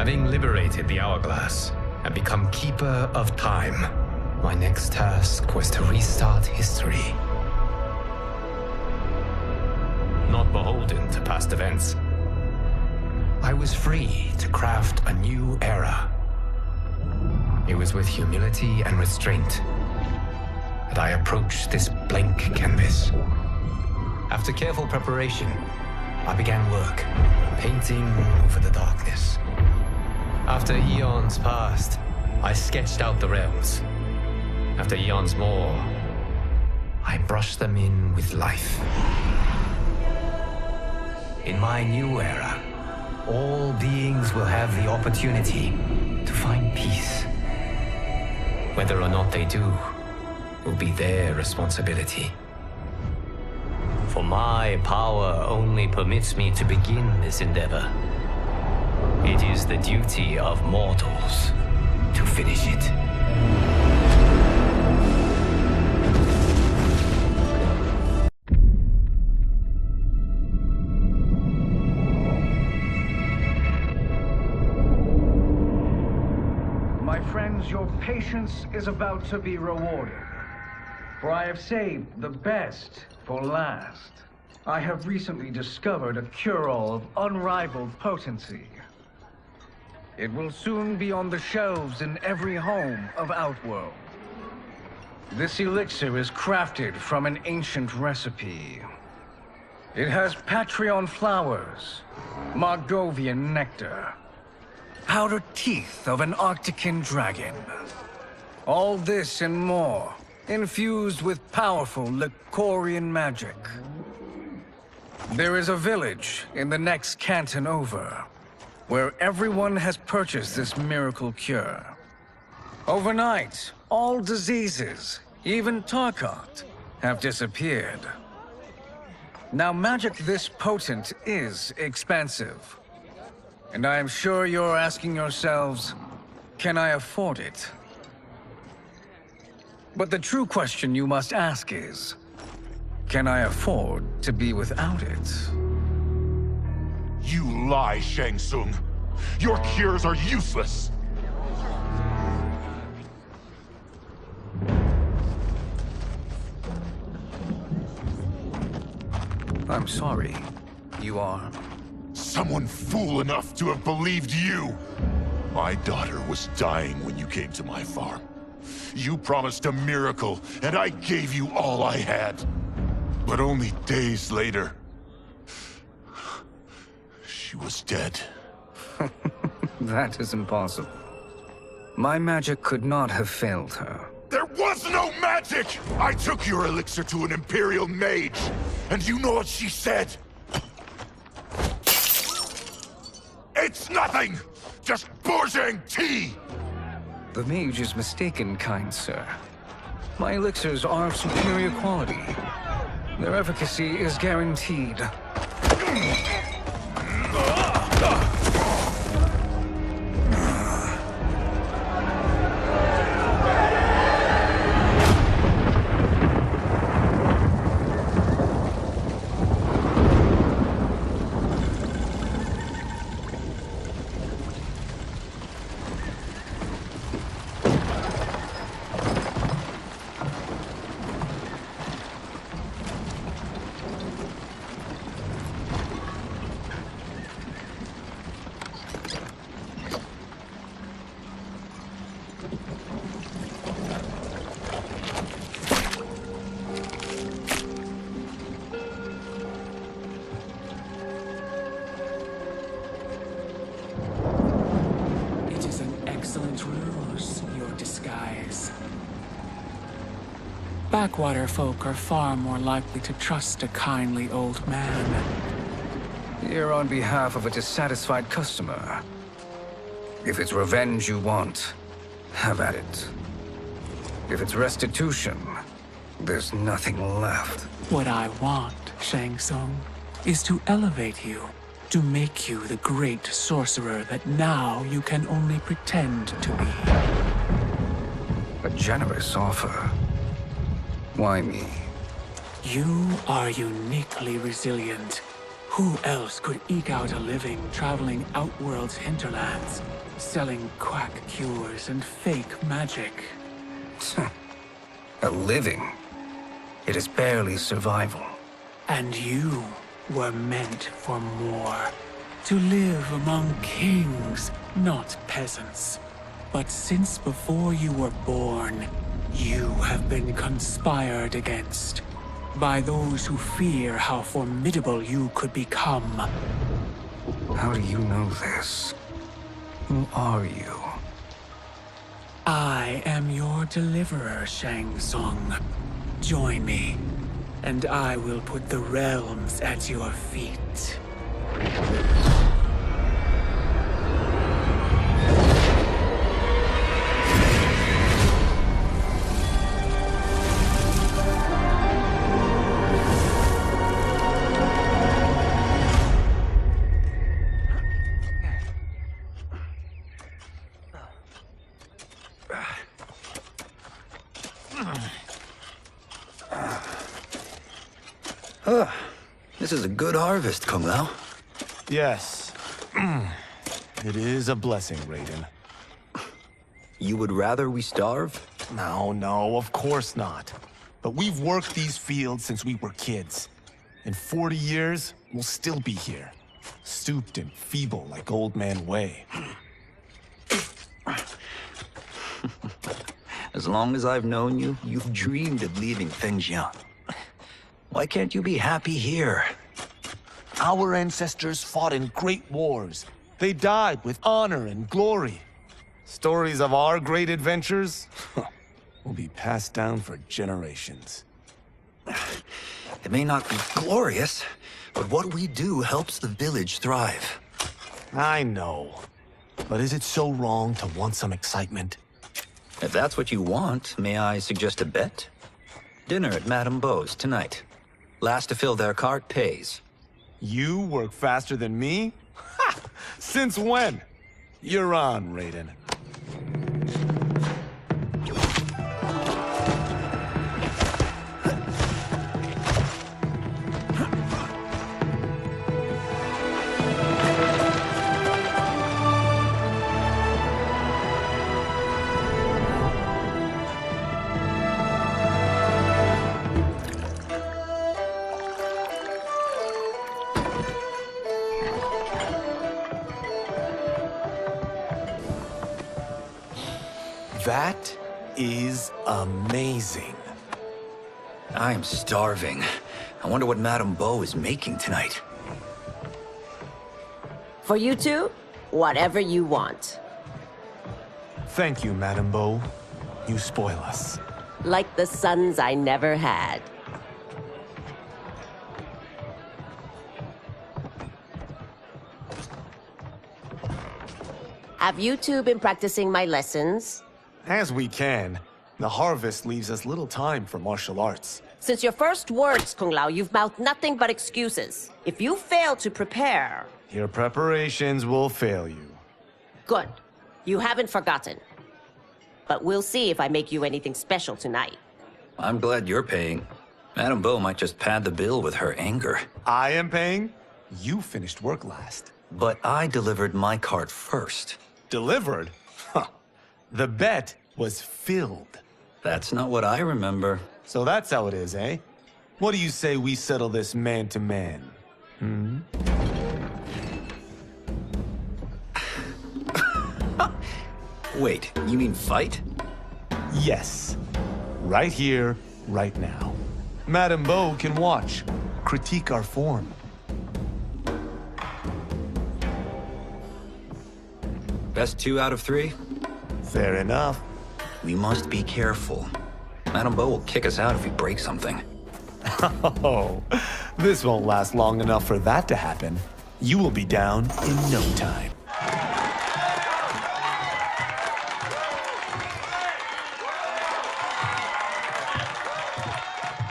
Having liberated the hourglass and become Keeper of Time, my next task was to restart history. Not beholden to past events, I was free to craft a new era. It was with humility and restraint that I approached this blank canvas. After careful preparation, I began work, painting over the darkness. After eons passed, I sketched out the realms. After eons more, I brushed them in with life. In my new era, all beings will have the opportunity to find peace. Whether or not they do will be their responsibility. For my power only permits me to begin this endeavor. It is the duty of mortals to finish it. My friends, your patience is about to be rewarded. For I have saved the best for last. I have recently discovered a cure-all of unrivaled potency. It will soon be on the shelves in every home of Outworld. This elixir is crafted from an ancient recipe. It has Patreon flowers, Margovian nectar, powdered teeth of an Arctican dragon. All this and more, infused with powerful Lycorian magic. There is a village in the next canton over, where everyone has purchased this miracle cure. Overnight, all diseases, even Tarkat, have disappeared. Now, magic this potent is expensive. And I am sure you're asking yourselves, can I afford it? But the true question you must ask is, can I afford to be without it? You lie, Shang Tsung. Your cures are useless. I'm sorry. You are? Someone fool enough to have believed you. My daughter was dying when you came to my farm. You promised a miracle, and I gave you all I had. But only days later, she was dead. That is impossible. My magic could not have failed her. There was no magic! I took your elixir to an Imperial mage, and you know what she said? It's nothing! Just Bourgeois tea! The mage is mistaken, kind sir. My elixirs are of superior quality. Their efficacy is guaranteed. Backwater folk are far more likely to trust a kindly old man. Here on behalf of a dissatisfied customer. If it's revenge you want, have at it. If it's restitution, there's nothing left. What I want, Shang Tsung, is to elevate you, to make you the great sorcerer that now you can only pretend to be. A generous offer. Why me? You are uniquely resilient. Who else could eke out a living traveling Outworld's hinterlands, selling quack cures and fake magic? A living? It is barely survival. And you were meant for more. To live among kings, not peasants. But since before you were born, you have been conspired against by those who fear how formidable you could become. How do you know this? Who are you? I am your deliverer, Shang Tsung. Join me, and I will put the realms at your feet. This is a good harvest, Kung Lao. Yes. It is a blessing, Raiden. You would rather we starve? No, of course not. But we've worked these fields since we were kids. In 40 years, we'll still be here. Stooped and feeble like Old Man Wei. As long as I've known you, you've dreamed of leaving Fengjian. Why can't you be happy here? Our ancestors fought in great wars. They died with honor and glory. Stories of our great adventures will be passed down for generations. It may not be glorious, but what we do helps the village thrive. I know. But is it so wrong to want some excitement? If that's what you want, may I suggest a bet? Dinner at Madame Beau's tonight. Last to fill their cart pays. You work faster than me? Ha! Since when? You're on, Raiden. That is amazing. I am starving. I wonder what Madame Beau is making tonight. For you two, whatever you want. Thank you, Madame Beau. You spoil us. Like the sons I never had. Have you two been practicing my lessons? As we can. The harvest leaves us little time for martial arts. Since your first words, Kung Lao, you've mouthed nothing but excuses. If you fail to prepare... Your preparations will fail you. Good. You haven't forgotten. But we'll see if I make you anything special tonight. I'm glad you're paying. Madame Beau might just pad the bill with her anger. I am paying? You finished work last. But I delivered my cart first. Delivered? Huh. The bet was filled. That's not what I remember. So that's how it is, eh? What do you say we settle this man-to-man? Wait, you mean fight? Yes. Right here, right now. Madame Beau can watch, critique our form. Best 2 out of 3? Fair enough. We must be careful. Madame Beau will kick us out if we break something. Oh, this won't last long enough for that to happen. You will be down in no time.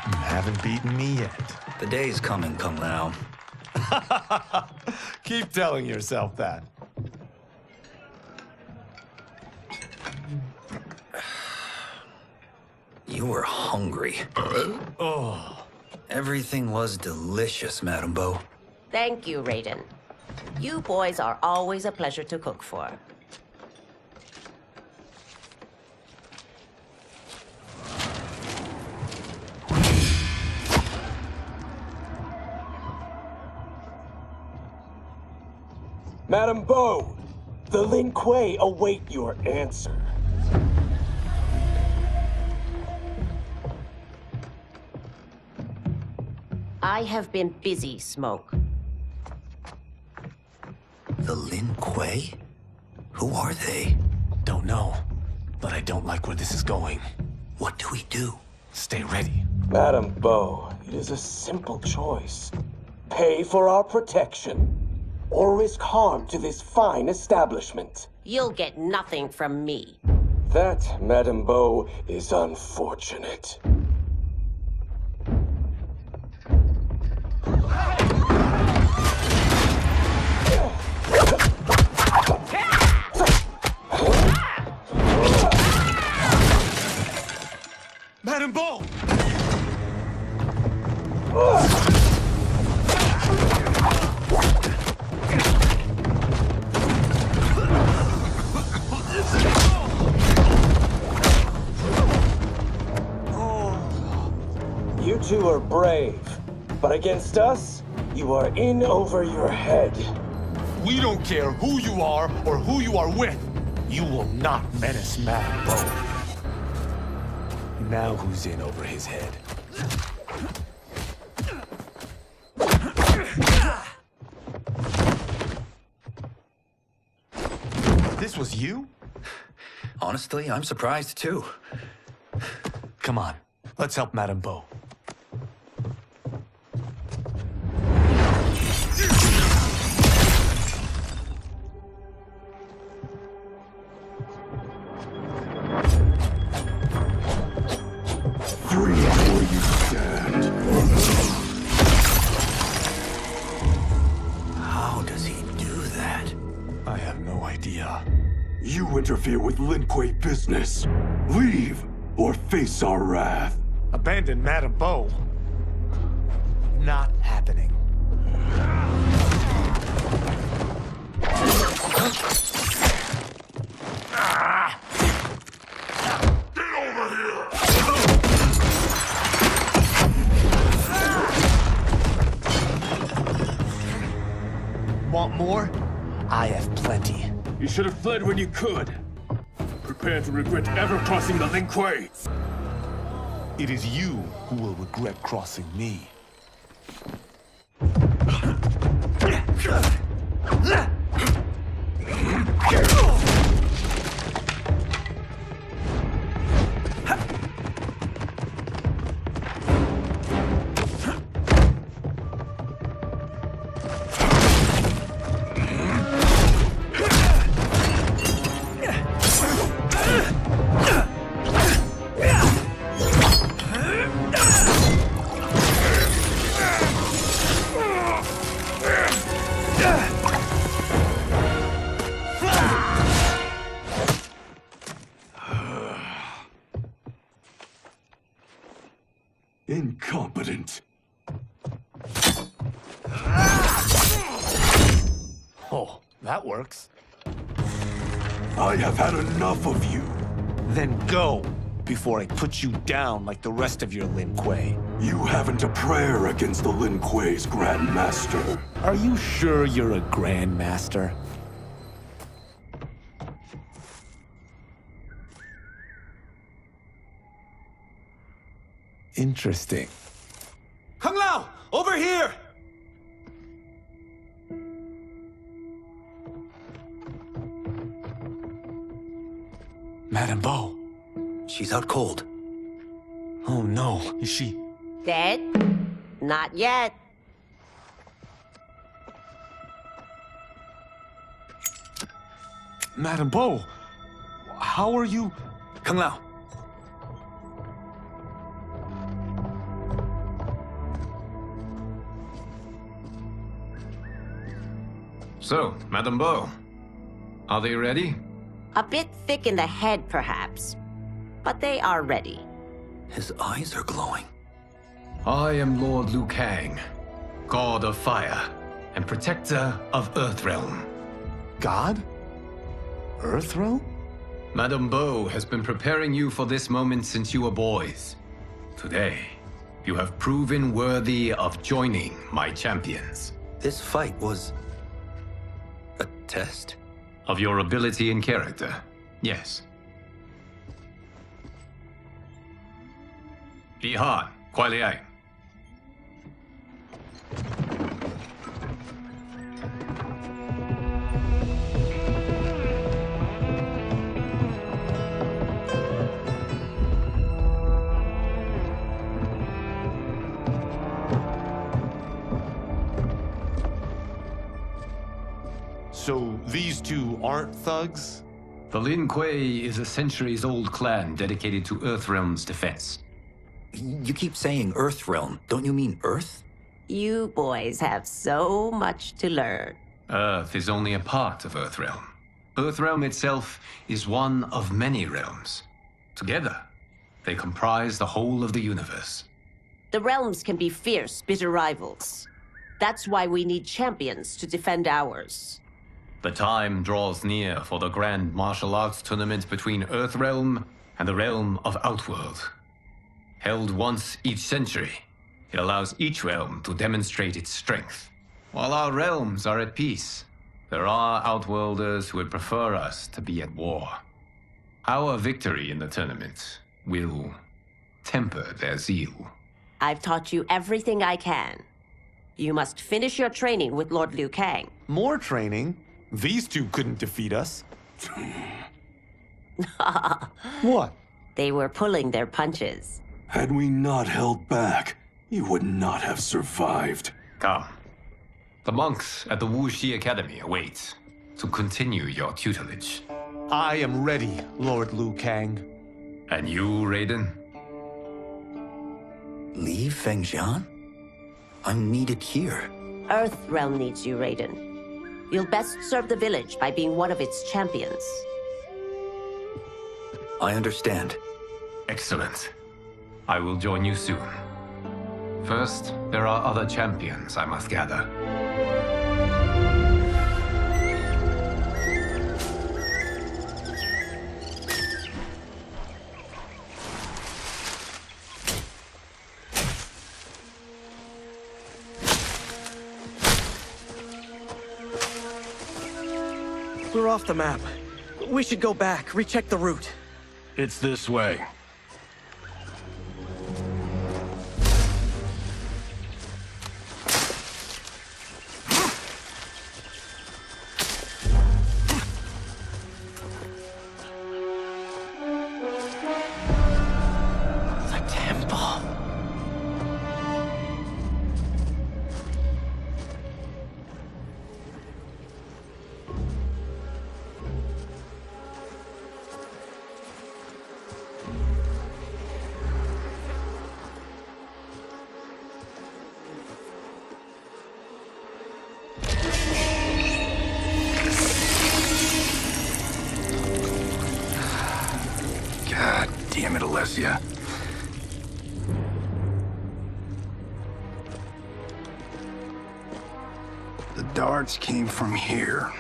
You haven't beaten me yet. The day's coming, Kung Lao. Keep telling yourself that. You were hungry. Oh. Everything was delicious, Madame Beau. Thank you, Raiden. You boys are always a pleasure to cook for. Madam Bo, the Lin Kuei await your answer. I have been busy, Smoke. The Lin Kuei? Who are they? Don't know, but I don't like where this is going. What do we do? Stay ready. Madam Bo, it is a simple choice. Pay for our protection, or risk harm to this fine establishment. You'll get nothing from me. That, Madam Bo, is unfortunate. Madam Bo! You two are brave, but against us, you are in over your head. We don't care who you are or who you are with. You will not menace Madam Bo. Now who's in over his head? This was you? Honestly, I'm surprised too. Come on, let's help Madam Bo. Free where you stand. How does he do that? I have no idea. You interfere with Lin Kuei business. Leave, or face our wrath. Abandon Madam Bo. Not happening. Want more? I have plenty. You should have fled when you could. Prepare to regret ever crossing the Lin Kuei. It is you who will regret crossing me. Incompetent. Oh, that works. I have had enough of you. Then go, before I put you down like the rest of your Lin Kuei. You haven't a prayer against the Lin Kuei's Grand Master. Are you sure you're a Grand Master? Interesting. Kung Lao! Over here! Madam Bo. She's out cold. Oh no, is she? Dead? Not yet. Madam Bo, how are you? Kung Lao. So, Madam Bo, are they ready? A bit thick in the head, perhaps. But they are ready. His eyes are glowing. I am Lord Liu Kang, God of Fire. and protector of Earthrealm. God? Earthrealm? Madame Beau has been preparing you for this moment since you were boys. Today, you have proven worthy of joining my champions. This fight was a test? Of your ability and character, yes. Ihan, Kuai Liang. So these two aren't thugs? The Lin Kuei is a centuries-old clan dedicated to Earthrealm's defense. You keep saying Earthrealm. Don't you mean Earth? You boys have so much to learn. Earth is only a part of Earthrealm. Earthrealm itself is one of many realms. Together, they comprise the whole of the universe. The realms can be fierce, bitter rivals. That's why we need champions to defend ours. The time draws near for the grand martial arts tournament between Earthrealm and the realm of Outworld. Held once each century, it allows each realm to demonstrate its strength. While our realms are at peace, there are Outworlders who would prefer us to be at war. Our victory in the tournament will temper their zeal. I've taught you everything I can. You must finish your training with Lord Liu Kang. More training? These two couldn't defeat us. What? They were pulling their punches. Had we not held back, you would not have survived. Come. The monks at the Wuxi Academy await to continue your tutelage. I am ready, Lord Liu Kang. And you, Raiden? Leave Fengjian? I'm needed here. Earthrealm needs you, Raiden. You'll best serve the village by being one of its champions. I understand. Excellent. I will join you soon. First, there are other champions I must gather. We're off the map. We should go back, recheck the route. It's this way. The temple. God damn it, Alessia. The darts came from here.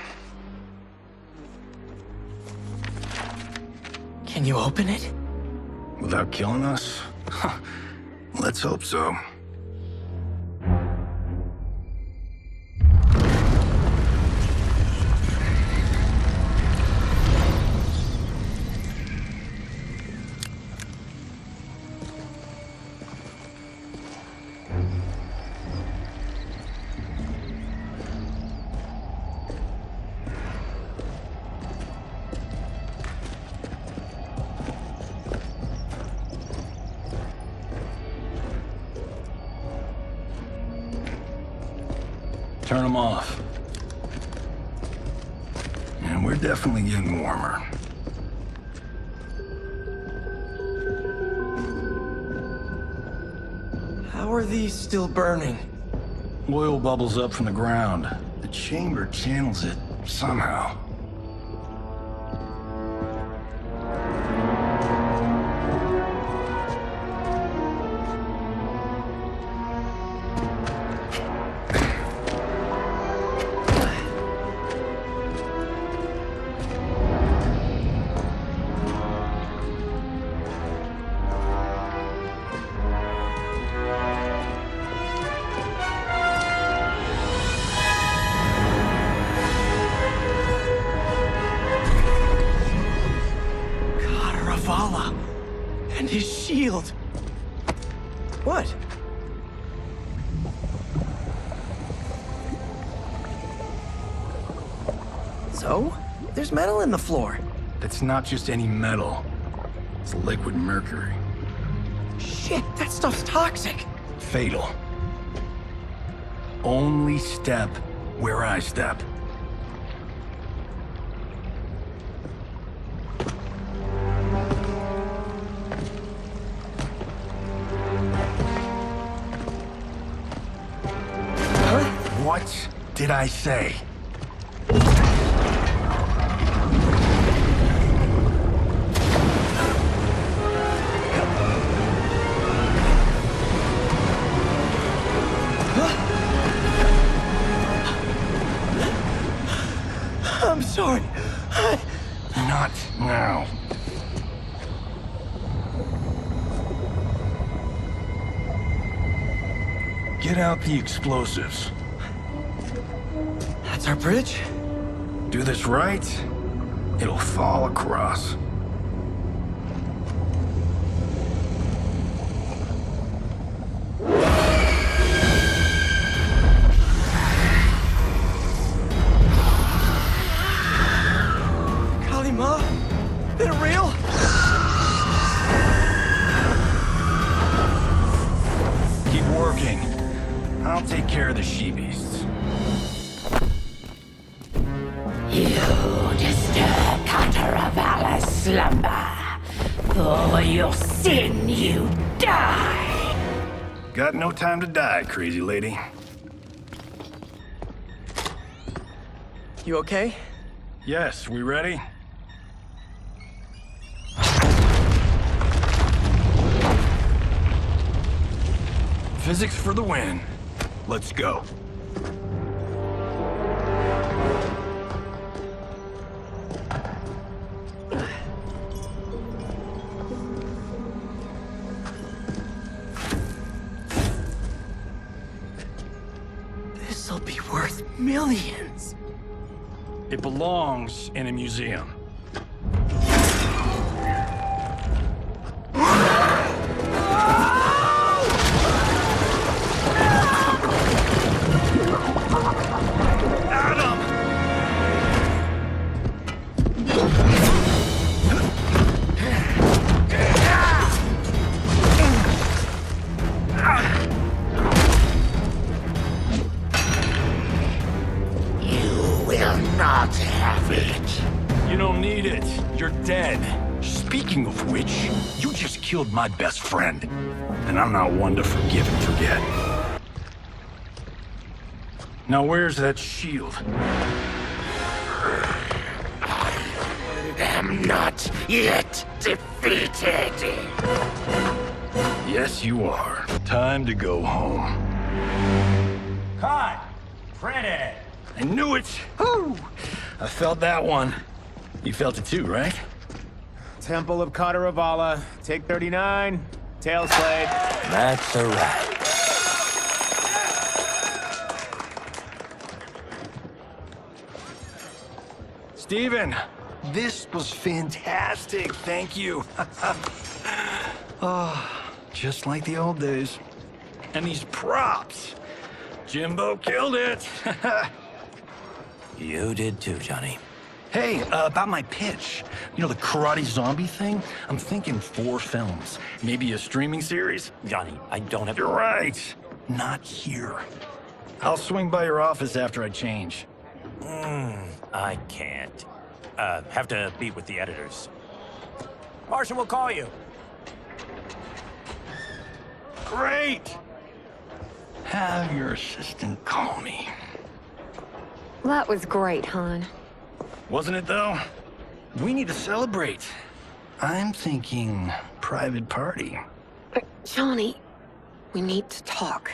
Can you open it? Without killing us? Let's hope so. Turn them off. And we're definitely getting warmer. How are these still burning? Oil bubbles up from the ground. The chamber channels it somehow. shield. What? So? There's metal in the floor. That's not just any metal. It's liquid mercury. Shit, that stuff's toxic. Fatal. Only step where I step. What did I say? I'm sorry. Not now. Get out the explosives. That's our bridge? Do this right, it'll fall across. Kalima? They're real? Keep working. I'll take care of the she-beasts. You disturb Cataravalla's slumber. For your sin, you die. Got no time to die, crazy lady. You okay? Yes, we ready? Physics for the win. Let's go. This'll be worth millions. It belongs in a museum. Not have it. You don't need it. You're dead. Speaking of which, you just killed my best friend. And I'm not one to forgive and forget. Now where's that shield? I am not yet defeated. Yes, you are. Time to go home. Cut! Printed! I knew it! Woo! I felt that one. You felt it too, right? Temple of Kataravala, take 39, tail slate. That's a wrap. Steven, this was fantastic. Thank you. Oh, just like the old days. And these props. Jimbo killed it. You did too, Johnny. Hey, about my pitch. You know, the karate zombie thing? I'm thinking 4 films. Maybe a streaming series? Johnny, I don't have... You're right. Not here. I'll swing by your office after I change. I can't. Have to meet with the editors. Martian will call you. Great! Have your assistant call me. That was great, hon. Wasn't it, though? We need to celebrate. I'm thinking private party. Johnny, we need to talk.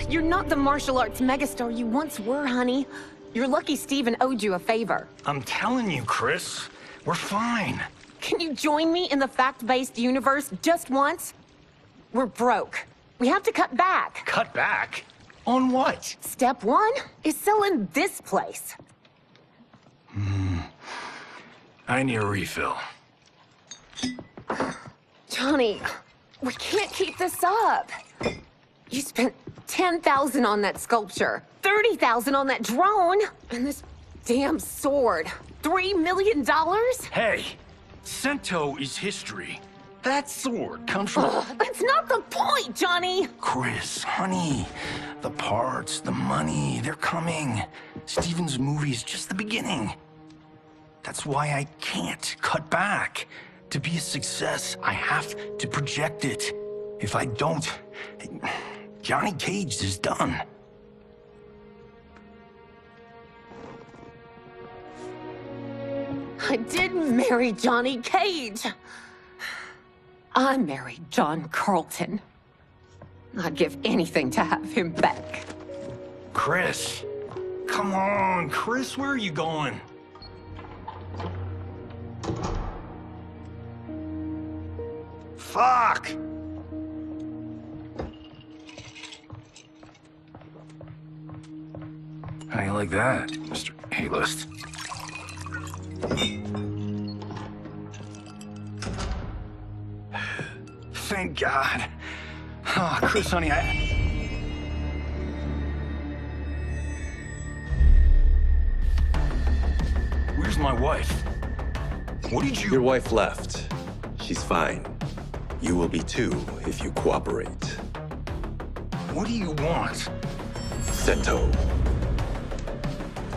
You're not the martial arts megastar you once were, honey. You're lucky Steven owed you a favor. I'm telling you, Chris. We're fine. Can you join me in the fact-based universe just once? We're broke. We have to cut back. Cut back? On what? Step 1 is selling this place. I need a refill. Johnny, we can't keep this up. You spent $10,000 on that sculpture, $30,000 on that drone, and this damn sword. $3 million? Hey, Sento is history. That sword comes from... Ugh, that's not the point, Johnny! Chris, honey, the parts, the money, they're coming. Steven's movie is just the beginning. That's why I can't cut back. To be a success, I have to project it. If I don't, Johnny Cage is done. I didn't marry Johnny Cage. I married John Carlton. I'd give anything to have him back. Chris, come on, Chris, where are you going? Fuck! How you like that, Mr. A-list? Thank God. Oh, Chris, honey, Where's my wife? What did you... Your wife left. She's fine. You will be too, if you cooperate. What do you want? Sento.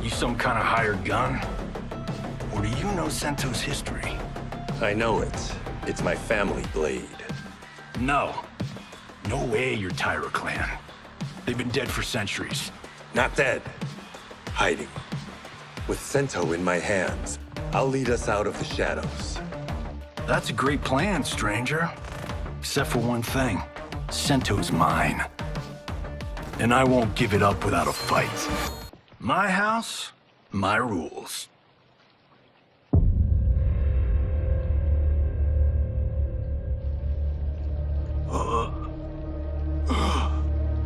You some kind of hired gun? Or do you know Sento's history? I know it. It's my family blade. No. No way you're Tyra clan. They've been dead for centuries. Not dead. Hiding. With Sento in my hands, I'll lead us out of the shadows. That's a great plan, stranger. Except for one thing. Sento's mine. And I won't give it up without a fight. My house, my rules.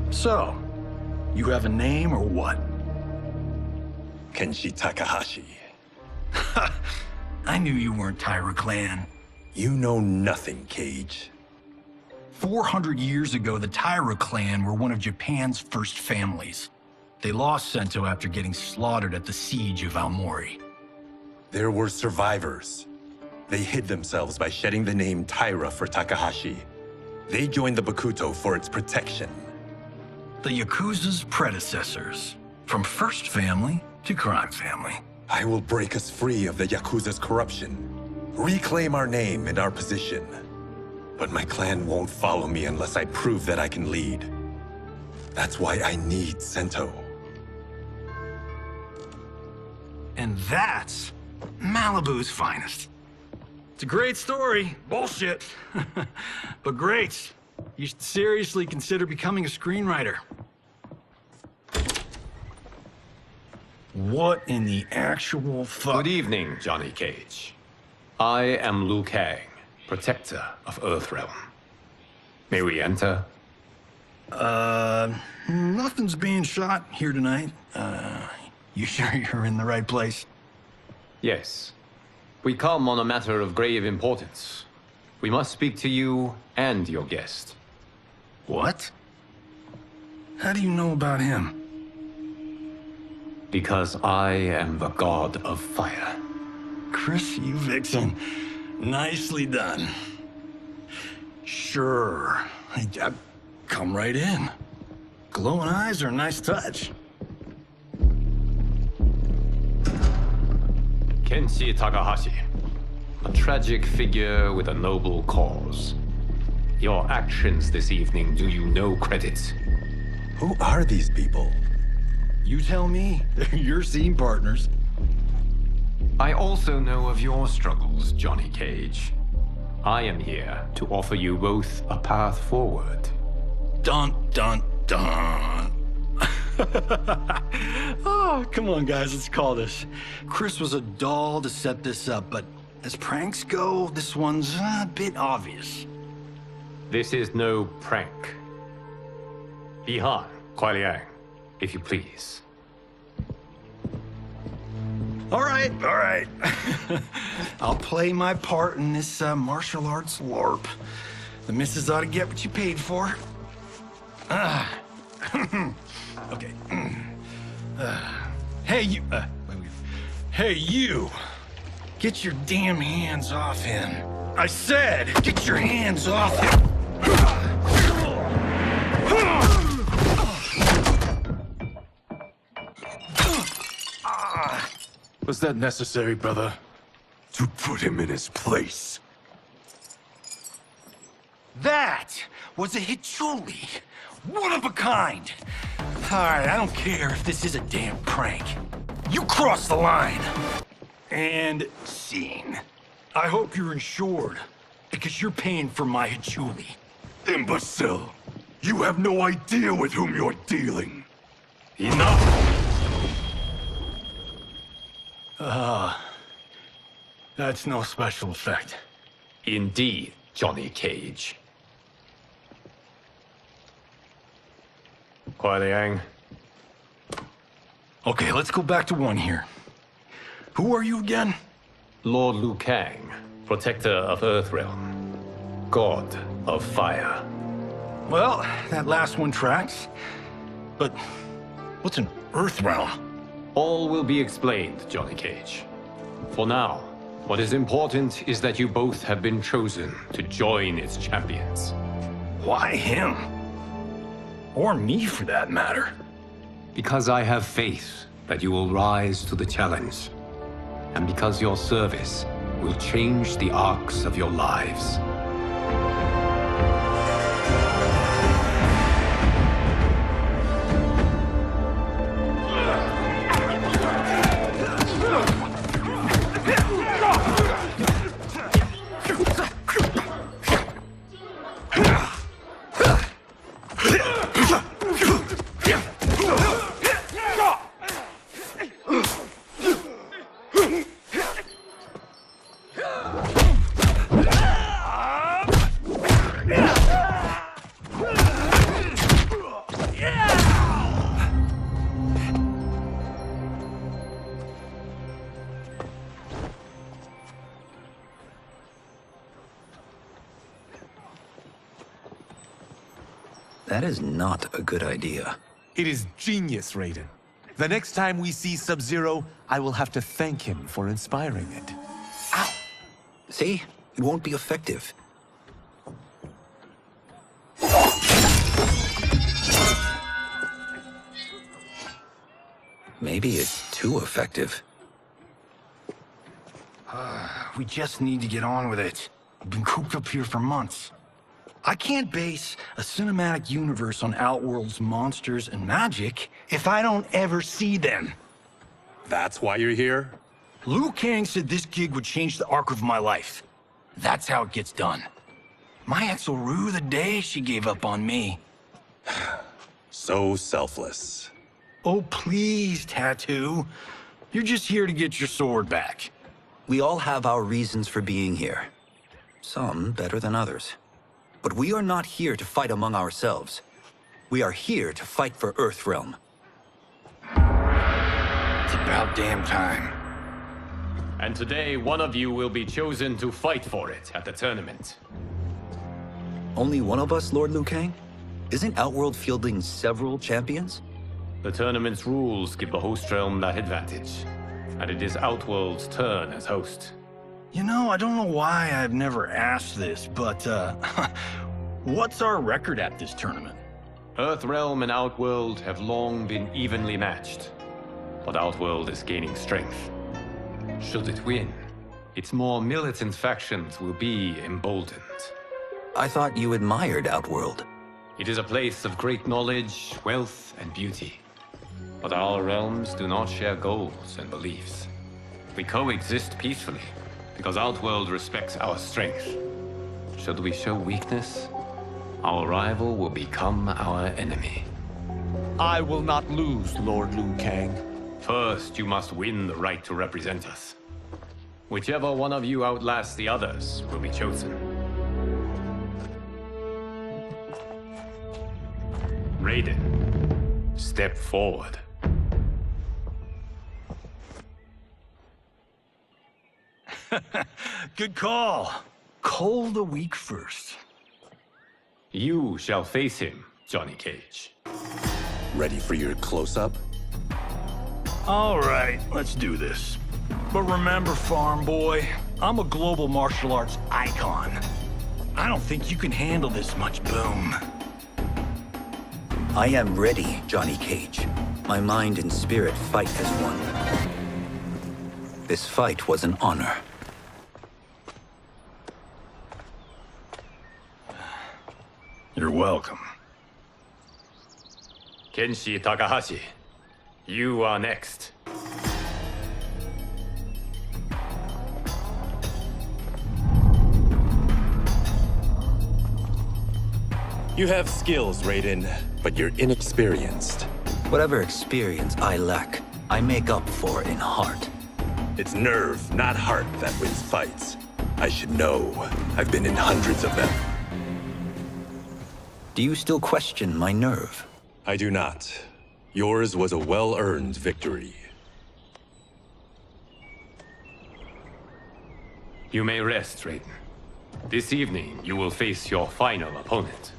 So, you have a name or what? Kenshi Takahashi. I knew you weren't Tyra clan. You know nothing, Cage. 400 years ago, the Tyra clan were one of Japan's first families. They lost Sento after getting slaughtered at the siege of Aomori. There were survivors. They hid themselves by shedding the name Tyra for Takahashi. They joined the Bakuto for its protection. The Yakuza's predecessors. From first family to crime family. I will break us free of the Yakuza's corruption. Reclaim our name and our position. But my clan won't follow me unless I prove that I can lead. That's why I need Sento. And that's Malibu's finest. It's a great story. Bullshit. But great. You should seriously consider becoming a screenwriter. What in the actual fuck? Good evening, Johnny Cage. I am Liu Kang, protector of Earthrealm. May we enter? Nothing's being shot here tonight. You sure you're in the right place? Yes. We come on a matter of grave importance. We must speak to you and your guest. What? How do you know about him? Because I am the god of fire. Chris, you vixen. Nicely done. Sure. Come right in. Glowing eyes are a nice touch. Kenshi Takahashi. A tragic figure with a noble cause. Your actions this evening do you no credit. Who are these people? You tell me. They're your scene partners. I also know of your struggles, Johnny Cage. I am here to offer you both a path forward. Dun, dun, dun. Oh, come on, guys, let's call this. Chris was a doll to set this up, but as pranks go, this one's a bit obvious. This is no prank. Bihan, Kuai Liang, if you please. All right, all right. I'll play my part in this martial arts LARP. The missus ought to get what you paid for. Okay. Hey, you. Wait. Hey, you. Get your damn hands off him. I said, get your hands off him. Was that necessary, brother? To put him in his place. That was a Hichuli. One of a kind. All right, I don't care if this is a damn prank. You crossed the line. And scene. I hope you're insured, because you're paying for my Hichuli. Imbecile! You have no idea with whom you're dealing. Enough! That's no special effect. Indeed, Johnny Cage. Kuai Liang. Okay, let's go back to one here. Who are you again? Lord Liu Kang, protector of Earthrealm, god of fire. Well, that last one tracks. But what's an Earthrealm? All will be explained, Johnny Cage. For now, what is important is that you both have been chosen to join its champions. Why him? Or me, for that matter. Because I have faith that you will rise to the challenge. And because your service will change the arcs of your lives. That is not a good idea. It is genius, Raiden. The next time we see Sub-Zero, I will have to thank him for inspiring it. Ow! See? It won't be effective. Maybe it's too effective. We just need to get on with it. I've been cooped up here for months. I can't base a cinematic universe on Outworld's monsters and magic if I don't ever see them. That's why you're here? Liu Kang said this gig would change the arc of my life. That's how it gets done. My ex will rue the day she gave up on me. So selfless. Oh, please, Tattoo. You're just here to get your sword back. We all have our reasons for being here. Some better than others. But we are not here to fight among ourselves. We are here to fight for Earthrealm. It's about damn time. And today, one of you will be chosen to fight for it at the tournament. Only one of us, Lord Liu Kang? Isn't Outworld fielding several champions? The tournament's rules give the host realm that advantage. And it is Outworld's turn as host. You know, I don't know why I've never asked this, but, what's our record at this tournament? Earthrealm and Outworld have long been evenly matched. But Outworld is gaining strength. Should it win, its more militant factions will be emboldened. I thought you admired Outworld. It is a place of great knowledge, wealth, and beauty. But our realms do not share goals and beliefs. We coexist peacefully, because Outworld respects our strength. Should we show weakness, our rival will become our enemy. I will not lose, Lord Liu Kang. First, you must win the right to represent us. Whichever one of you outlasts the others will be chosen. Raiden, step forward. Good call. Cole the week first. You shall face him, Johnny Cage. Ready for your close-up? All right, let's do this. But remember, farm boy, I'm a global martial arts icon. I don't think you can handle this much boom. I am ready, Johnny Cage. My mind and spirit fight as one. This fight was an honor. You're welcome. Kenshi Takahashi, you are next. You have skills, Raiden, but you're inexperienced. Whatever experience I lack, I make up for in heart. It's nerve, not heart, that wins fights. I should know. I've been in hundreds of them. Do you still question my nerve? I do not. Yours was a well-earned victory. You may rest, Raiden. This evening, you will face your final opponent.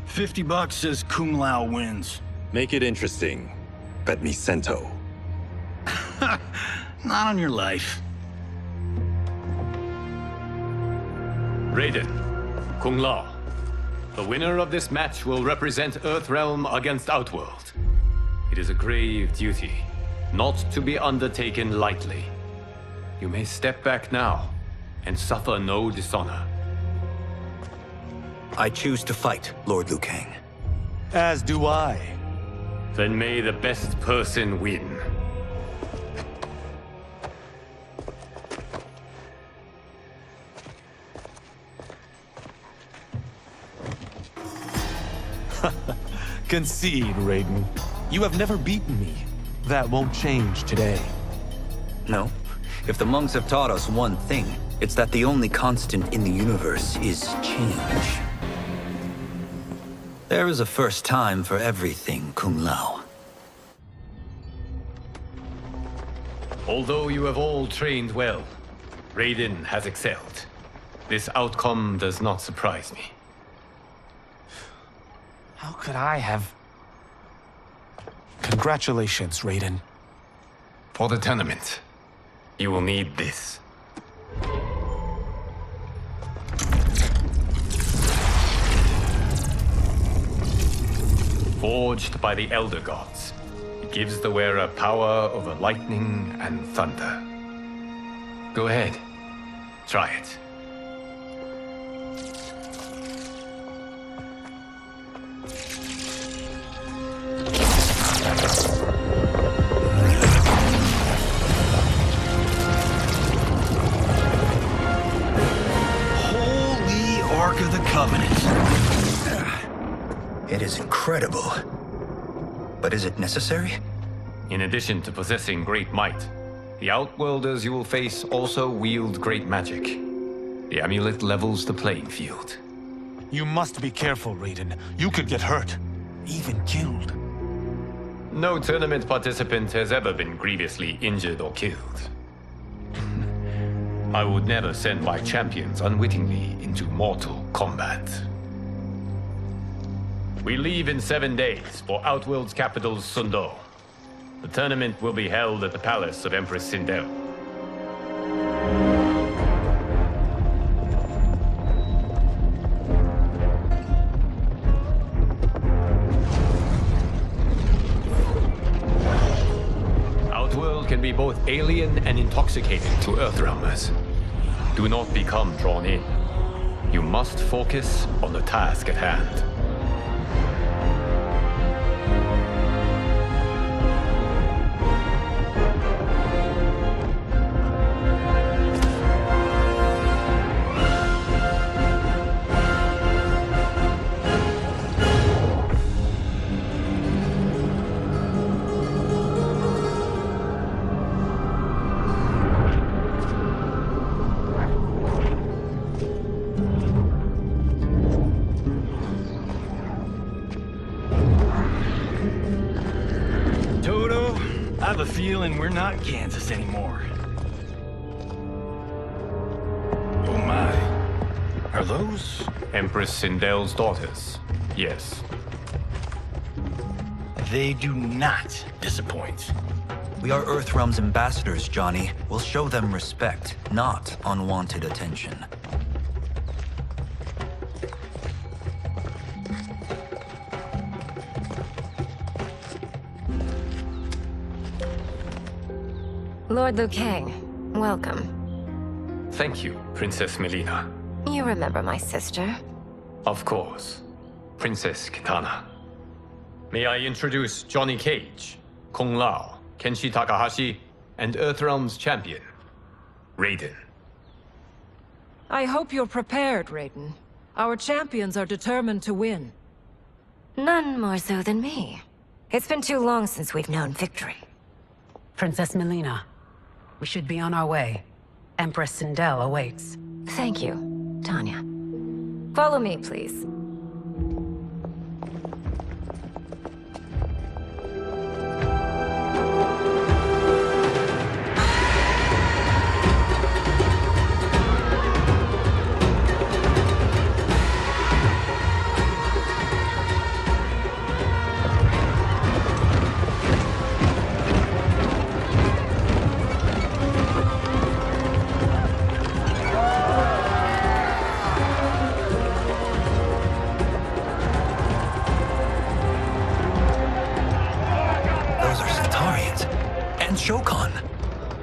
$50 says Kung Lao wins. Make it interesting. Bet me cento. Not on your life. Raiden, Kung Lao. The winner of this match will represent Earthrealm against Outworld. It is a grave duty, not to be undertaken lightly. You may step back now and suffer no dishonor. I choose to fight, Lord Liu Kang. As do I. Then may the best person win. Concede, Raiden. You have never beaten me. That won't change today. No. If the monks have taught us one thing, it's that the only constant in the universe is change. There is a first time for everything, Kung Lao. Although you have all trained well, Raiden has excelled. This outcome does not surprise me. How could I have... Congratulations, Raiden. For the tournament, you will need this. Forged by the Elder Gods, it gives the wearer power over lightning and thunder. Go ahead, try it. Holy Ark of the Covenant. It is incredible. But is it necessary? In addition to possessing great might, the Outworlders you will face also wield great magic. The amulet levels the playing field. You must be careful, Raiden. You could get hurt. Even killed. No tournament participant has ever been grievously injured or killed. I would never send my champions unwittingly into mortal combat. We leave in 7 days for Outworld's capital, Sundo. The tournament will be held at the palace of Empress Sindel. Outworld can be both alien and intoxicating to Earthrealmers. Do not become drawn in. You must focus on the task at hand. have a feeling we're not Kansas anymore. Oh my. Are those? Empress Sindel's daughters. Yes. They do not disappoint. We are Earthrealm's ambassadors, Johnny. We'll show them respect, not unwanted attention. Lord Liu Kang, welcome. Thank you, Princess Melina. You remember my sister? Of course. Princess Kitana. May I introduce Johnny Cage, Kung Lao, Kenshi Takahashi, and Earthrealm's champion, Raiden. I hope you're prepared, Raiden. Our champions are determined to win. None more so than me. It's been too long since we've known victory. Princess Melina, we should be on our way. Empress Sindel awaits. Thank you, Tanya. Follow me, please.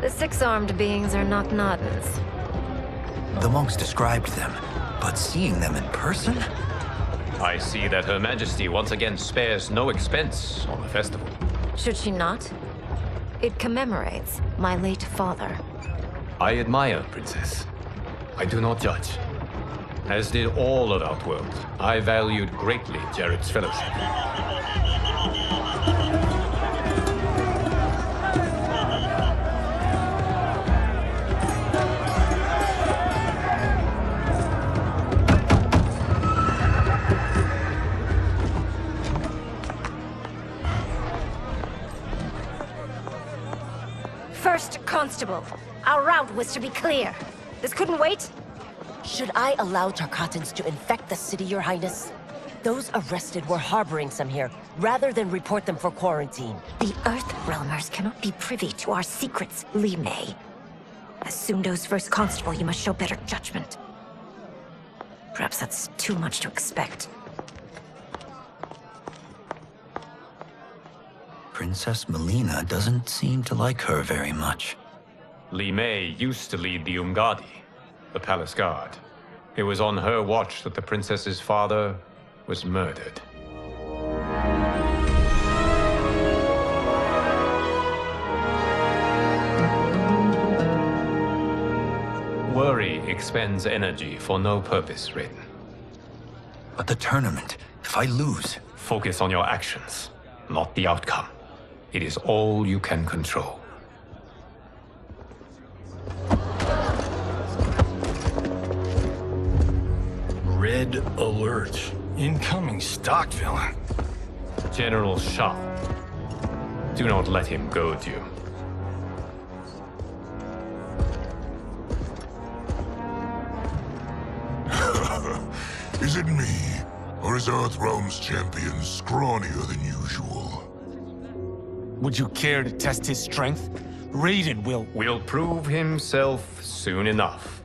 The six-armed beings are not Nadans. The monks described them, but seeing them in person? I see that Her Majesty once again spares no expense on the festival. Should she not? It commemorates my late father. I admire, Princess. I do not judge. As did all of Outworld, I valued greatly Jared's fellowship. First Constable, our route was to be clear. This couldn't wait? Should I allow Tarkatans to infect the city, Your Highness? Those arrested were harboring some here, rather than report them for quarantine. The Earthrealmers cannot be privy to our secrets, Li Mei. As Sundo's first constable, you must show better judgment. Perhaps that's too much to expect. Princess Melina doesn't seem to like her very much. Li Mei used to lead the Umgadi, the palace guard. It was on her watch that the princess's father was murdered. Worry expends energy for no purpose, Raiden. But the tournament, if I lose... Focus on your actions, not the outcome. It is all you can control. Red alert. Incoming stock villain. General Shah. Do not let him goad you. Is it me? Or is Earthrealm's champion scrawnier than usual? Would you care to test his strength? Raiden will prove himself soon enough.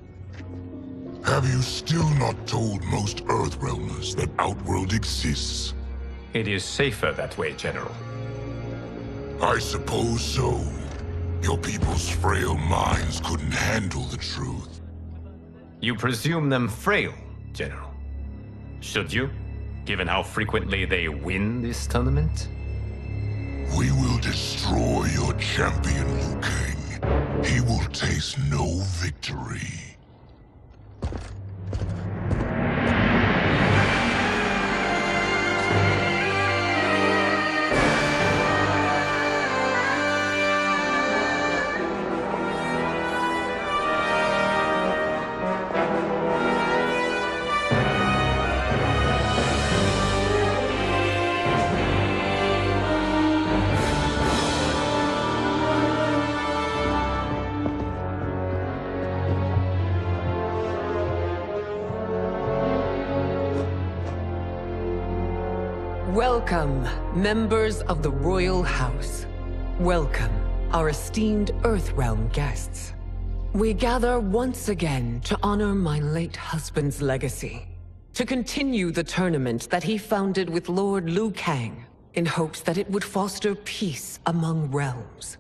Have you still not told most Earthrealmers that Outworld exists? It is safer that way, General. I suppose so. Your people's frail minds couldn't handle the truth. You presume them frail, General. Should you, given how frequently they win this tournament? We will destroy your champion, Liu Kang. He will taste no victory. Welcome, members of the Royal House. Welcome, our esteemed Earthrealm guests. We gather once again to honor my late husband's legacy, to continue the tournament that he founded with Lord Liu Kang, in hopes that it would foster peace among realms.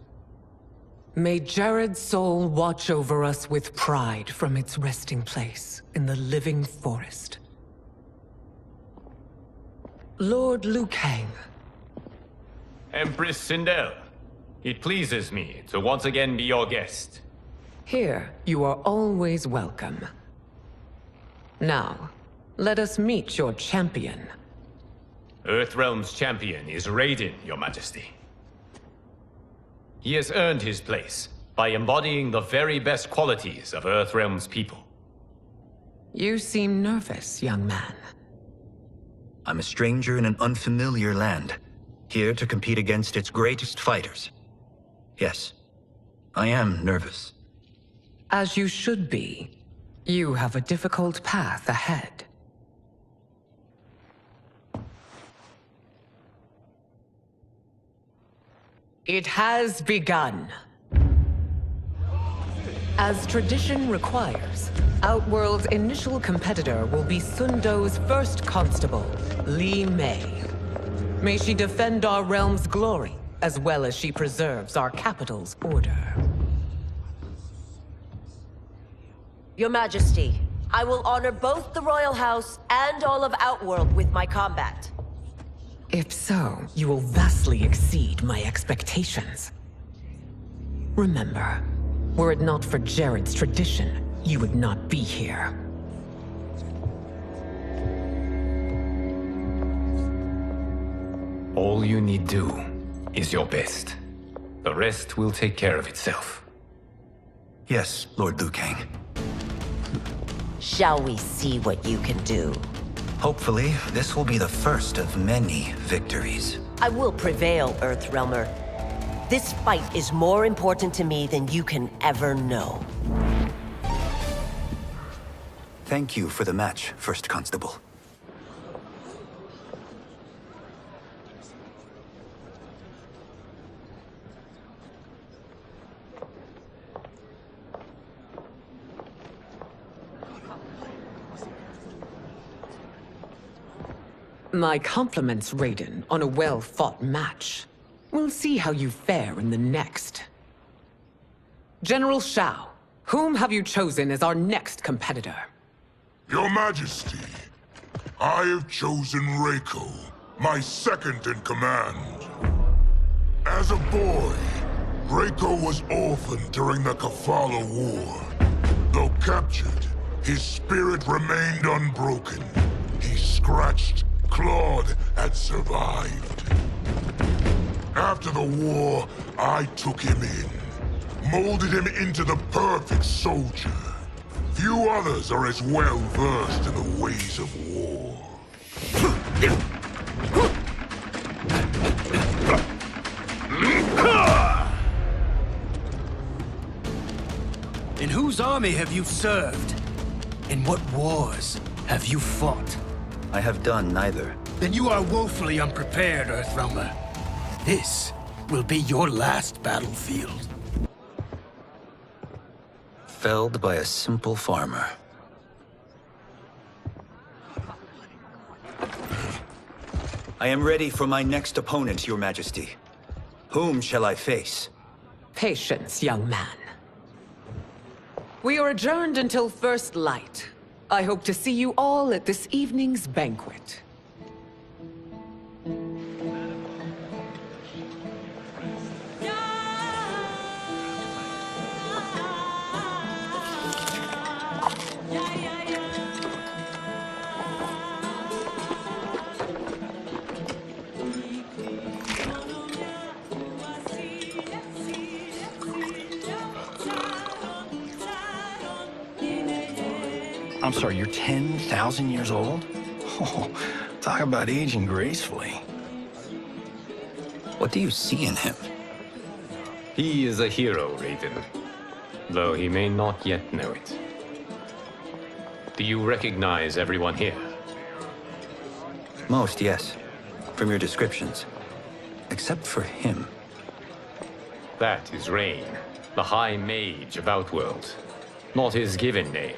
May Jared's soul watch over us with pride from its resting place in the living forest. Lord Liu Kang. Empress Sindel, it pleases me to once again be your guest. Here, you are always welcome. Now, let us meet your champion. Earthrealm's champion is Raiden, Your Majesty. He has earned his place by embodying the very best qualities of Earthrealm's people. You seem nervous, young man. I'm a stranger in an unfamiliar land, here to compete against its greatest fighters. Yes, I am nervous. As you should be. You have a difficult path ahead. It has begun. As tradition requires, Outworld's initial competitor will be Sundo's first constable, Li Mei. May she defend our realm's glory, as well as she preserves our capital's order. Your Majesty, I will honor both the Royal House and all of Outworld with my combat. If so, you will vastly exceed my expectations. Remember, were it not for Jared's tradition, you would not be here. All you need do is your best. The rest will take care of itself. Yes, Lord Liu Kang. Shall we see what you can do? Hopefully, this will be the first of many victories. I will prevail, Earthrealmer. This fight is more important to me than you can ever know. Thank you for the match, First Constable. My compliments, Raiden, on a well-fought match. We'll see how you fare in the next. General Shao, whom have you chosen as our next competitor? Your Majesty, I have chosen Reiko, my second in command. As a boy, Reiko was orphaned during the Kafala War. Though captured, his spirit remained unbroken. He scratched, clawed, and survived. After the war, I took him in, molded him into the perfect soldier. Few others are as well versed in the ways of war. In whose army have you served? In what wars have you fought? I have done neither. Then you are woefully unprepared, Earthrealmer. This will be your last battlefield. Felled by a simple farmer. I am ready for my next opponent, Your Majesty. Whom shall I face? Patience, young man. We are adjourned until first light. I hope to see you all at this evening's banquet. I'm sorry, you're 10,000 years old? Oh, talk about aging gracefully. What do you see in him? He is a hero, Raiden. Though he may not yet know it. Do you recognize everyone here? Most, yes. from your descriptions. Except for him. That is Rain, the High Mage of Outworld. Not his given name,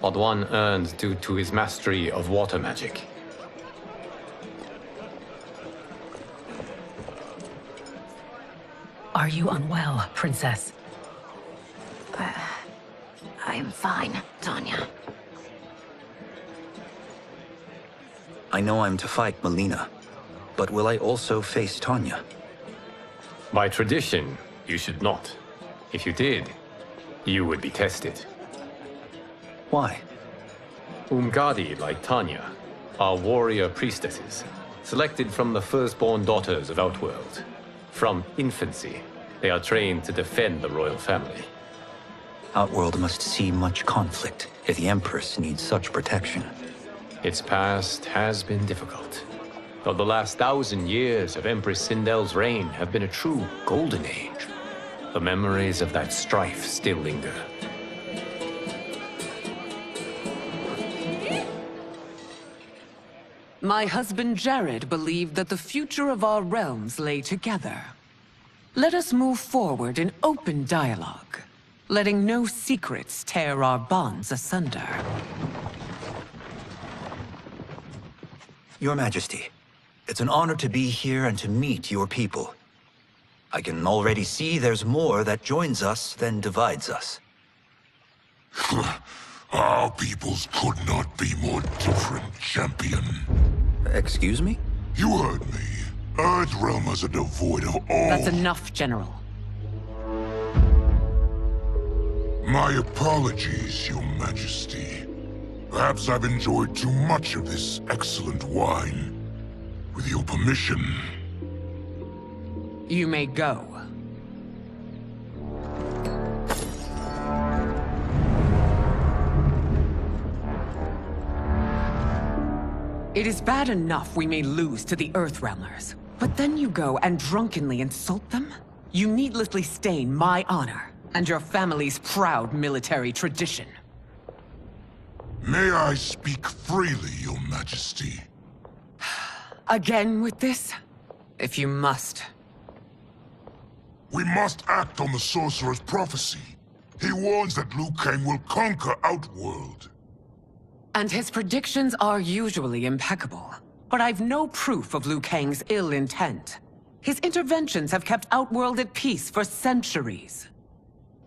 but one earned due to his mastery of water magic. Are you unwell, Princess? I am fine, Tanya. I know I'm to fight Melina, but will I also face Tanya? By tradition, you should not. If you did, you would be tested. Why? Umgadi, like Tanya, are warrior priestesses, selected from the firstborn daughters of Outworld. From infancy, they are trained to defend the royal family. Outworld must see much conflict if the Empress needs such protection. Its past has been difficult, though the last 1,000 years of Empress Sindel's reign have been a true golden age. The memories of that strife still linger. My husband Jared believed that the future of our realms lay together. Let us move forward in open dialogue, letting no secrets tear our bonds asunder. Your Majesty, it's an honor to be here and to meet your people. I can already see there's more that joins us than divides us. Our peoples could not be more different, champion. Excuse me? You heard me. Earthrealmers are devoid of all... That's enough, General. My apologies, Your Majesty. Perhaps I've enjoyed too much of this excellent wine. With your permission... You may go. It is bad enough we may lose to the Earthrealmers, but then you go and drunkenly insult them? You needlessly stain my honor and your family's proud military tradition. May I speak freely, Your Majesty? Again with this? If you must. We must act on the Sorcerer's prophecy. He warns that Liu Kang will conquer Outworld. And his predictions are usually impeccable. But I've no proof of Liu Kang's ill intent. His interventions have kept Outworld at peace for centuries.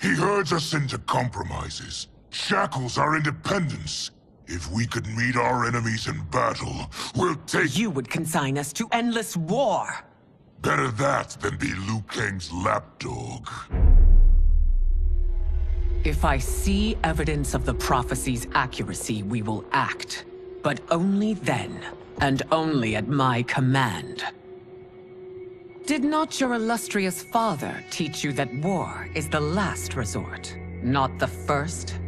He herds us into compromises, shackles our independence. If we could meet our enemies in battle, we'll take— You would consign us to endless war! Better that than be Liu Kang's lapdog. If I see evidence of the prophecy's accuracy, we will act. But only then, and only at my command. Did not your illustrious father teach you that war is the last resort, not the first?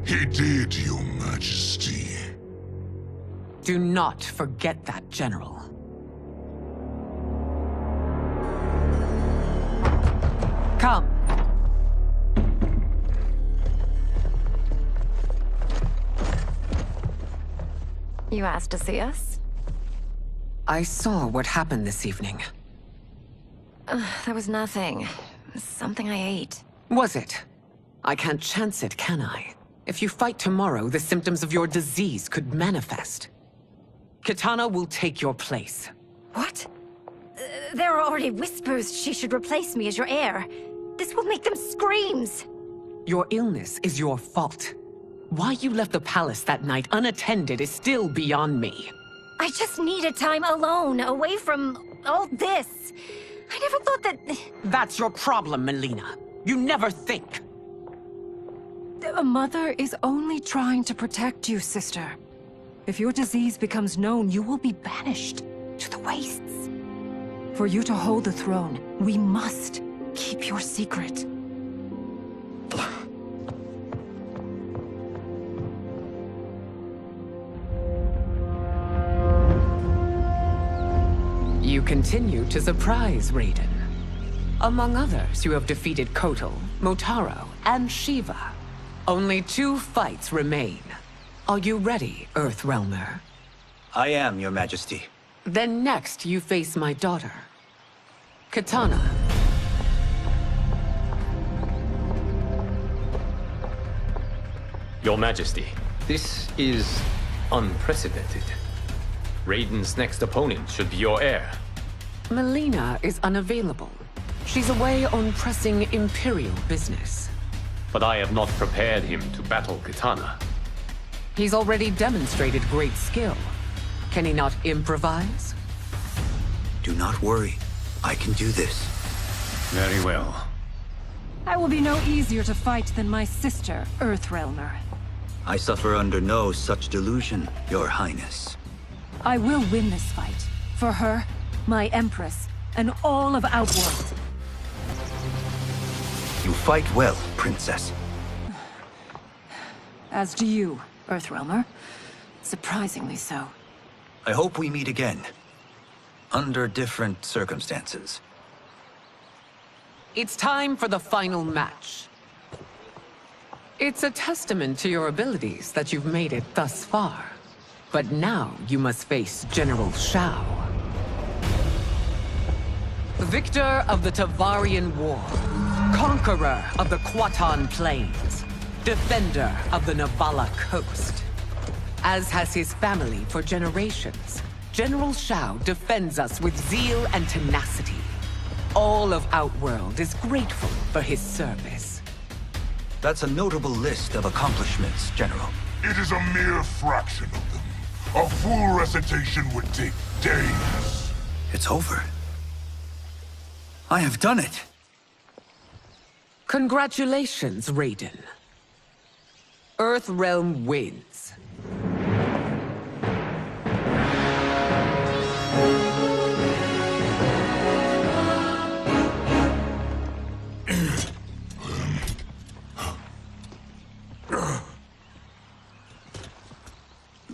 He did, Your Majesty. Do not forget that, General. Come. You asked to see us? I saw what happened this evening. There was nothing. Something I ate. Was it? I can't chance it, can I? If you fight tomorrow, the symptoms of your disease could manifest. Kitana will take your place. What? There are already whispers she should replace me as your heir. This will make them screams! Your illness is your fault. Why you left the palace that night unattended is still beyond me. I just needed time alone, away from all this. I never thought that... That's your problem, Melina. You never think. A mother is only trying to protect you, sister. If your disease becomes known, you will be banished to the wastes. For you to hold the throne, we must keep your secret. You continue to surprise Raiden. Among others, you have defeated Kotal, Motaro, and Shiva. Only 2 fights remain. Are you ready, Earthrealmer? I am, Your Majesty. Then next, you face my daughter, Katana. Your Majesty, this is unprecedented. Raiden's next opponent should be your heir. Melina is unavailable. She's away on pressing Imperial business. But I have not prepared him to battle Katana. He's already demonstrated great skill. Can he not improvise? Do not worry. I can do this. Very well. I will be no easier to fight than my sister, Earthrealmer. I suffer under no such delusion, Your Highness. I will win this fight. For her, my Empress, and all of Outworld. You fight well, Princess. As do you, Earthrealmer. Surprisingly so. I hope we meet again. Under different circumstances. It's time for the final match. It's a testament to your abilities that you've made it thus far. But now you must face General Shao. Victor of the Tavarian War. Conqueror of the Quatan Plains. Defender of the Navala Coast. As has his family for generations, General Shao defends us with zeal and tenacity. All of Outworld is grateful for his service. That's a notable list of accomplishments, General. It is a mere fraction of them. A full recitation would take days. It's over. I have done it. Congratulations, Raiden. Earthrealm wins.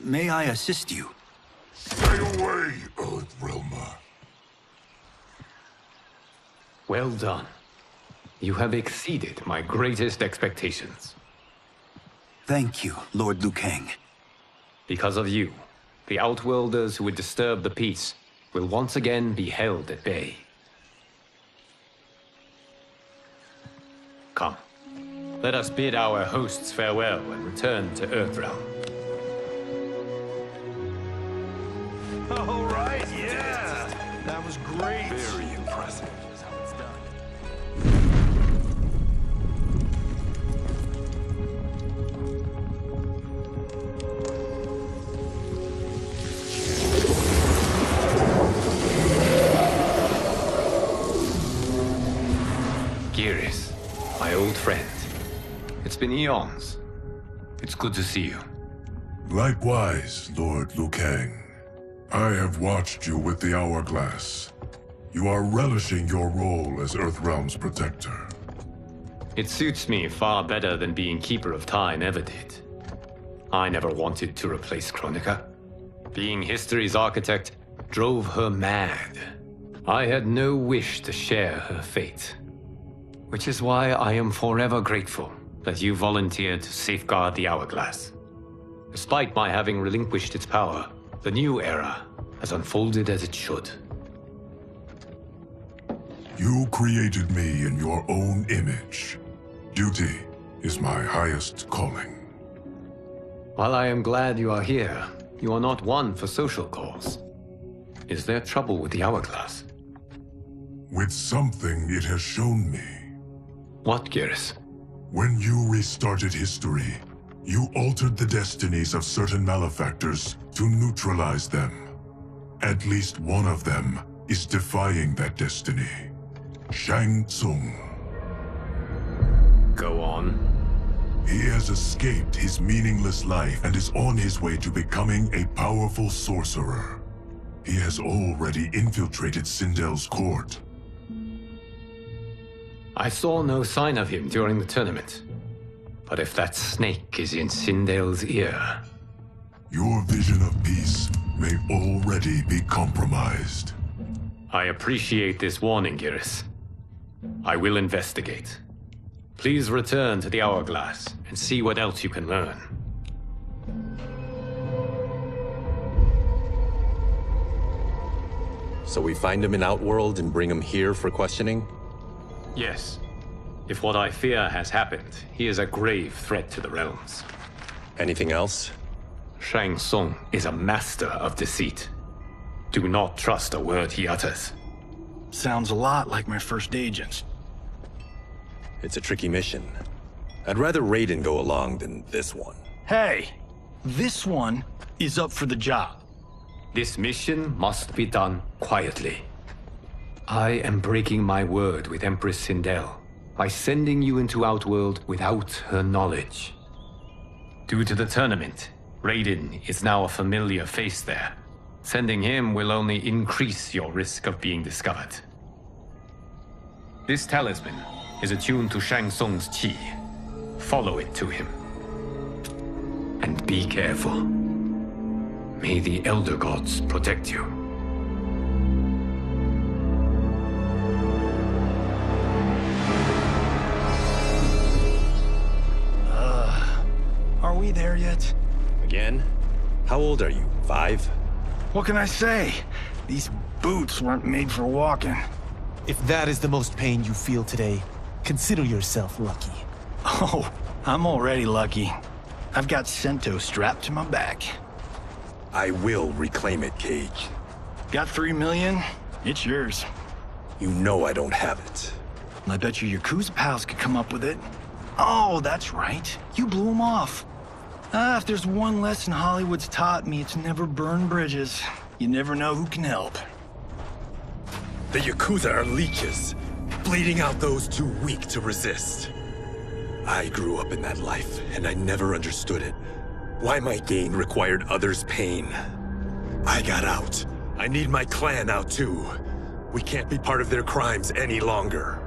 May I assist you? Stay away, Earthrealmer. Well done. You have exceeded my greatest expectations. Thank you, Lord Liu Kang. Because of you, the Outworlders who would disturb the peace will once again be held at bay. Come, let us bid our hosts farewell and return to Earthrealm. All right, yeah. That was great. Very impressive. Here's how it's done. Geras, my old friend. It's been eons. It's good to see you. Likewise, Lord Liu Kang. I have watched you with the Hourglass. You are relishing your role as Earthrealm's protector. It suits me far better than being Keeper of Time ever did. I never wanted to replace Kronika. Being history's architect drove her mad. I had no wish to share her fate. Which is why I am forever grateful that you volunteered to safeguard the Hourglass. Despite my having relinquished its power, the new era has unfolded as it should. You created me in your own image. Duty is my highest calling. While I am glad you are here, you are not one for social calls. Is there trouble with the Hourglass? With something it has shown me. What, Geras? When you restarted history, you altered the destinies of certain malefactors to neutralize them. At least one of them is defying that destiny. Shang Tsung. Go on. He has escaped his meaningless life and is on his way to becoming a powerful sorcerer. He has already infiltrated Sindel's court. I saw no sign of him during the tournament. But if that snake is in Sindel's ear... Your vision of peace may already be compromised. I appreciate this warning, Geras. I will investigate. Please return to the Hourglass and see what else you can learn. So we find him in Outworld and bring him here for questioning? Yes. If what I fear has happened, he is a grave threat to the realms. Anything else? Shang Tsung is a master of deceit. Do not trust a word he utters. Sounds a lot like my first agents. It's a tricky mission. I'd rather Raiden go along than this one. Hey, this one is up for the job. This mission must be done quietly. I am breaking my word with Empress Sindel by sending you into Outworld without her knowledge. Due to the tournament, Raiden is now a familiar face there. Sending him will only increase your risk of being discovered. This talisman is attuned to Shang Tsung's chi. Follow it to him. And be careful. May the Elder Gods protect you. Are we there yet? Again? How old are you? 5? What can I say? These boots weren't made for walking. If that is the most pain you feel today, consider yourself lucky. Oh, I'm already lucky. I've got Sento strapped to my back. I will reclaim it, Cage. Got 3 million? It's yours. You know I don't have it. I bet your Yakuza pals could come up with it. Oh, that's right. You blew them off. If there's one lesson Hollywood's taught me, it's never burn bridges. You never know who can help. The Yakuza are leeches, bleeding out those too weak to resist. I grew up in that life, and I never understood it. Why my gain required others' pain. I got out. I need my clan out too. We can't be part of their crimes any longer.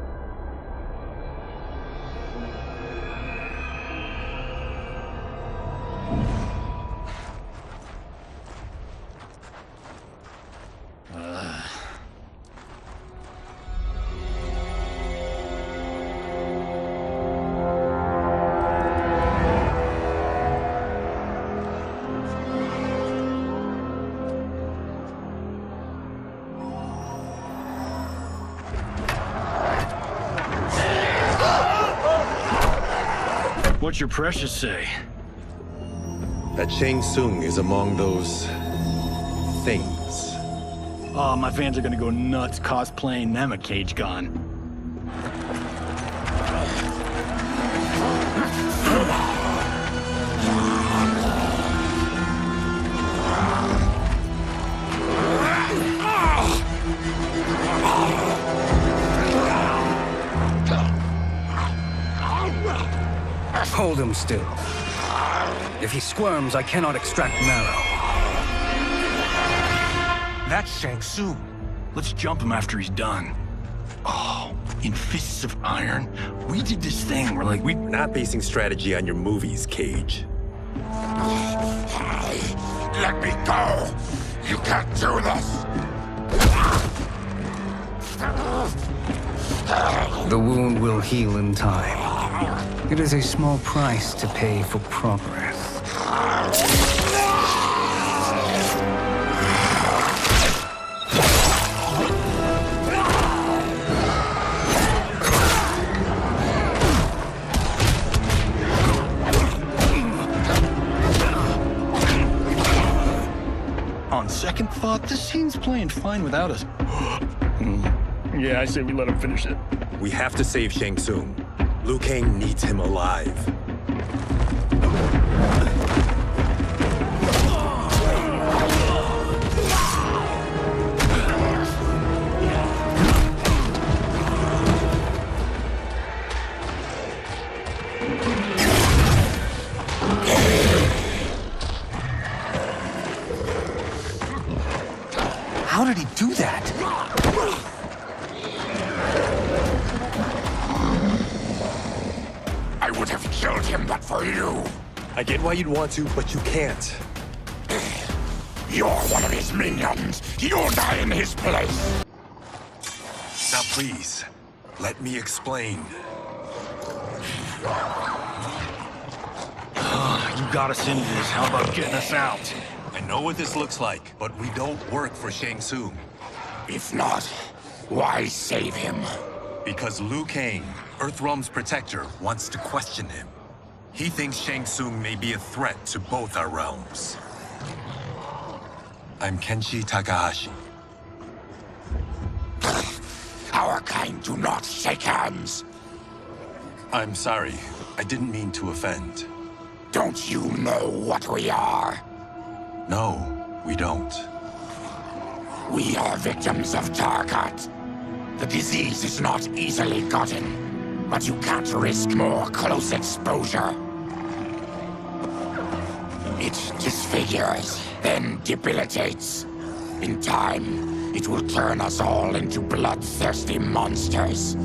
What's your precious say? That Shang Tsung is among those... things. Oh, my fans are gonna go nuts cosplaying them a Cage Gun. Hold him still. If he squirms, I cannot extract marrow. That's Shang Tsung. Let's jump him after he's done. Oh, in Fists of Iron, we did this thing where we're not basing strategy on your movies, Cage. Let me go! You can't do this! The wound will heal in time. It is a small price to pay for progress. On second thought, this scene's playing fine without us. Yeah, I say we let him finish it. We have to save Shang Tsung. Liu Kang needs him alive. How did he do that? I would have killed him but for you. I get why you'd want to, but you can't. You're one of his minions. You'll die in his place. Now please, let me explain. You got us into this. How about getting us out? I know what this looks like, but we don't work for Shang Tsung. If not, why save him? Because Liu Kang, Earthrealm's protector, wants to question him. He thinks Shang Tsung may be a threat to both our realms. I'm Kenshi Takahashi. Our kind do not shake hands. I'm sorry. I didn't mean to offend. Don't you know what we are? No, we don't. We are victims of Tarkat. The disease is not easily gotten, but you can't risk more close exposure. It disfigures, then debilitates. In time, it will turn us all into bloodthirsty monsters.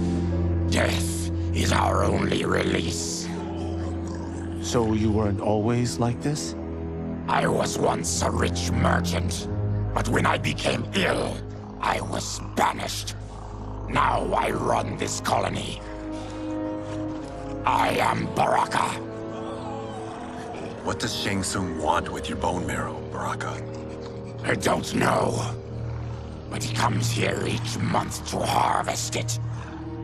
Death is our only release. So you weren't always like this? I was once a rich merchant, but when I became ill, I was banished. Now I run this colony. I am Baraka. What does Shang Tsung want with your bone marrow, Baraka? I don't know. But he comes here each month to harvest it.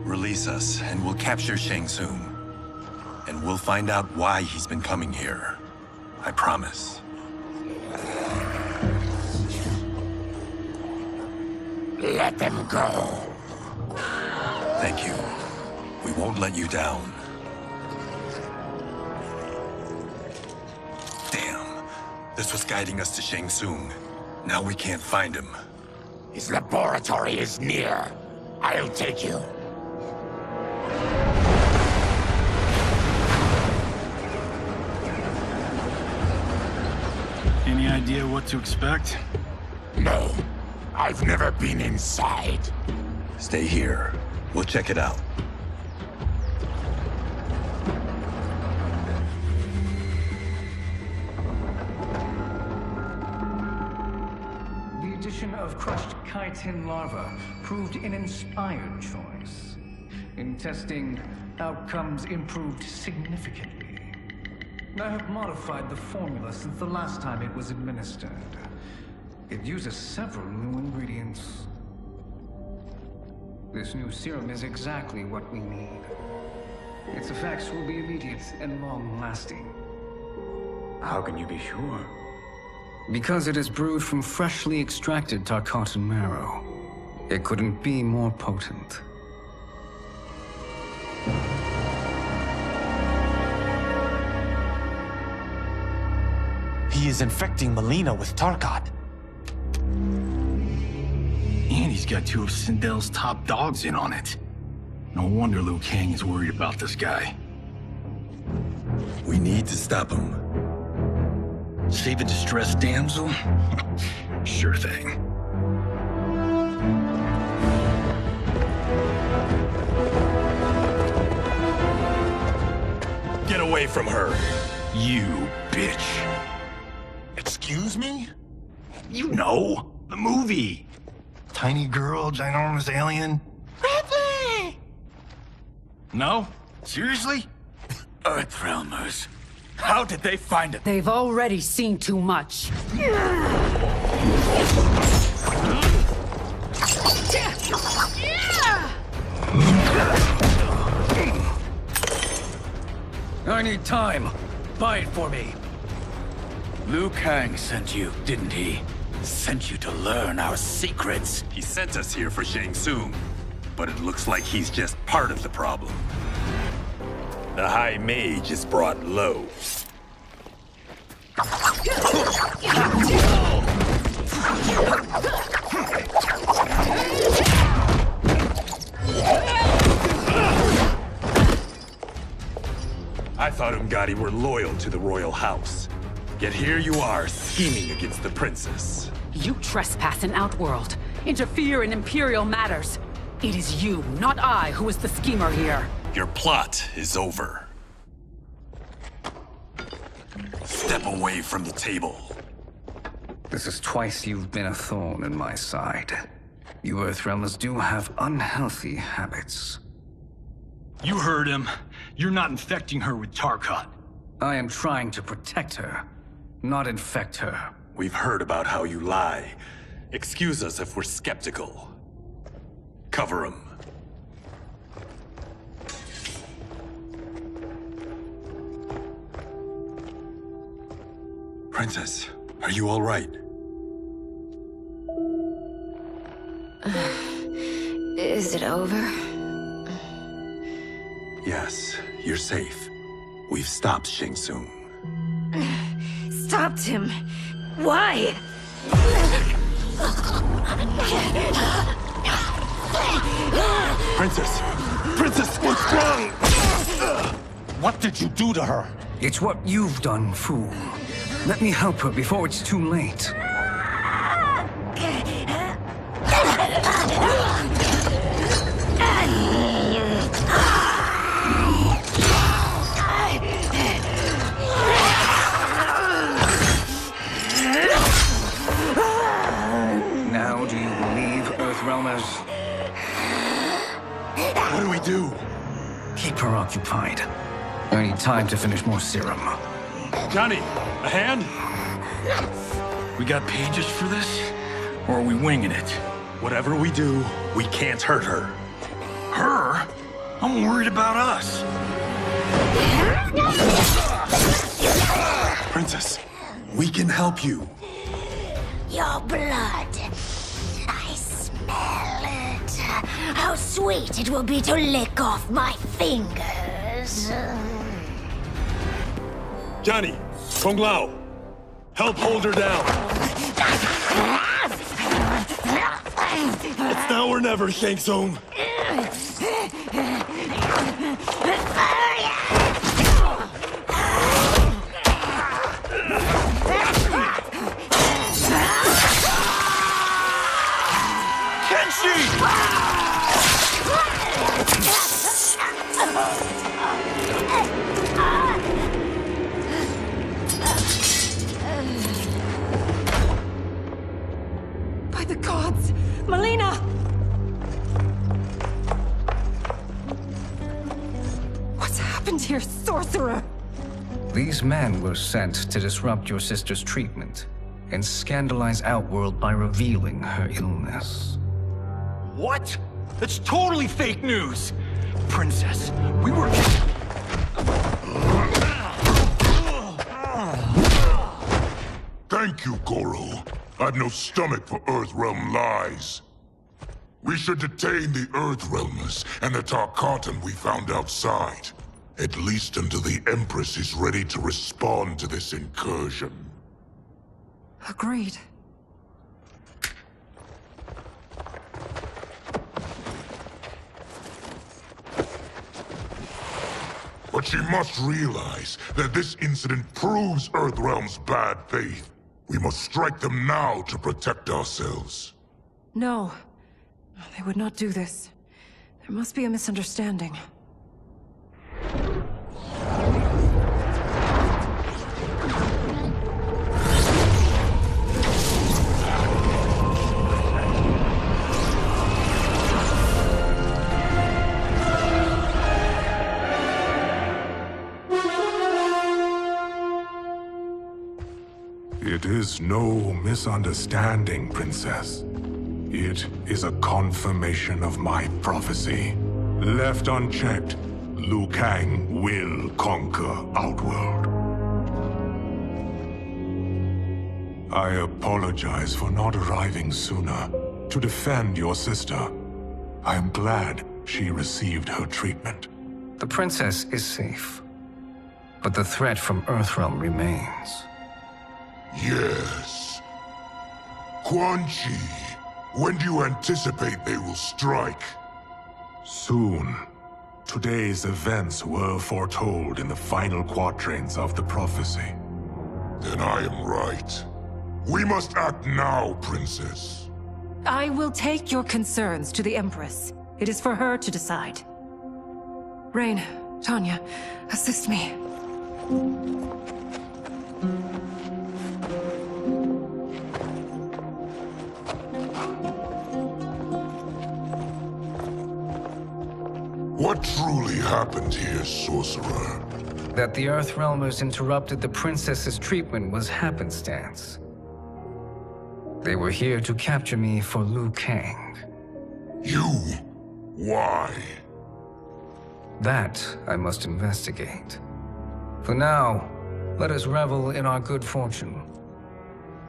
Release us, and we'll capture Shang Tsung. And we'll find out why he's been coming here. I promise. Let them go. Thank you. We won't let you down. Damn. This was guiding us to Shang Tsung. Now we can't find him. His laboratory is near. I'll take you. Any idea what to expect? No. I've never been inside. Stay here. We'll check it out. The addition of crushed chitin larva proved an inspired choice. In testing, outcomes improved significantly. I have modified the formula since the last time it was administered. It uses several new ingredients. This new serum is exactly what we need. Its effects will be immediate and long-lasting. How can you be sure? Because it is brewed from freshly extracted Tarkatan marrow. It couldn't be more potent. He is infecting Mileena with Tarkat. And he's got two of Sindel's top dogs in on it. No wonder Liu Kang is worried about this guy. We need to stop him. Save a distressed damsel? Sure thing. Get away from her! You bitch. Excuse me? You know, the movie. Tiny girl, ginormous alien. Ripley! No? Seriously? Earthrealmers. How did they find it? They've already seen too much. I need time. Buy it for me. Liu Kang sent you, didn't he? Sent you to learn our secrets. He sent us here for Shang Tsung, but it looks like he's just part of the problem. The High Mage is brought low. I thought Umgadi were loyal to the royal house. Yet here you are, scheming against the princess. You trespass in Outworld, interfere in Imperial matters. It is you, not I, who is the schemer here. Your plot is over. Step away from the table. This is twice you've been a thorn in my side. You Earthrealmers do have unhealthy habits. You heard him. You're not infecting her with Tarkat. I am trying to protect her, not infect her. We've heard about how you lie, Excuse us if we're skeptical. Cover him. Princess, are you all right? Is it over? Yes, you're safe. We've stopped Shang Tsung. Stopped him? Why? Princess! Princess, what's wrong? What did you do to her? It's what you've done, fool. Let me help her before it's too late. Now do you believe, Earthrealmers? What do we do? Keep her occupied. I need time to finish more serum. Johnny, a hand? We got pages for this? Or are we winging it? Whatever we do, we can't hurt her. Her? I'm worried about us. Princess, we can help you. Your blood. I smell it. How sweet it will be to lick off my fingers. Johnny, Kung Lao, help hold her down. It's now or never, Shang Tsung. By the gods! Melina! What's happened here, sorcerer? These men were sent to disrupt your sister's treatment and scandalize Outworld by revealing her illness. What? That's totally fake news! Princess, we were... Thank you, Goro. I've no stomach for Earthrealm lies. We should detain the Earthrealmers and the Tarkatan we found outside. At least until the Empress is ready to respond to this incursion. Agreed. But she must realize that this incident proves Earthrealm's bad faith. We must strike them now to protect ourselves. No. They would not do this. There must be a misunderstanding. It is no misunderstanding, Princess. It is a confirmation of my prophecy. Left unchecked, Liu Kang will conquer Outworld. I apologize for not arriving sooner to defend your sister. I am glad she received her treatment. The princess is safe, but the threat from Earthrealm remains. Yes. Quan Chi, when do you anticipate they will strike? Soon. Today's events were foretold in the final quatrains of the prophecy. Then I am right. We must act now, Princess. I will take your concerns to the Empress. It is for her to decide. Rain, Tanya, assist me. What truly happened here, Sorcerer? That the Earthrealmers interrupted the princess's treatment was happenstance. They were here to capture me for Liu Kang. You? Why? That I must investigate. For now, let us revel in our good fortune.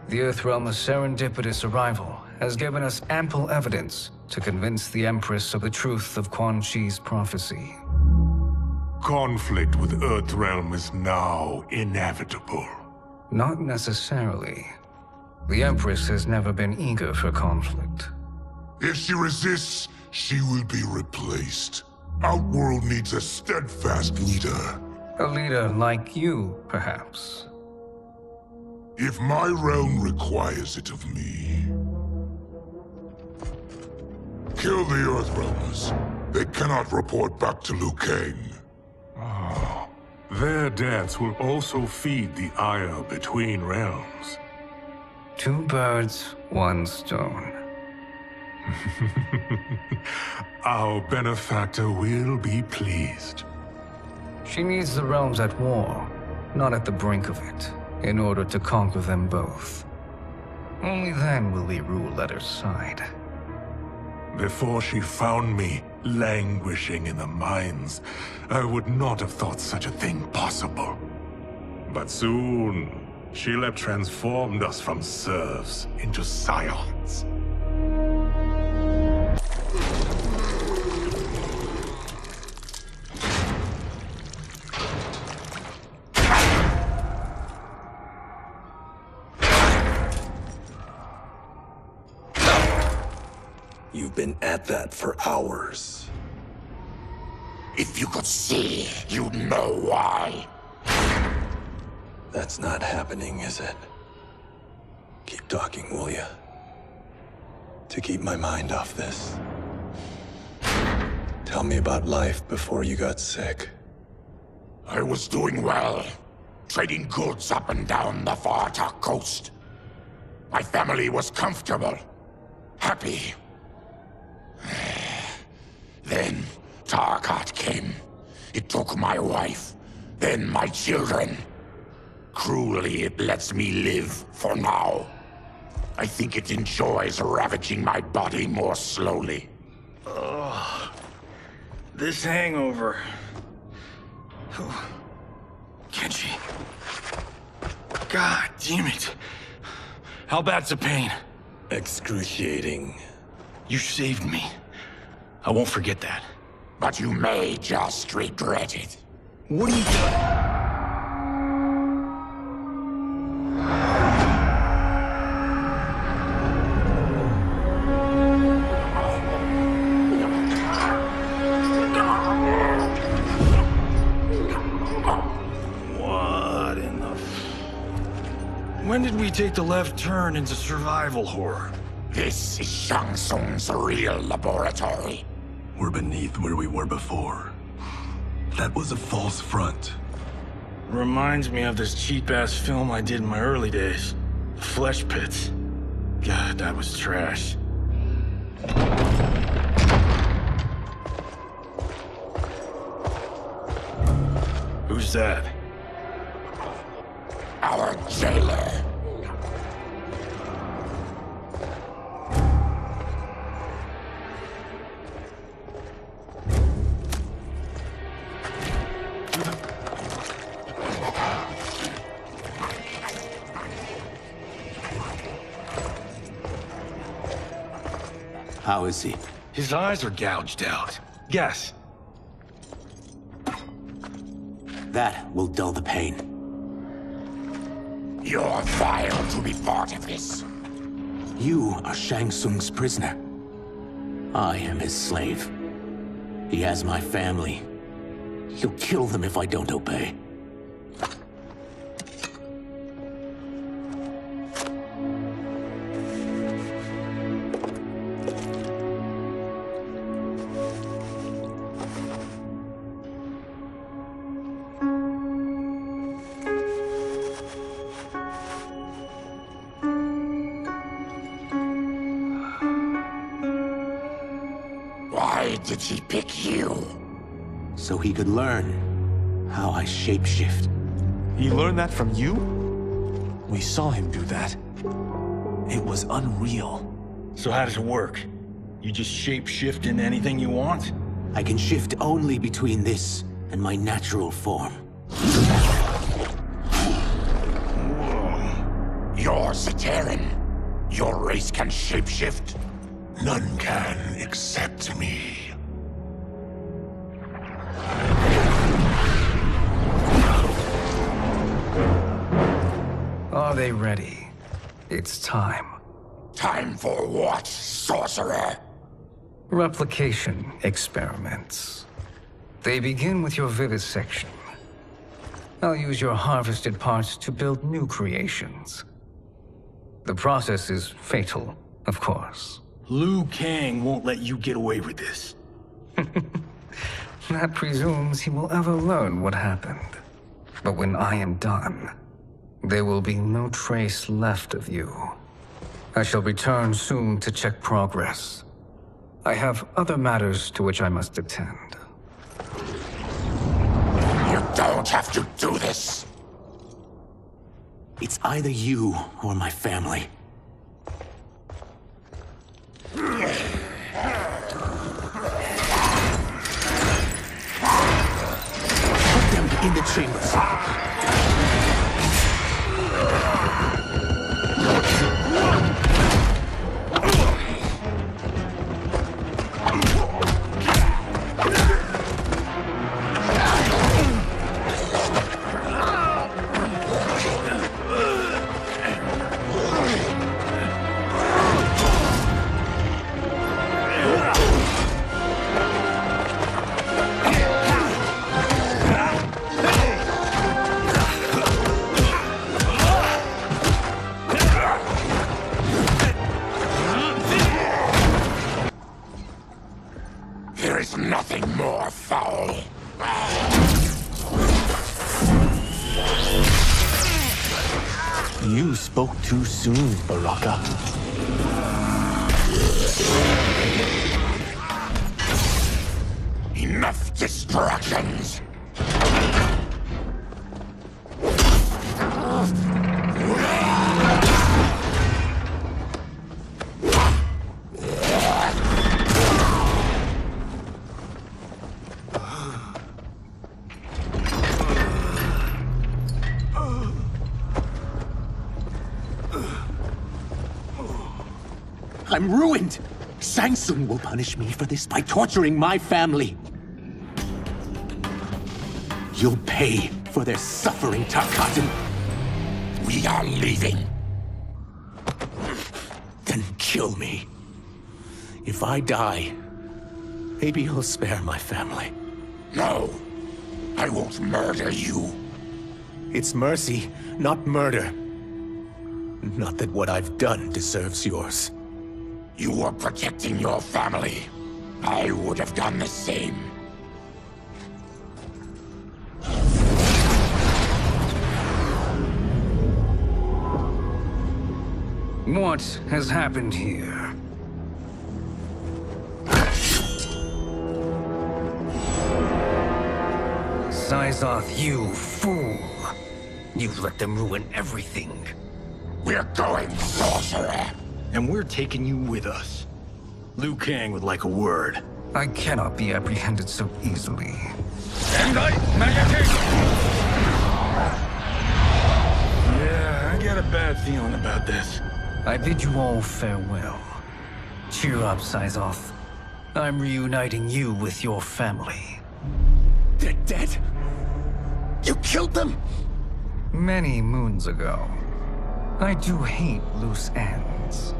The Earthrealm's serendipitous arrival has given us ample evidence to convince the Empress of the truth of Quan Chi's prophecy. Conflict with Earthrealm is now inevitable. Not necessarily. The Empress has never been eager for conflict. If she resists, she will be replaced. Outworld needs a steadfast leader. A leader like you, perhaps. If my realm requires it of me. Kill the Earthrealmers. They cannot report back to Liu Kang. Their deaths will also feed the ire between realms. 2 birds, 1 stone. Our benefactor will be pleased. She needs the realms at war, not at the brink of it, in order to conquer them both. Only then will we rule at her side. Before she found me languishing in the mines, I would not have thought such a thing possible. But soon, she'll have transformed us from serfs into scions. You've been at that for hours. If you could see, you'd know why. That's not happening, is it? Keep talking, will ya? To keep my mind off this. Tell me about life before you got sick. I was doing well, trading goods up and down the Varta coast. My family was comfortable, happy. Then Tarkat came. It took my wife, then my children. Cruelly, it lets me live for now. I think it enjoys ravaging my body more slowly. Ugh. This hangover. Kenji. God damn it. How bad's the pain? Excruciating. You saved me. I won't forget that. But you may just regret it. What are you doing? When did we take the left turn into survival horror? This is Shang Tsung's real laboratory. We're beneath where we were before. That was a false front. Reminds me of this cheap-ass film I did in my early days. Flesh Pits. God, that was trash. Who's that? Our jailer. How is he? His eyes are gouged out. Guess. That will dull the pain. You're vile to be part of this. You are Shang Tsung's prisoner. I am his slave. He has my family. He'll kill them if I don't obey. Why did he pick you? So he could learn how I shapeshift. He learned that from you? We saw him do that. It was unreal. So how does it work? You just shape-shift into anything you want? I can shift only between this and my natural form. You're Zateran. Your race can shapeshift. None can except me. Are they ready? It's time. Time for what, sorcerer? Replication experiments. They begin with your vivisection. I'll use your harvested parts to build new creations. The process is fatal, of course. Liu Kang won't let you get away with this. That presumes he will ever learn what happened. But when I am done, there will be no trace left of you. I shall return soon to check progress. I have other matters to which I must attend. You don't have to do this. It's either you or my family. Put them in the chambers. There is nothing more foul. You spoke too soon, Baraka. Enough distractions. I'm ruined! Shang Tsung will punish me for this by torturing my family. You'll pay for their suffering, Tarkatan. We are leaving. Then kill me. If I die, maybe you'll spare my family. No, I won't murder you. It's mercy, not murder. Not that what I've done deserves yours. You were protecting your family. I would have done the same. What has happened here? Syzoth, you fool! You let them ruin everything. We're going, sorcerer. And we're taking you with us. Liu Kang would like a word. I cannot be apprehended so easily. Yeah, I get a bad feeling about this. I bid you all farewell. Cheer up, Syzoth. I'm reuniting you with your family. They're dead? You killed them? Many moons ago. I do hate loose ends.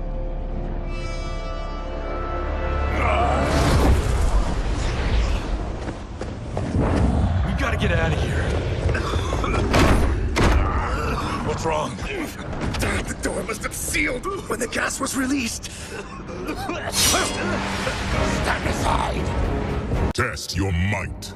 We gotta get out of here. What's wrong? The door must have sealed when the gas was released. Stand aside. Test your might.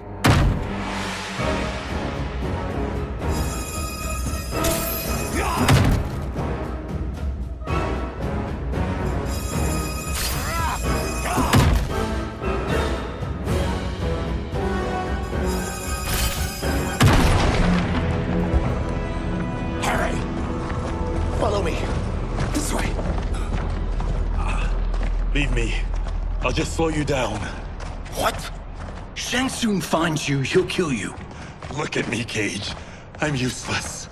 Follow me. This way. Leave me. I'll just slow you down. What? Shang Tsung finds you, he'll kill you. Look at me, Cage. I'm useless.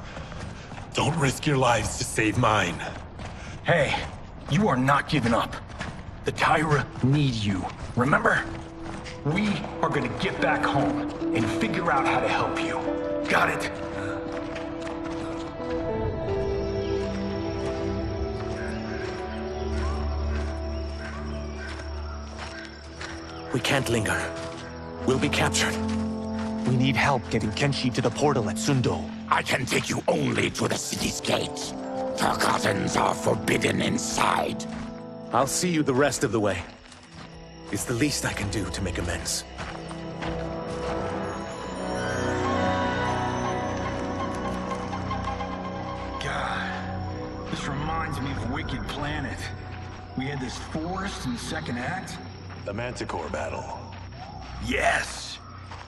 Don't risk your lives to save mine. Hey, you are not giving up. The Tyra need you, remember? We are gonna get back home and figure out how to help you. Got it? We can't linger. We'll be captured. We need help getting Kenshi to the portal at Sundo. I can take you only to the city's gate. Tarkatans are forbidden inside. I'll see you the rest of the way. It's the least I can do to make amends. God, this reminds me of Wicked Planet. We had this forest in the second act. The Manticore battle. Yes!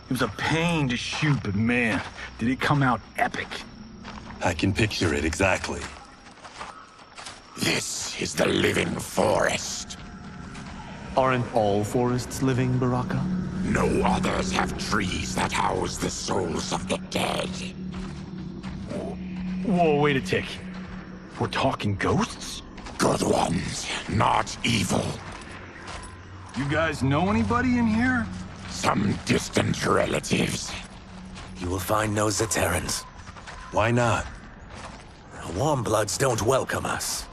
It was a pain to shoot, but man, did it come out epic. I can picture it exactly. This is the living forest. Aren't all forests living, Baraka? No others have trees that house the souls of the dead. Whoa, wait a tick. We're talking ghosts? Good ones, not evil. You guys know anybody in here? Some distant relatives. You will find no Zaterrans. Why not? Warmbloods don't welcome us.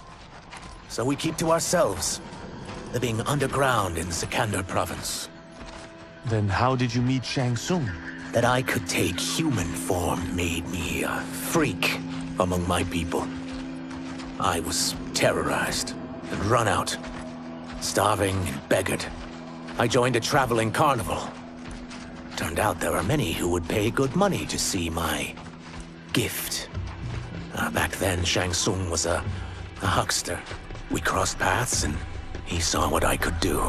So we keep to ourselves, living underground in Sikander province. Then how did you meet Shang Tsung? That I could take human form made me a freak among my people. I was terrorized and run out, starving and beggared. I joined a traveling carnival. Turned out there are many who would pay good money to see my gift. Back then, Shang Tsung was a huckster. We crossed paths and he saw what I could do.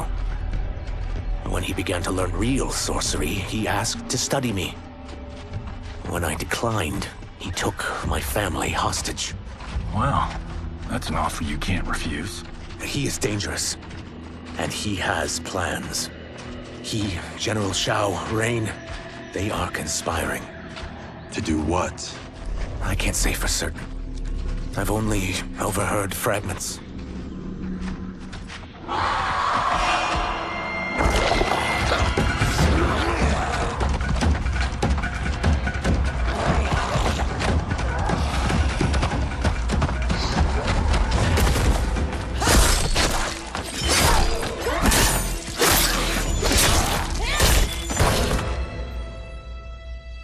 When he began to learn real sorcery, he asked to study me. When I declined, he took my family hostage. Well, that's an offer you can't refuse. He is dangerous, and he has plans. He, General Shao, Rain, they are conspiring. To do what? I can't say for certain. I've only overheard fragments.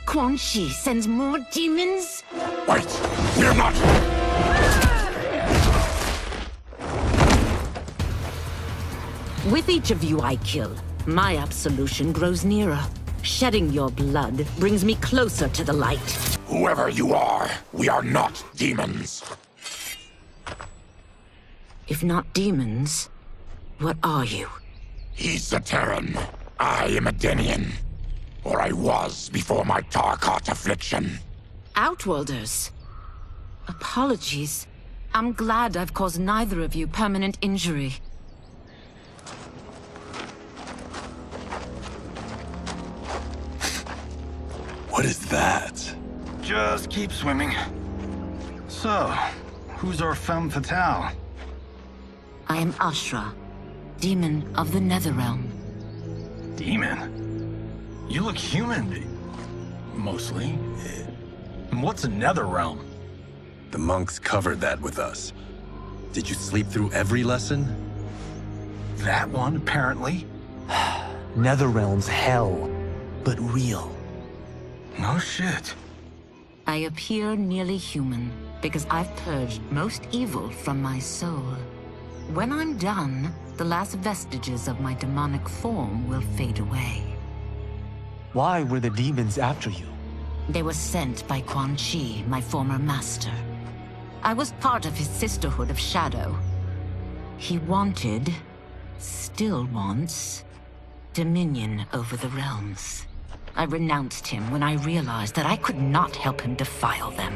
Quan Chi sends more demons? Wait! We're not... With each of you I kill, my absolution grows nearer. Shedding your blood brings me closer to the light. Whoever you are, we are not demons. If not demons, what are you? He's a Terran. I am a Denian. Or I was before my Tarkat affliction. Outworlders. Apologies. I'm glad I've caused neither of you permanent injury. What is that? Just keep swimming. So, who's our femme fatale? I am Ashra, demon of the Netherrealm. Demon? You look human, mostly. And what's a Netherrealm? The monks covered that with us. Did you sleep through every lesson? That one, apparently. Netherrealm's hell, but real. No shit. I appear nearly human because I've purged most evil from my soul. When I'm done, the last vestiges of my demonic form will fade away. Why were the demons after you? They were sent by Quan Chi, my former master. I was part of his Sisterhood of Shadow. He wanted, still wants, dominion over the realms. I renounced him when I realized that I could not help him defile them.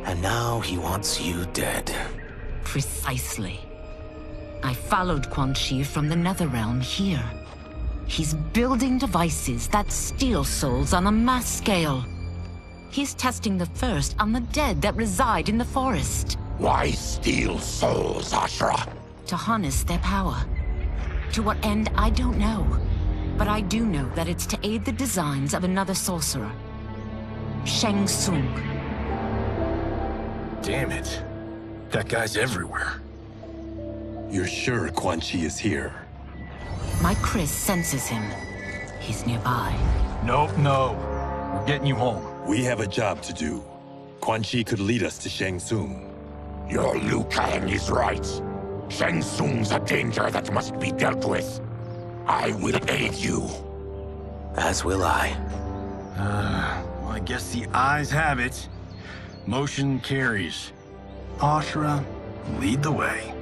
And now he wants you dead. Precisely. I followed Quan Chi from the Netherrealm here. He's building devices that steal souls on a mass scale. He's testing the first on the dead that reside in the forest. Why steal souls, Ashra? To harness their power. To what end, I don't know. But I do know that it's to aid the designs of another sorcerer. Shang Tsung. Damn it. That guy's everywhere. You're sure Quan Chi is here? My Chris senses him. He's nearby. Nope, no. We're getting you home. We have a job to do. Quan Chi could lead us to Shang Tsung. Your Liu Kang is right. Shang Tsung's a danger that must be dealt with. I will aid you. As will I. Well, I guess the eyes have it. Motion carries. Ashra, lead the way.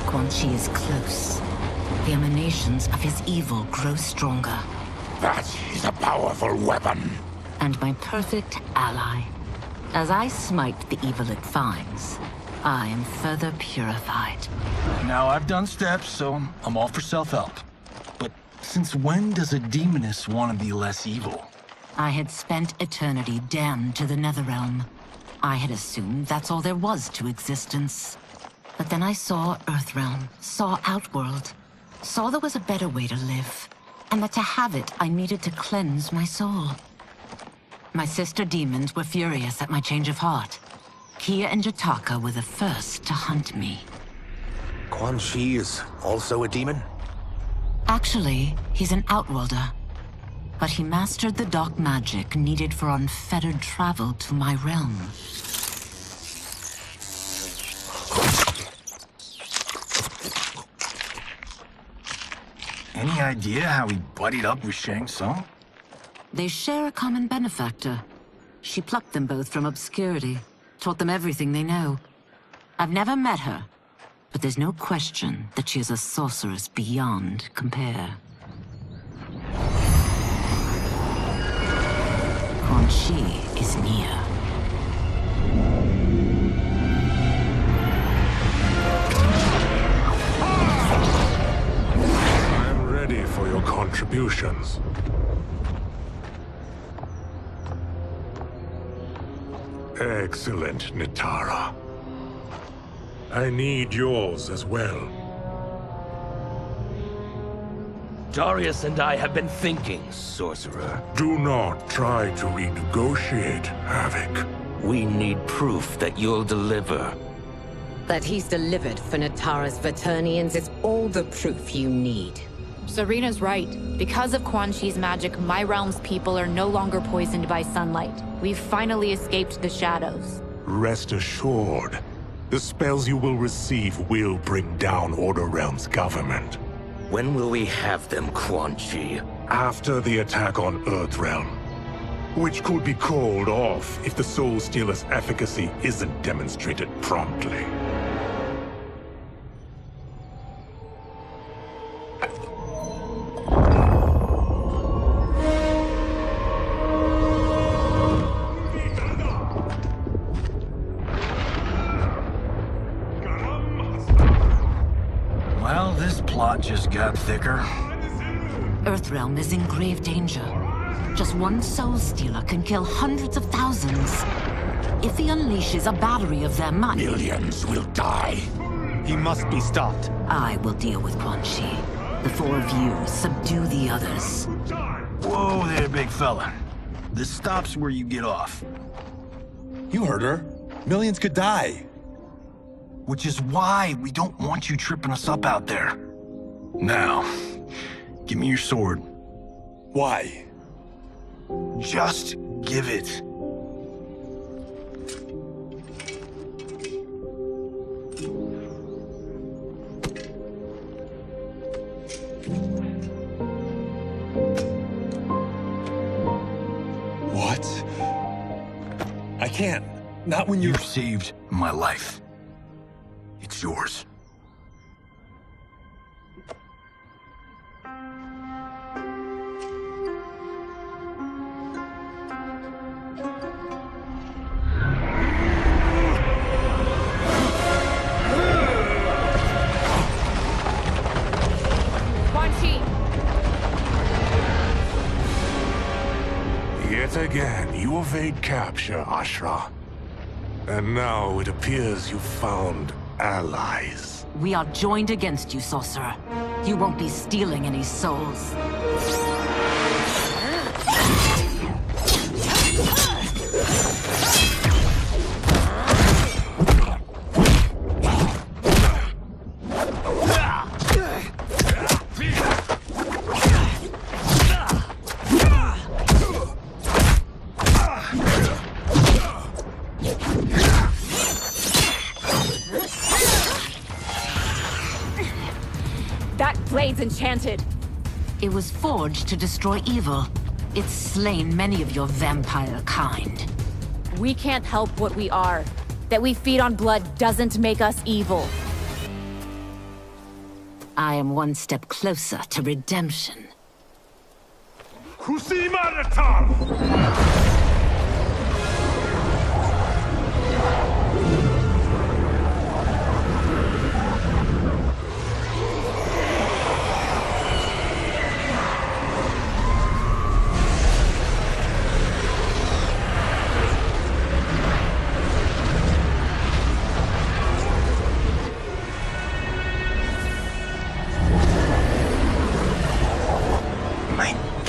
Quan Chi is close. The emanations of his evil grow stronger. That is a powerful weapon. And my perfect ally. As I smite the evil it finds, I am further purified. Now, I've done steps, so I'm all for self-help. But since when does a demoness want to be less evil? I had spent eternity damned to the Netherrealm. I had assumed that's all there was to existence. But then I saw Earthrealm, saw Outworld, saw there was a better way to live, and that to have it, I needed to cleanse my soul. My sister demons were furious at my change of heart. Kia and Jataka were the first to hunt me. Quan Chi is also a demon? Actually, he's an Outworlder. But he mastered the dark magic needed for unfettered travel to my realm. Any idea how he buddied up with Shang Tsung? They share a common benefactor. She plucked them both from obscurity, taught them everything they know. I've never met her, but there's no question that she is a sorceress beyond compare. Quan Chi is near. I'm ready for your contributions. Excellent, Nitara. I need yours as well. Darius and I have been thinking, Sorcerer. Do not try to renegotiate, Havoc. We need proof that you'll deliver. That he's delivered for Natara's Vaternians is all the proof you need. Serena's right. Because of Quan Chi's magic, my realm's people are no longer poisoned by sunlight. We've finally escaped the shadows. Rest assured, the spells you will receive will bring down Order Realm's government. When will we have them, Quan Chi? After the attack on Earthrealm, which could be called off if the Soul Stealer's efficacy isn't demonstrated promptly. Well, this plot just got thicker. Earthrealm is in grave danger. Just one Soul Stealer can kill hundreds of thousands. If he unleashes a battery of them, Millions will die. He must be stopped. I will deal with Quan Chi. The four of you subdue the others. Whoa there, big fella. This stops where you get off. You heard her. Millions could die. Which is why we don't want you tripping us up out there. Now, give me your sword. Why? Just give it. What? I can't. Not when You've saved my life. It's yours. Yet again, you evade capture, Ashra. And now it appears you've found allies. We are joined against you, sorcerer. You won't be stealing any souls. Blade's enchanted. It was forged to destroy evil. It's slain many of your vampire kind. We can't help what we are. That we feed on blood doesn't make us evil. I am one step closer to redemption.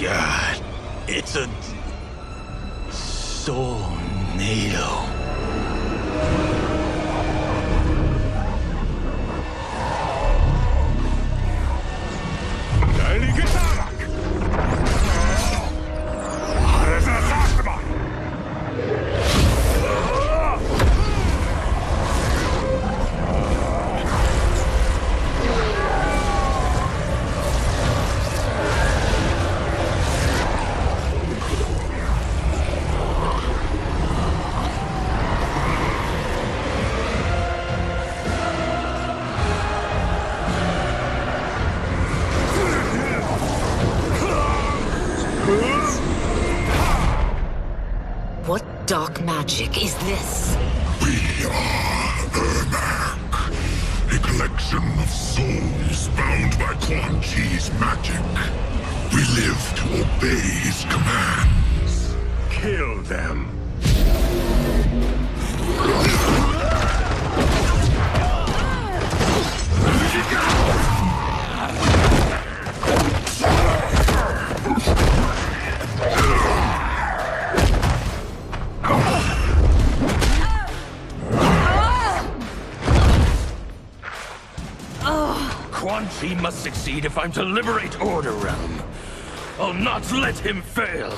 God, it's a tornado. What dark magic is this? We are Ermac, a collection of souls bound by Quan Chi's magic. We live to obey his commands. Kill them. Quan Chi must succeed if I'm to liberate Order Realm. I'll not let him fail.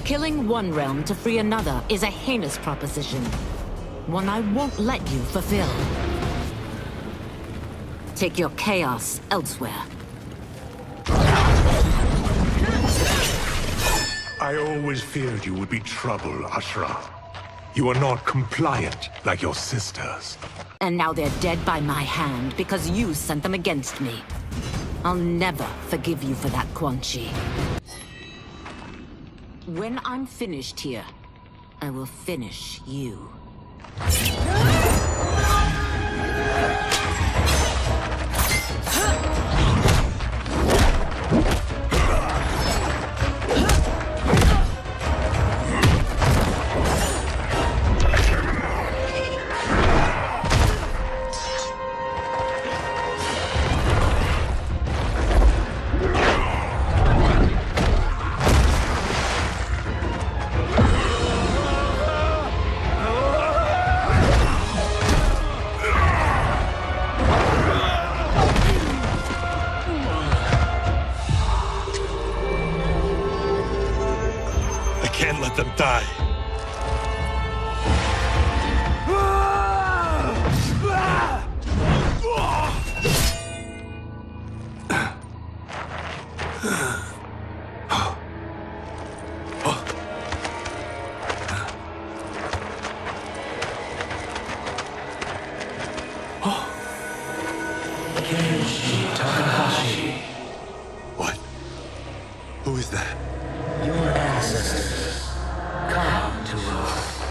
Killing one realm to free another is a heinous proposition. One I won't let you fulfill. Take your chaos elsewhere. I always feared you would be trouble, Ashra. You are not compliant like your sisters. And now they're dead by my hand because you sent them against me. I'll never forgive you for that, Quan Chi. When I'm finished here, I will finish you. Can't let them die. What? Who is that? Your ancestors. Come to us.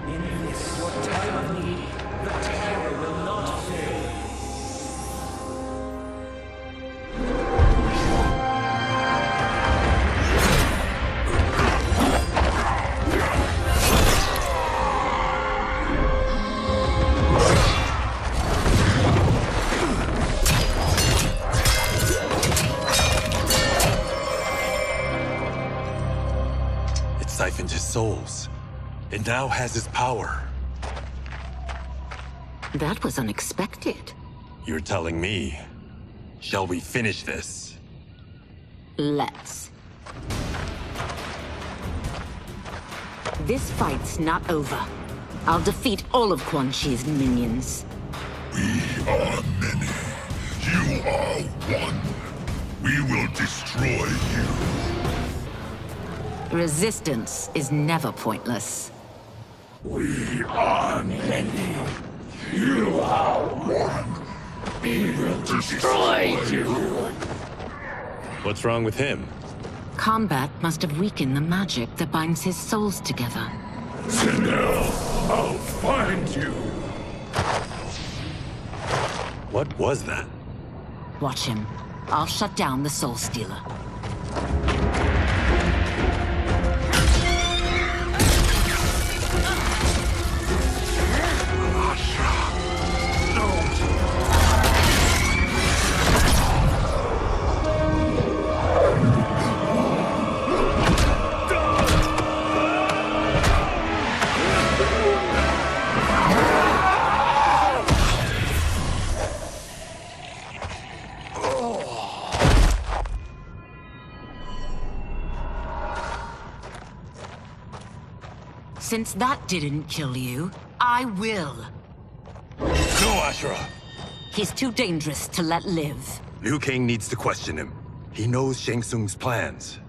In this souls. It now has its power. That was unexpected. You're telling me. Shall we finish this? Let's. This fight's not over. I'll defeat all of Quan Chi's minions. We are many. You are one. We will destroy you. Resistance is never pointless. We are many. You are one. We will destroy you. What's wrong with him? Kombat must have weakened the magic that binds his souls together. Now, I'll find you. What was that? Watch him. I'll shut down the Soul Stealer. Since that didn't kill you, I will. No, Ashura! He's too dangerous to let live. Liu Kang needs to question him. He knows Shang Tsung's plans.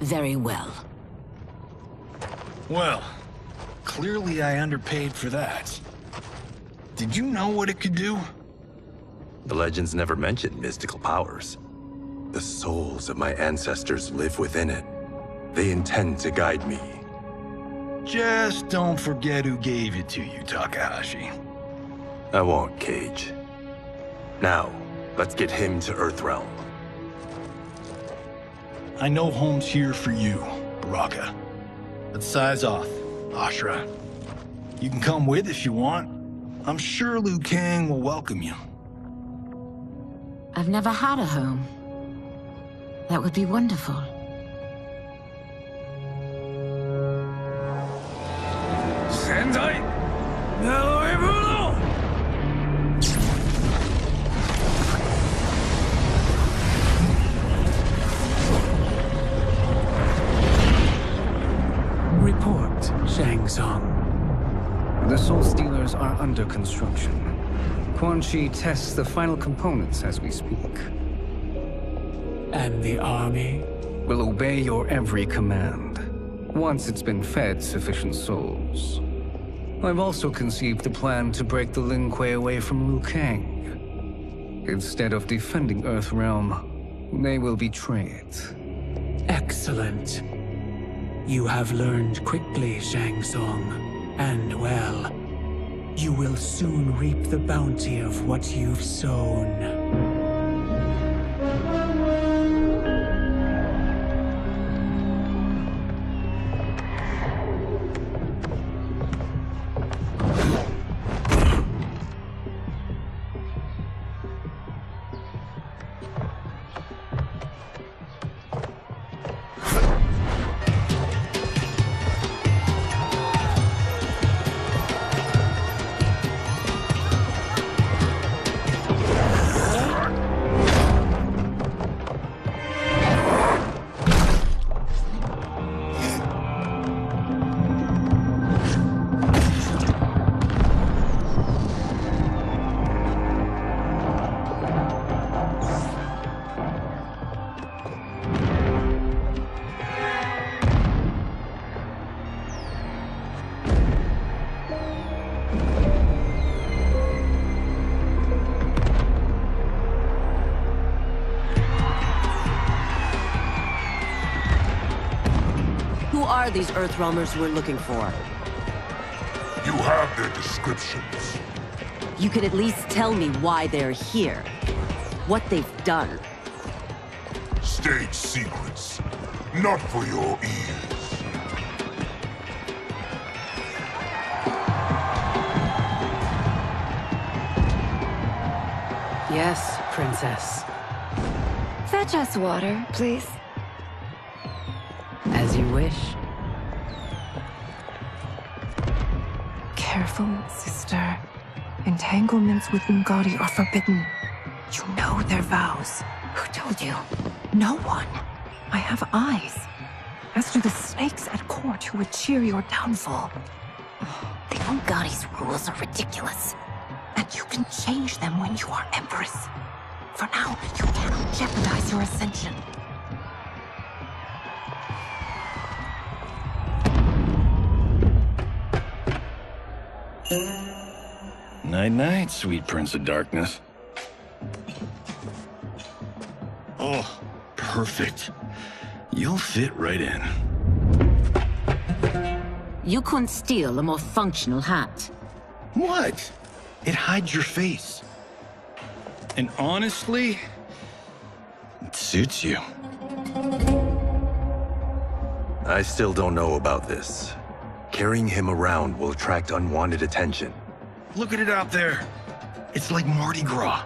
Very well. Well, clearly I underpaid for that. Did you know what it could do? The legends never mentioned mystical powers. The souls of my ancestors live within it. They intend to guide me. Just don't forget who gave it to you, Takahashi. I won't, Cage. Now, let's get him to Earthrealm. I know home's here for you, Baraka. Let's size off, Ashura. You can come with if you want. I'm sure Liu Kang will welcome you. I've never had a home. That would be wonderful. Sendai! Naoibuno! Report, Shang Tsung. The Soul Stealers are under construction. Quan Chi tests the final components as we speak. And the army? Will obey your every command, once it's been fed sufficient souls. I've also conceived a plan to break the Lin Kuei away from Liu Kang. Instead of defending Earthrealm, they will betray it. Excellent. You have learned quickly, Shang Tsung, and well. You will soon reap the bounty of what you've sown. Are these Earthrealmers we're looking for? You have their descriptions. You can at least tell me why they're here. What they've done. State secrets. Not for your ears. Yes, Princess. Fetch us water, please. wish. Careful, sister. Entanglements with Ungadi are forbidden. You know their vows. Who told you? No one. I have eyes. As do the snakes at court who would cheer your downfall. The Ungadi's rules are ridiculous. And you can change them when you are Empress. For now, you cannot jeopardize your ascension. Night-night, sweet Prince of Darkness. Oh, perfect. You'll fit right in. You couldn't steal a more functional hat. What? It hides your face. And honestly, it suits you. I still don't know about this. Carrying him around will attract unwanted attention. Look at it out there. It's like Mardi Gras.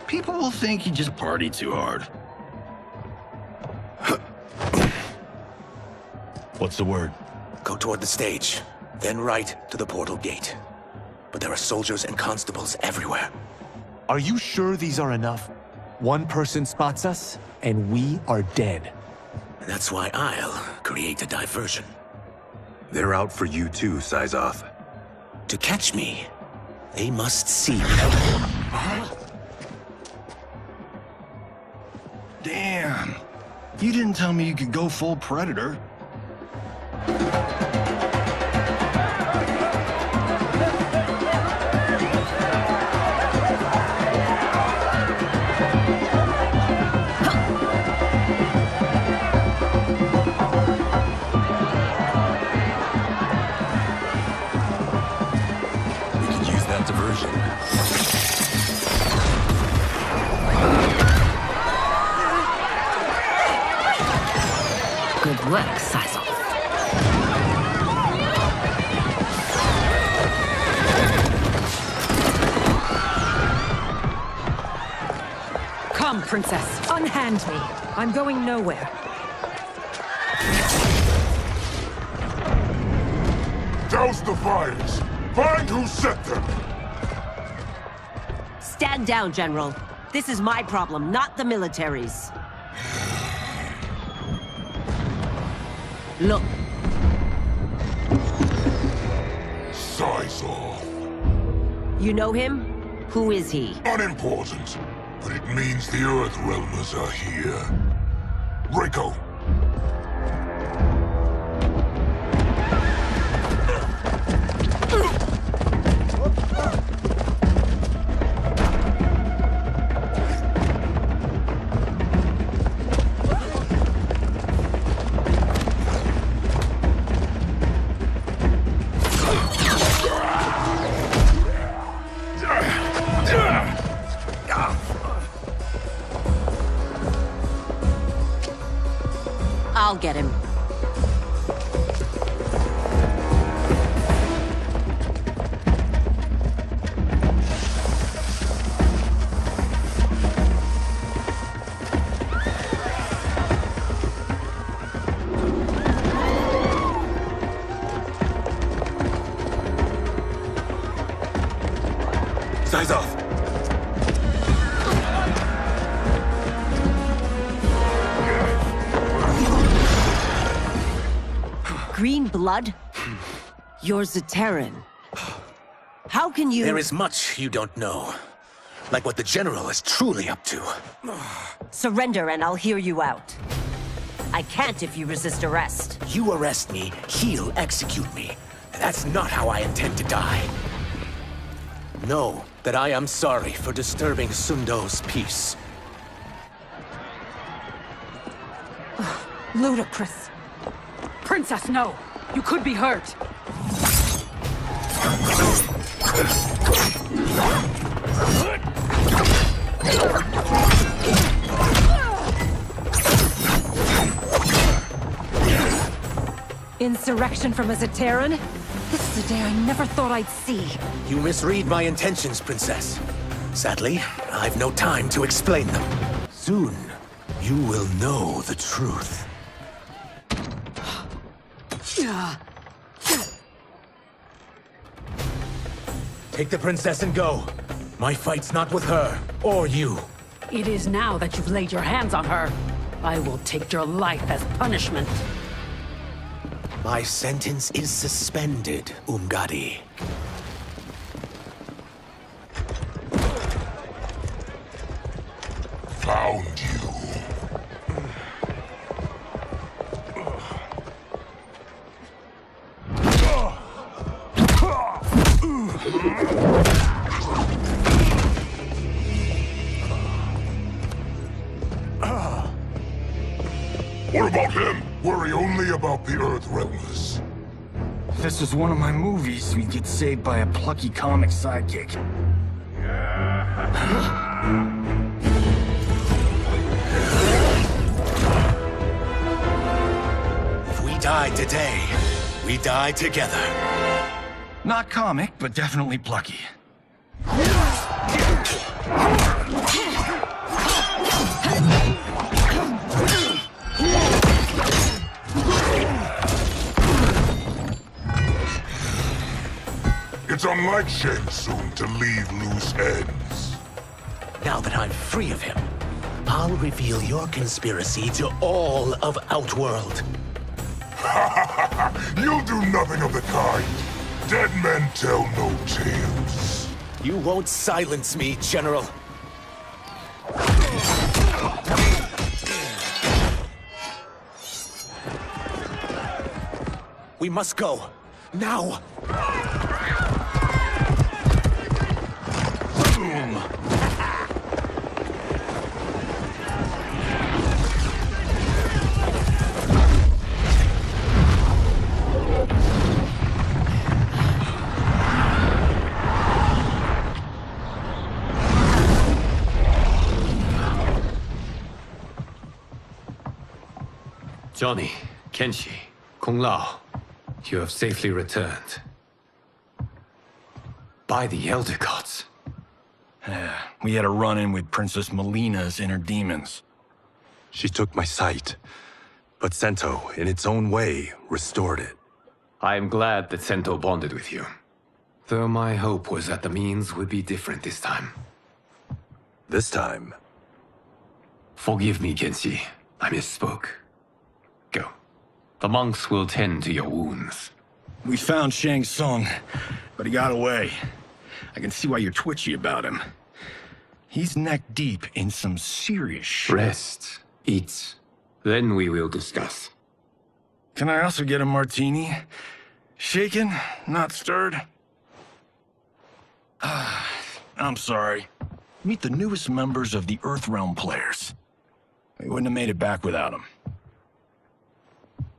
People will think you just party too hard. What's the word? Go toward the stage, then right to the portal gate. But there are soldiers and constables everywhere. Are you sure these are enough? One person spots us, and we are dead. That's why I'll create a diversion. They're out for you too, Syzoth. To catch me, they must see me. Damn. You didn't tell me you could go full Predator. Good work, Syzoth. Come, Princess. Unhand me. I'm going nowhere. Douse the fires! Find who set them! Stand down, General. This is my problem, not the military's. Look. Syzoth. You know him? Who is he? Unimportant, but it means the Earthrealmers are here. Rico. I'll get him. Syzoth! Green blood? You're Zaterran. How can you— There is much you don't know. Like what the General is truly up to. Surrender and I'll hear you out. I can't if you resist arrest. You arrest me, he'll execute me. That's not how I intend to die. Know that I am sorry for disturbing Sundo's peace. Ludicrous. Princess, no! You could be hurt! Insurrection from a Zaterran? This is a day I never thought I'd see. You misread my intentions, Princess. Sadly, I've no time to explain them. Soon, you will know the truth. Take the princess and go. My fight's not with her, or you. It is now that you've laid your hands on her. I will take your life as punishment. My sentence is suspended, Umgadi. Found you. What about him? Worry only about the Earthrealmers. If this was one of my movies, we'd get saved by a plucky comic sidekick. If we die today, we die together. Not comic, but definitely plucky. It's unlike Shang Tsung to leave loose ends. Now that I'm free of him, I'll reveal your conspiracy to all of Outworld. You'll do nothing of the kind. Dead men tell no tales. You won't silence me, General. We must go. Now! Boom! Johnny, Kenshi, Kung Lao, you have safely returned. By the Elder Gods. We had a run-in with Princess Melina's inner demons. She took my sight, but Sento, in its own way, restored it. I am glad that Sento bonded with you. Though my hope was that the means would be different this time. This time? Forgive me, Kenshi. I misspoke. Go. The monks will tend to your wounds. We found Shang Tsung, but he got away. I can see why you're twitchy about him. He's neck deep in some serious shit. Rest. Eat. Then we will discuss. Can I also get a martini? Shaken, not stirred? I'm sorry. Meet the newest members of the Earthrealm players. We wouldn't have made it back without them.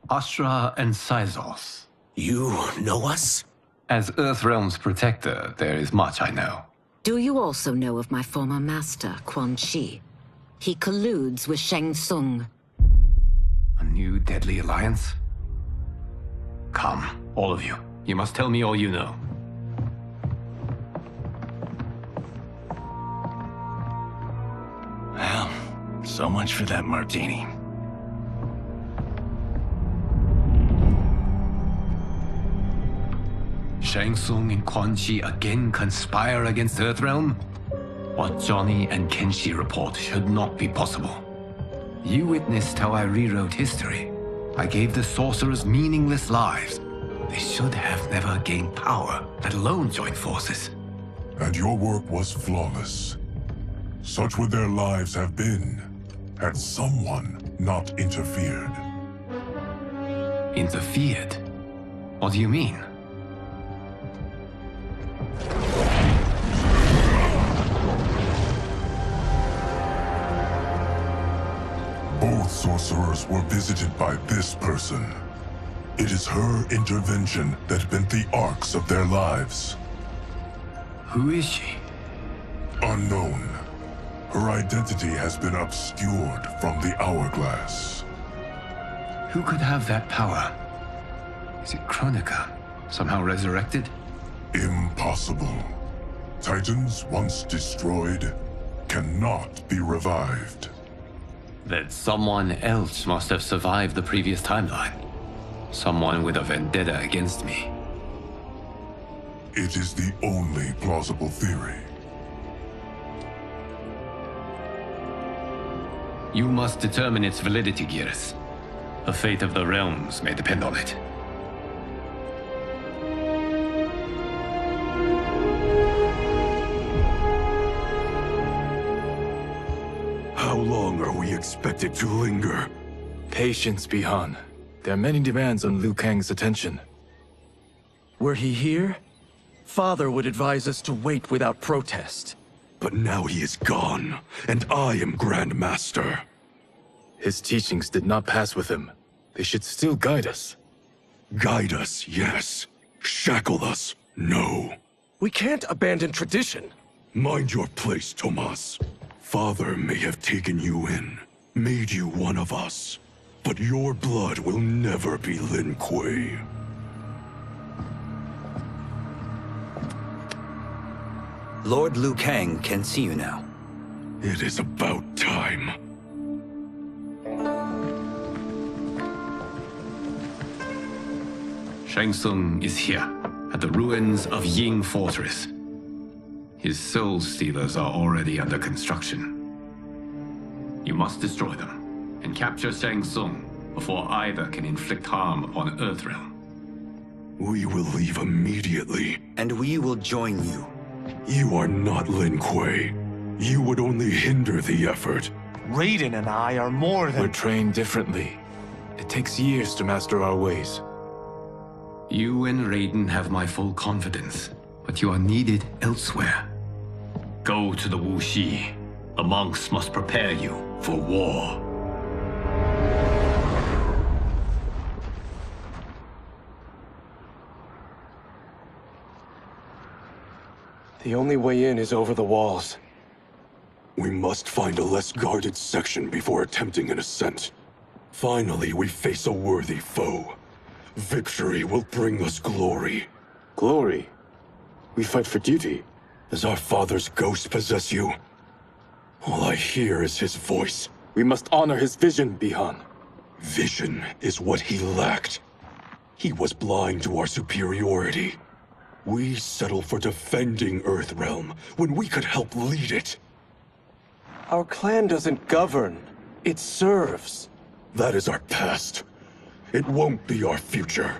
Astra and Syzos. You know us? As Earthrealm's protector, there is much I know. Do you also know of my former master, Quan Chi? He colludes with Shang Tsung. A new deadly alliance? Come, all of you. You must tell me all you know. Well, so much for that martini. Shang Tsung and Quan Chi again conspire against Earthrealm? What Johnny and Kenshi report should not be possible. You witnessed how I rewrote history. I gave the sorcerers meaningless lives. They should have never gained power, let alone joined forces. And your work was flawless. Such would their lives have been, had someone not interfered. Interfered? What do you mean? Both sorcerers were visited by this person. It is her intervention that bent the arcs of their lives. Who is she? Unknown. Her identity has been obscured from the hourglass. Who could have that power? Is it Kronika? Somehow resurrected? Impossible. Titans once destroyed cannot be revived. Then someone else must have survived the previous timeline. Someone with a vendetta against me. It is the only plausible theory. You must determine its validity, Geras. The fate of the realms may depend on it. How long are we expected to linger? Patience, Bihan. There are many demands on Liu Kang's attention. Were he here, Father would advise us to wait without protest. But now he is gone, and I am Grand Master. His teachings did not pass with him. They should still guide us. Guide us, yes. Shackle us, no. We can't abandon tradition. Mind your place, Tomas. Father may have taken you in, made you one of us. But your blood will never be Lin Kuei. Lord Liu Kang can see you now. It is about time. Shang Tsung is here, at the ruins of Ying Fortress. His Soul Stealers are already under construction. You must destroy them, and capture Shang Tsung before either can inflict harm upon Earthrealm. We will leave immediately. And we will join you. You are not Lin Kuei. You would only hinder the effort. Raiden and I are more than— We're trained differently. It takes years to master our ways. You and Raiden have my full confidence, but you are needed elsewhere. Go to the Wuxi. The monks must prepare you for war. The only way in is over the walls. We must find a less guarded section before attempting an ascent. Finally, we face a worthy foe. Victory will bring us glory. Glory? We fight for duty. Does our father's ghost possess you? All I hear is his voice. We must honor his vision, Bihan. Vision is what he lacked. He was blind to our superiority. We settle for defending Earthrealm when we could help lead it. Our clan doesn't govern. It serves. That is our past. It won't be our future.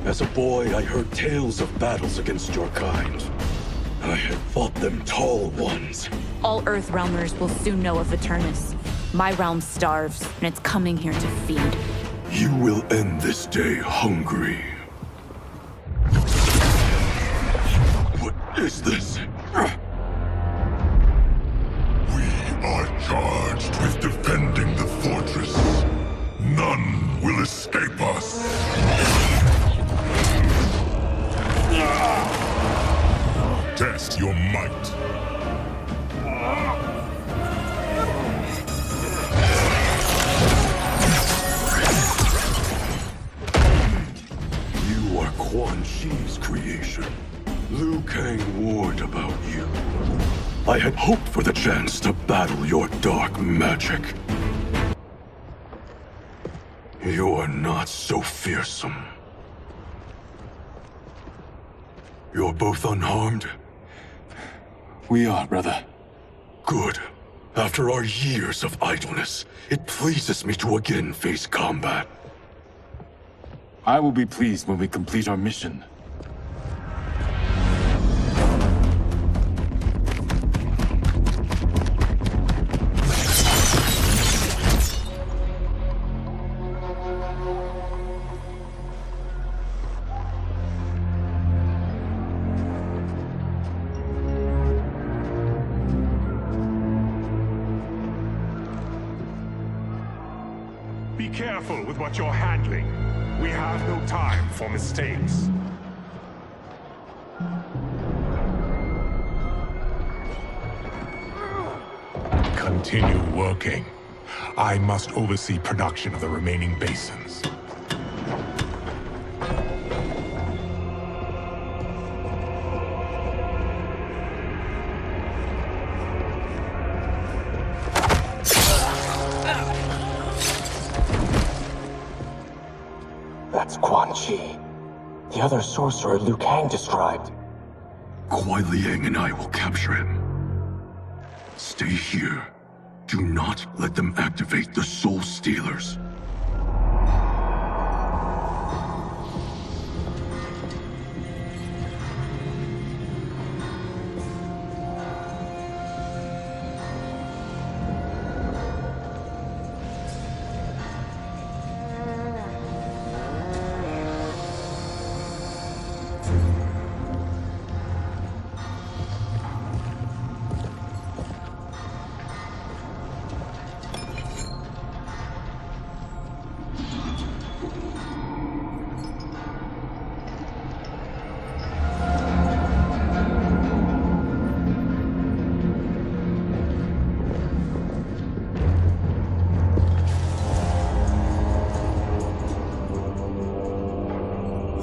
As a boy, I heard tales of battles against your kind. I had fought them tall ones. All Earthrealmers will soon know of Eternus. My realm starves, and it's coming here to feed. You will end this day hungry. What is this? We are charged with defending the fortress. None will escape us. Test your might. You are Quan Chi's creation. Liu Kang warned about you. I had hoped for the chance to battle your dark magic. You are not so fearsome. You're both unharmed? We are, brother. Good. After our years of idleness, it pleases me to again face combat. I will be pleased when we complete our mission. Be careful with what you're handling. We have no time for mistakes. Continue working. I must oversee production of the remaining basins. That's Quan Chi. The other sorcerer Liu Kang described. Kuai Liang and I will capture him. Stay here. Do not let them activate the Soul Stealers.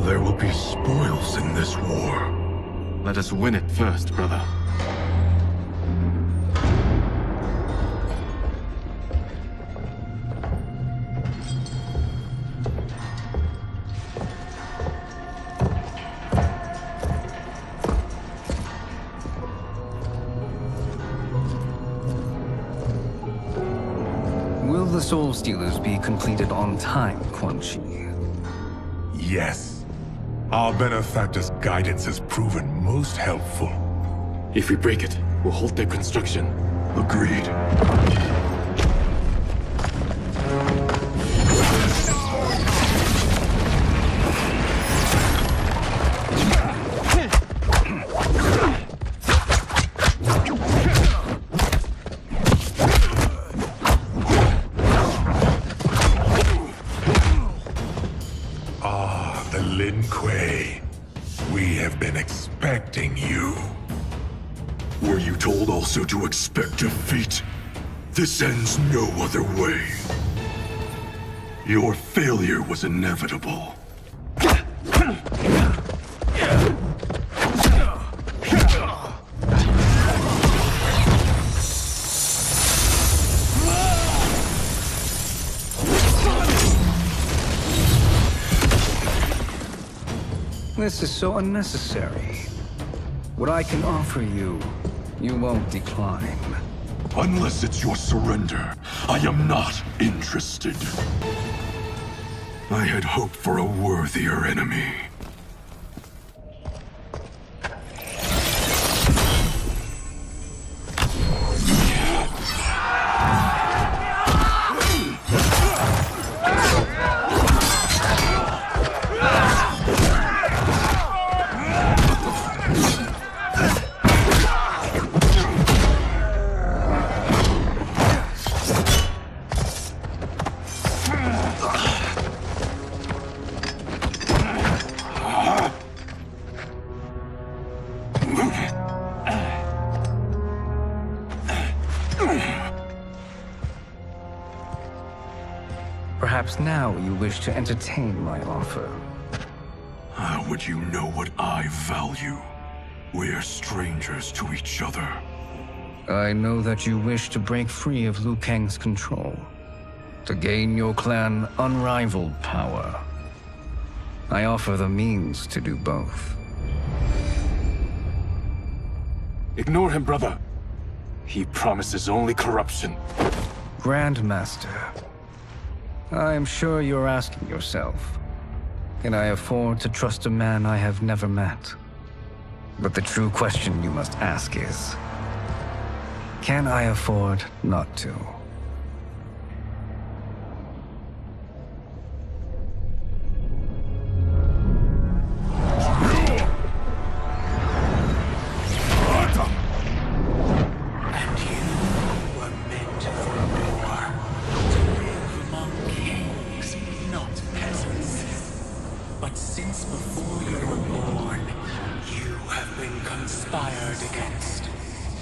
There will be spoils in this war. Let us win it first, brother. Will the Soul Stealers be completed on time, Quan Chi? Yes. Our benefactor's guidance has proven most helpful. If we break it, we'll halt their construction. Agreed. Lin Kuei, we have been expecting you. Were you told also to expect defeat? This ends no other way. Your failure was inevitable. This is so unnecessary. What I can offer you, you won't decline. Unless it's your surrender, I am not interested. I had hoped for a worthier enemy. Perhaps now you wish to entertain my offer. How would you know what I value? We're strangers to each other. I know that you wish to break free of Liu Kang's control, to gain your clan unrivaled power. I offer the means to do both. Ignore him, brother. He promises only corruption. Grandmaster, I am sure you're asking yourself, can I afford to trust a man I have never met? But the true question you must ask is, can I afford not to?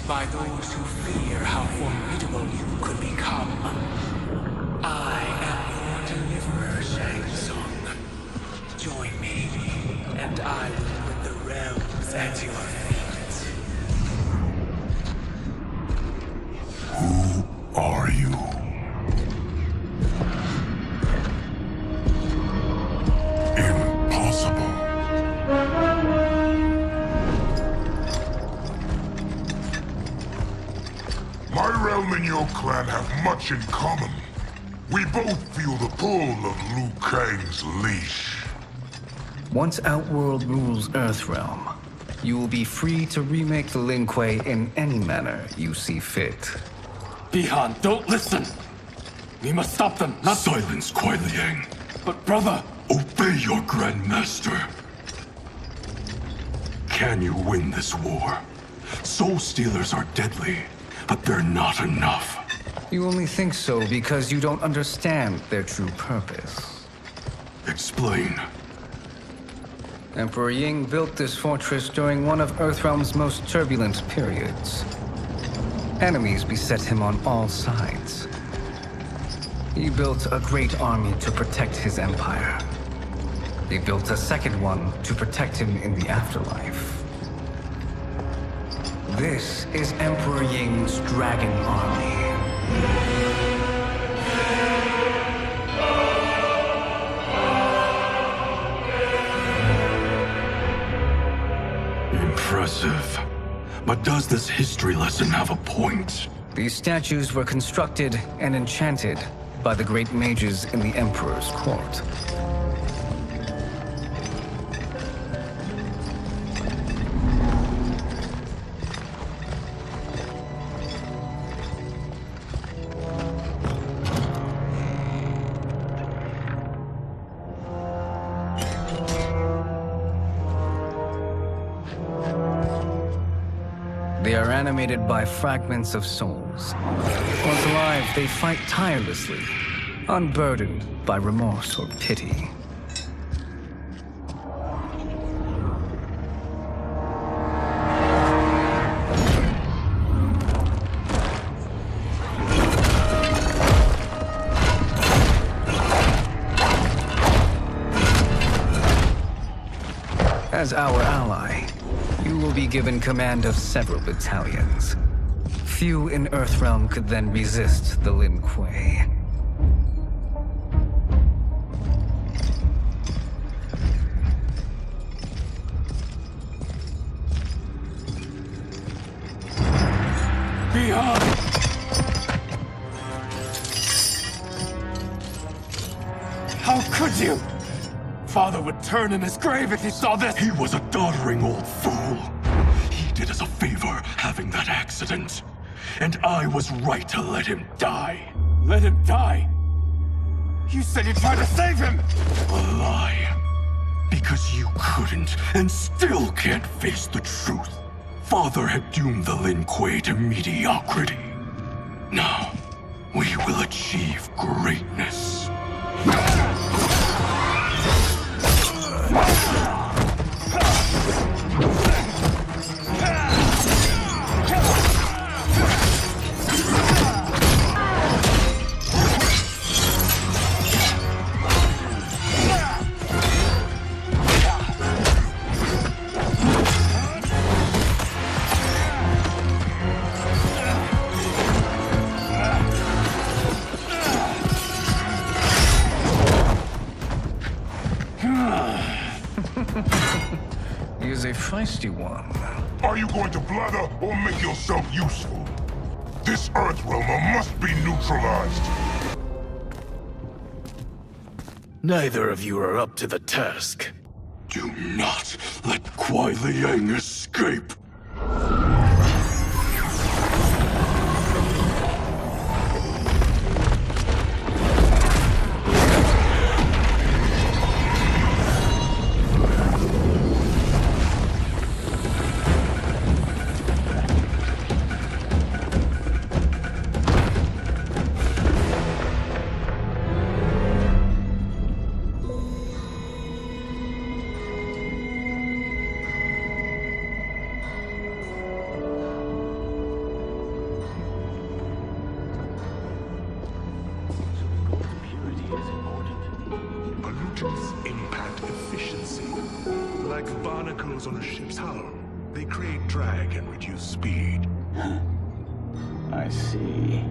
By those who fear how formidable you could become. I am your deliverer, Shang Tsung. Join me, and I will put the realms at your feet. Who are you? Impossible. My realm and your clan have much in common. We both feel the pull of Liu Kang's leash. Once Outworld rules Earthrealm, you will be free to remake the Lin Kuei in any manner you see fit. Bihan, don't listen! We must stop them, not— Silence, Kuai Liang. But brother— Obey your Grandmaster. Can you win this war? Soul Stealers are deadly, but they're not enough. You only think so because you don't understand their true purpose. Explain. Emperor Ying built this fortress during one of Earthrealm's most turbulent periods. Enemies beset him on all sides. He built a great army to protect his empire. He built a second one to protect him in the afterlife. This is Emperor Ying's Dragon Army. Impressive. But does this history lesson have a point? These statues were constructed and enchanted by the great mages in the Emperor's court. They are animated by fragments of souls. Once alive, they fight tirelessly, unburdened by remorse or pity. As our ally, you will be given command of several battalions. Few in Earthrealm could then resist the Lin Kuei. Bihan! How could you? Father would turn in his grave if he saw this! He was a doddering old fool. He did us a favor having that accident. And I was right to let him die. Let him die? You said you tried to save him! A lie. Because you couldn't and still can't face the truth. Father had doomed the Lin Kuei to mediocrity. Now, we will achieve greatness. He is a feisty one. Are you going to blather or make yourself useful? This Earthrealmer must be neutralized! Neither of you are up to the task. Do not let Kuai Liang escape! Pollutants impact efficiency. Like barnacles on a ship's hull. They create drag and reduce speed. I see.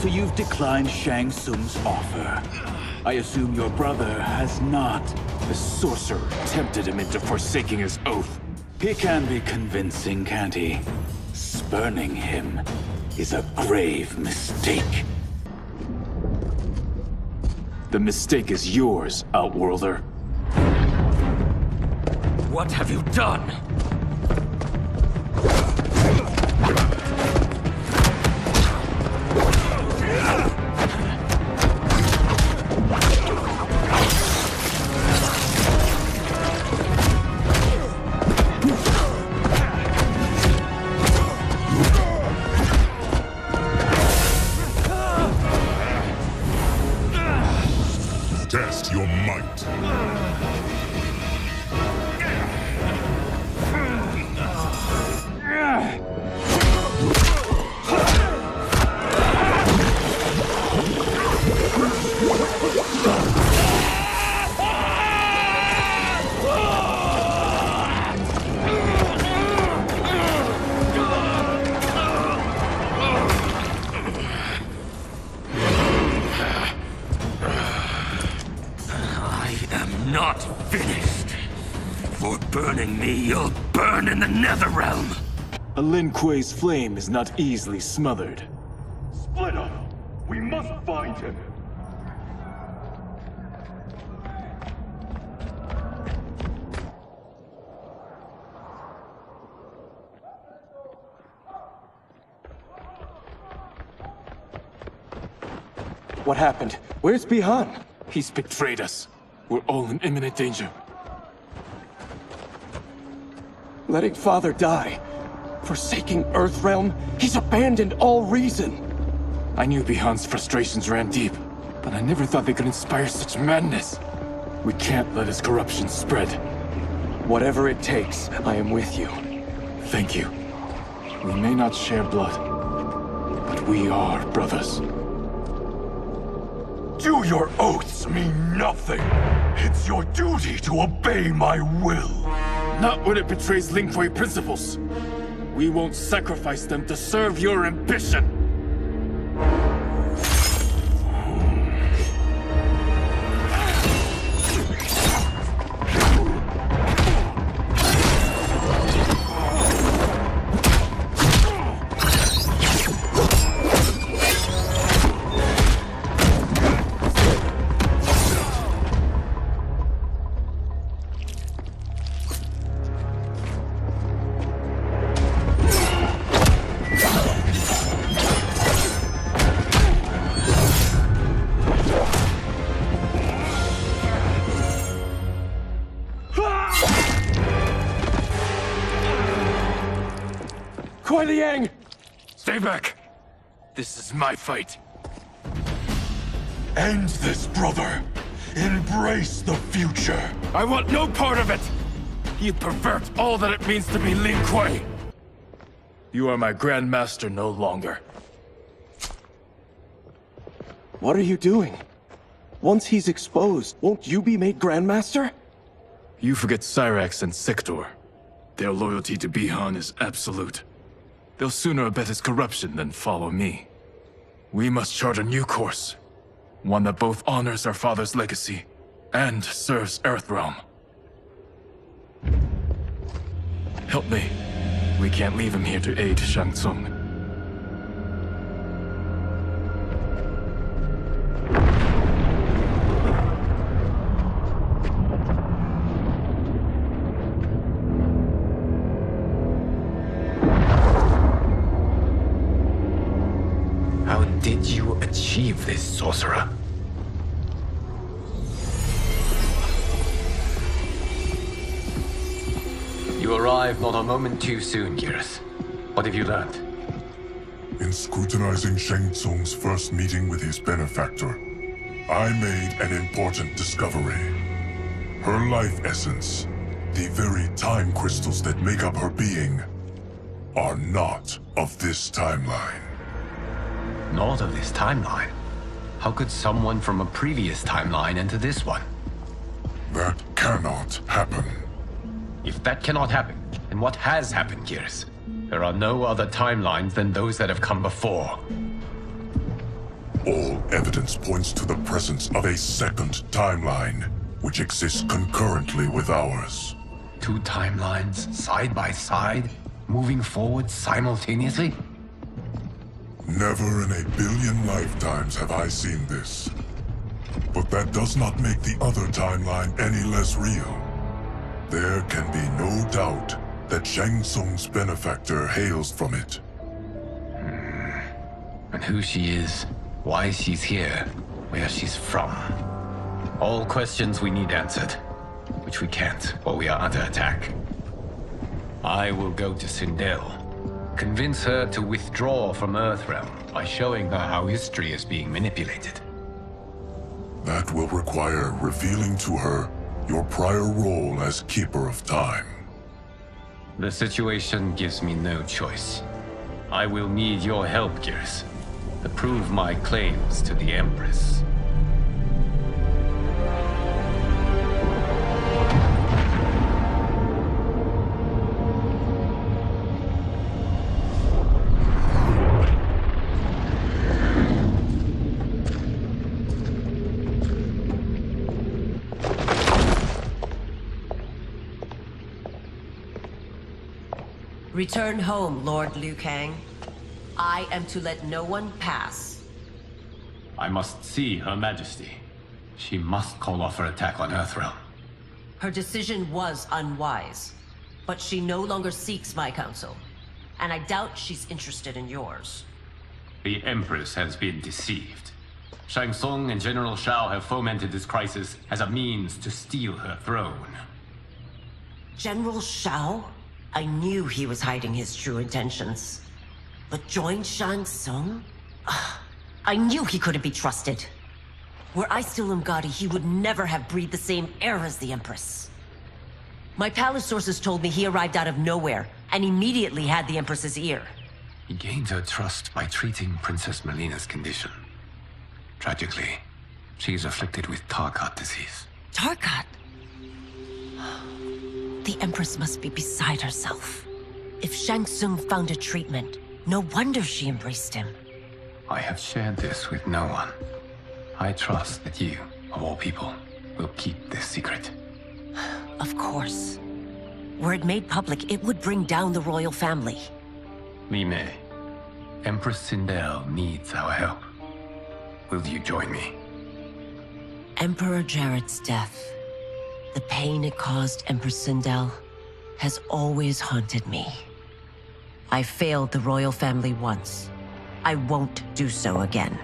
So you've declined Shang Tsung's offer. I assume your brother has not. The sorcerer tempted him into forsaking his oath. He can be convincing, can't he? Spurning him is a grave mistake. The mistake is yours, Outworlder. What have you done? Test your might. Not finished. For burning me, you'll burn in the Netherrealm. A Lin Kuei's flame is not easily smothered. Split up! We must find him! What happened? Where's Bihan? He's betrayed us. We're all in imminent danger. Letting Father die. Forsaking Earthrealm. He's abandoned all reason. I knew Bihan's frustrations ran deep, but I never thought they could inspire such madness. We can't let his corruption spread. Whatever it takes, I am with you. Thank you. We may not share blood, but we are brothers. Do your oaths mean nothing? It's your duty to obey my will. Not when it betrays Lin Kuei principles. We won't sacrifice them to serve your ambition. Kuai Liang! Stay back! This is my fight. End this, brother. Embrace the future. I want no part of it! You pervert all that it means to be Lin Kuei! You are my Grand Master no longer. What are you doing? Once he's exposed, won't you be made Grandmaster? You forget Cyrax and Sector. Their loyalty to Bihan is absolute. They'll sooner abet his corruption than follow me. We must chart a new course. One that both honors our father's legacy and serves Earthrealm. Help me. We can't leave him here to aid Shang Tsung. How did you achieve this, sorcerer? You arrived not a moment too soon, Geras. What have you learned? In scrutinizing Shang Tsung's first meeting with his benefactor, I made an important discovery. Her life essence, the very time crystals that make up her being, are not of this timeline. Not of this timeline? How could someone from a previous timeline enter this one? That cannot happen. If that cannot happen, then what has happened, Geras? There are no other timelines than those that have come before. All evidence points to the presence of a second timeline, which exists concurrently with ours. Two timelines, side by side, moving forward simultaneously? Never in a billion lifetimes have I seen this. But that does not make the other timeline any less real. There can be no doubt that Shang Tsung's benefactor hails from it. And who she is, why she's here, where she's from. All questions we need answered, which we can't while we are under attack. I will go to Sindel. Convince her to withdraw from Earthrealm by showing her how history is being manipulated. That will require revealing to her your prior role as Keeper of Time. The situation gives me no choice. I will need your help, Geras, to prove my claims to the Empress. Return home, Lord Liu Kang. I am to let no one pass. I must see Her Majesty. She must call off her attack on Earthrealm. Her decision was unwise, but she no longer seeks my counsel, and I doubt she's interested in yours. The Empress has been deceived. Shang Tsung and General Shao have fomented this crisis as a means to steal her throne. General Shao? I knew he was hiding his true intentions. But join Shang Tsung? I knew he couldn't be trusted. Were I still Umgadi, he would never have breathed the same air as the Empress. My palace sources told me he arrived out of nowhere, and immediately had the Empress's ear. He gained her trust by treating Princess Melina's condition. Tragically, she is afflicted with Tarkat disease. Tarkat? The Empress must be beside herself. If Shang Tsung found a treatment, no wonder she embraced him. I have shared this with no one. I trust that you, of all people, will keep this secret. Of course. Were it made public, it would bring down the royal family. Li Mei, Empress Sindel needs our help. Will you join me? Emperor Jared's death, the pain it caused Empress Sindel, has always haunted me. I failed the royal family once. I won't do so again.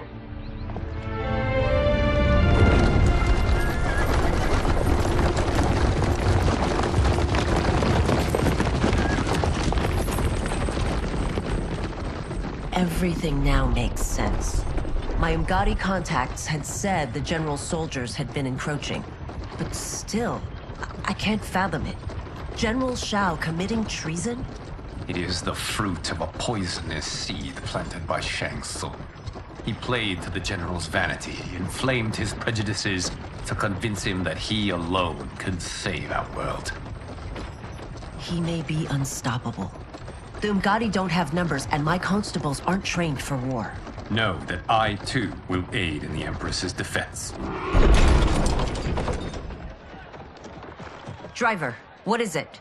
Everything now makes sense. My Umgadi contacts had said the general soldiers had been encroaching. But still, I can't fathom it. General Shao committing treason? It is the fruit of a poisonous seed planted by Shang Tsung. He played to the general's vanity, inflamed his prejudices to convince him that he alone could save our world. He may be unstoppable, The Umgadi don't have numbers, and my constables aren't trained for war. Know that I, too, will aid in the Empress's defense. Driver, what is it?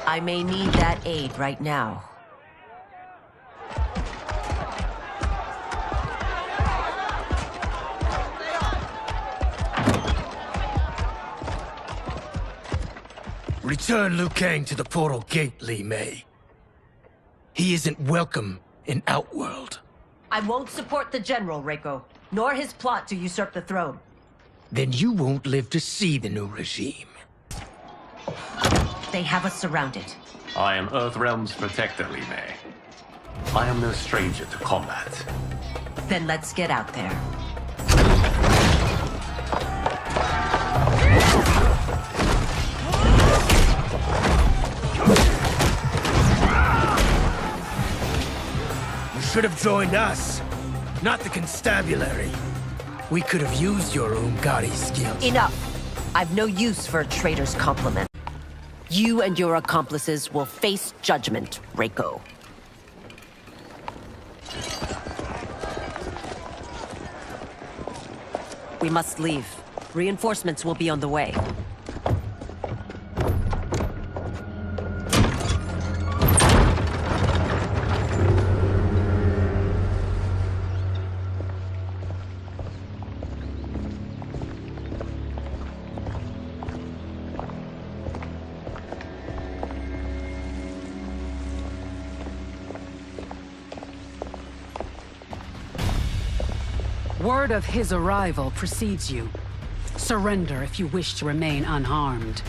I may need that aid right now. Return Liu Kang to the portal gate, Li Mei. He isn't welcome in Outworld. I won't support the General, Reiko, nor his plot to usurp the throne. Then you won't live to see the new regime. They have us surrounded. I am Earthrealm's protector, Li Mei. I am no stranger to combat. Then let's get out there. You should have joined us, not the constabulary. We could have used your Umgadi skills. Enough! I've no use for a traitor's compliment. You and your accomplices will face judgment, Reiko. We must leave. Reinforcements will be on the way. Word of his arrival precedes you. Surrender if you wish to remain unharmed.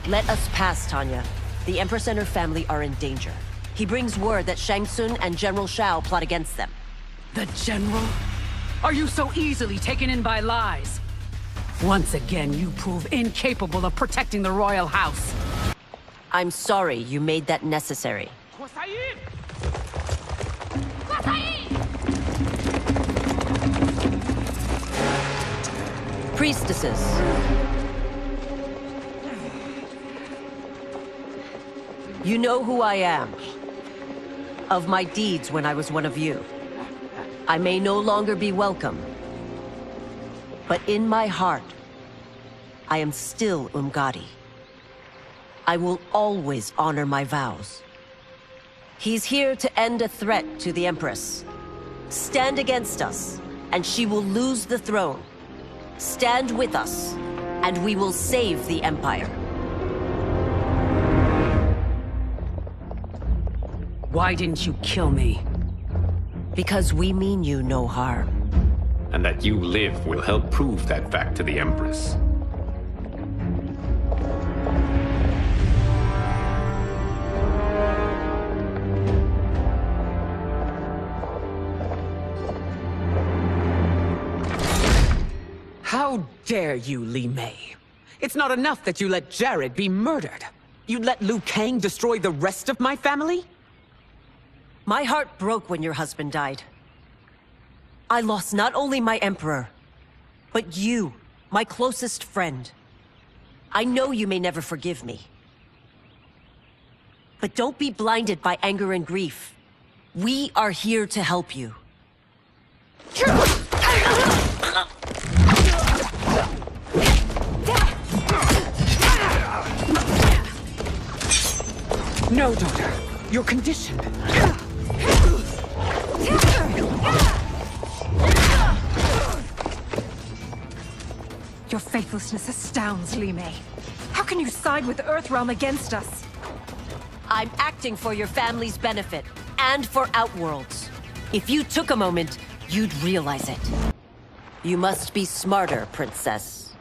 Let us pass, Tanya. The Empress and her family are in danger. He brings word that Shang Tsung and General Shao plot against them. The General? Are you so easily taken in by lies? Once again, you prove incapable of protecting the royal house. I'm sorry you made that necessary. Priestesses. You know who I am. Of my deeds when I was one of you. I may no longer be welcome. But in my heart, I am still Umgadi. I will always honor my vows. He's here to end a threat to the Empress. Stand against us, and she will lose the throne. Stand with us, and we will save the Empire. Why didn't you kill me? Because we mean you no harm. And that you live will help prove that fact to the Empress. How dare you, Li Mei? It's not enough that you let Jared be murdered. You'd let Liu Kang destroy the rest of my family? My heart broke when your husband died. I lost not only my Emperor, but you, my closest friend. I know you may never forgive me. But don't be blinded by anger and grief. We are here to help you. No, daughter. You're conditioned. Your faithlessness astounds, Li Mei. How can you side with Earthrealm against us? I'm acting for your family's benefit, and for Outworld's. If you took a moment, you'd realize it. You must be smarter, Princess.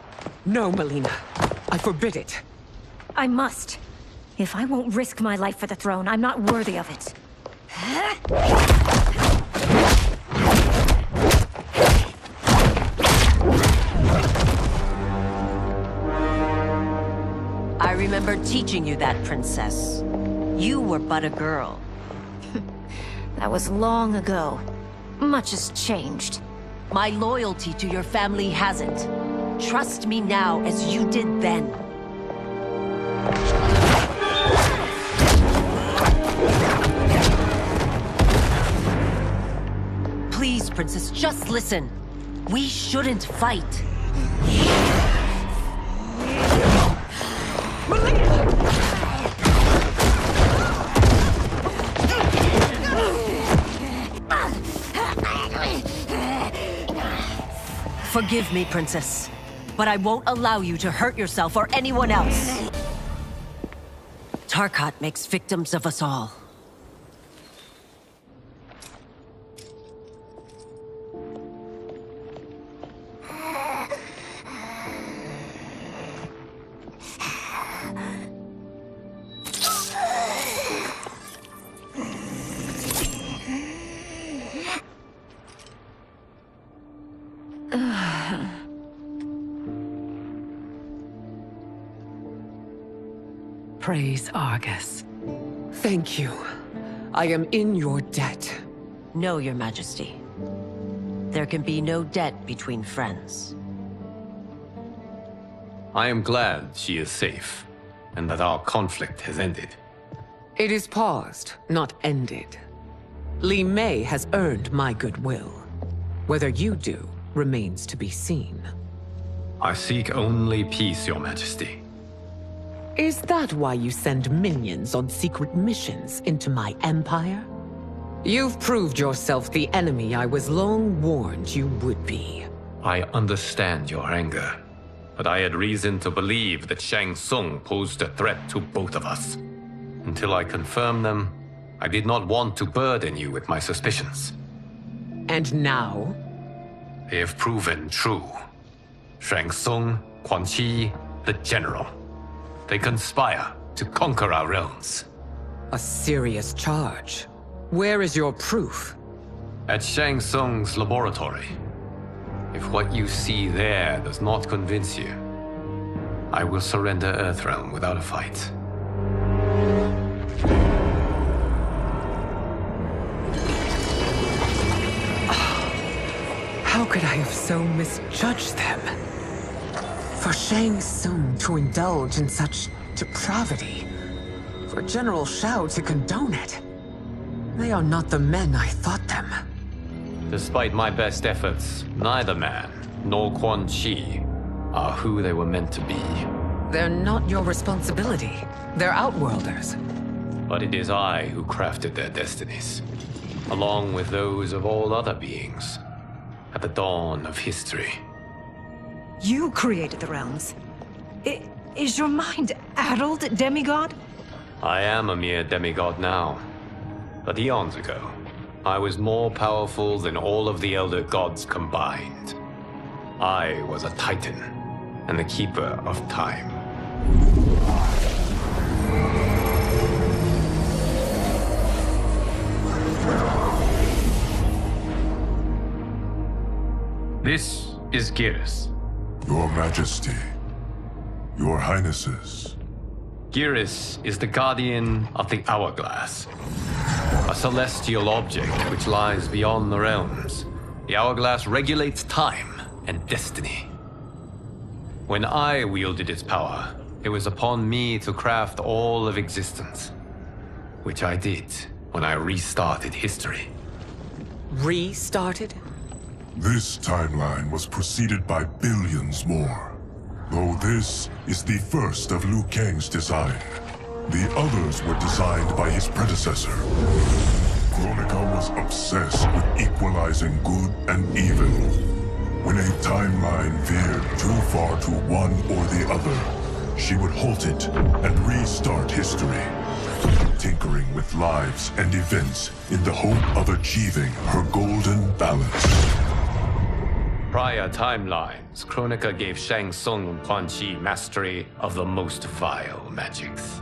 No, Melina. I forbid it. I must. If I won't risk my life for the throne, I'm not worthy of it. I remember teaching you that, Princess. You were but a girl. That was long ago. Much has changed. My loyalty to your family hasn't. Trust me now as you did then. Please, Princess, just listen. We shouldn't fight. Forgive me, Princess, but I won't allow you to hurt yourself or anyone else. Tarkat makes victims of us all. Praise Argus. Thank you. I am in your debt. No, Your Majesty. There can be no debt between friends. I am glad she is safe, and that our conflict has ended. It is paused, not ended. Li Mei has earned my goodwill. Whether you do remains to be seen. I seek only peace, Your Majesty. Is that why you send minions on secret missions into my empire? You've proved yourself the enemy I was long warned you would be. I understand your anger, but I had reason to believe that Shang Tsung posed a threat to both of us. Until I confirmed them, I did not want to burden you with my suspicions. And now? They have proven true. Shang Tsung, Quan Chi, the General. They conspire to conquer our realms. A serious charge. Where is your proof? At Shang Tsung's laboratory. If what you see there does not convince you, I will surrender Earthrealm without a fight. How could I have so misjudged them? For Shang Tsung to indulge in such depravity, for General Shao to condone it, they are not the men I thought them. Despite my best efforts, neither man nor Quan Chi are who they were meant to be. They're not your responsibility. They're Outworlders. But it is I who crafted their destinies, along with those of all other beings, at the dawn of history. You created the realms. Is your mind addled, demigod? I am a mere demigod now. But eons ago, I was more powerful than all of the Elder Gods combined. I was a Titan, and the Keeper of Time. This is Geras. Your Majesty. Your Highnesses. Geras is the guardian of the Hourglass. A celestial object which lies beyond the realms. The Hourglass regulates time and destiny. When I wielded its power, it was upon me to craft all of existence. Which I did when I restarted history. Restarted? This timeline was preceded by billions more. Though this is the first of Liu Kang's design. The others were designed by his predecessor. Kronika was obsessed with equalizing good and evil. When a timeline veered too far to one or the other, she would halt it and restart history, tinkering with lives and events in the hope of achieving her golden balance. Prior timelines, Kronika gave Shang Tsung and Quan Chi mastery of the most vile magics.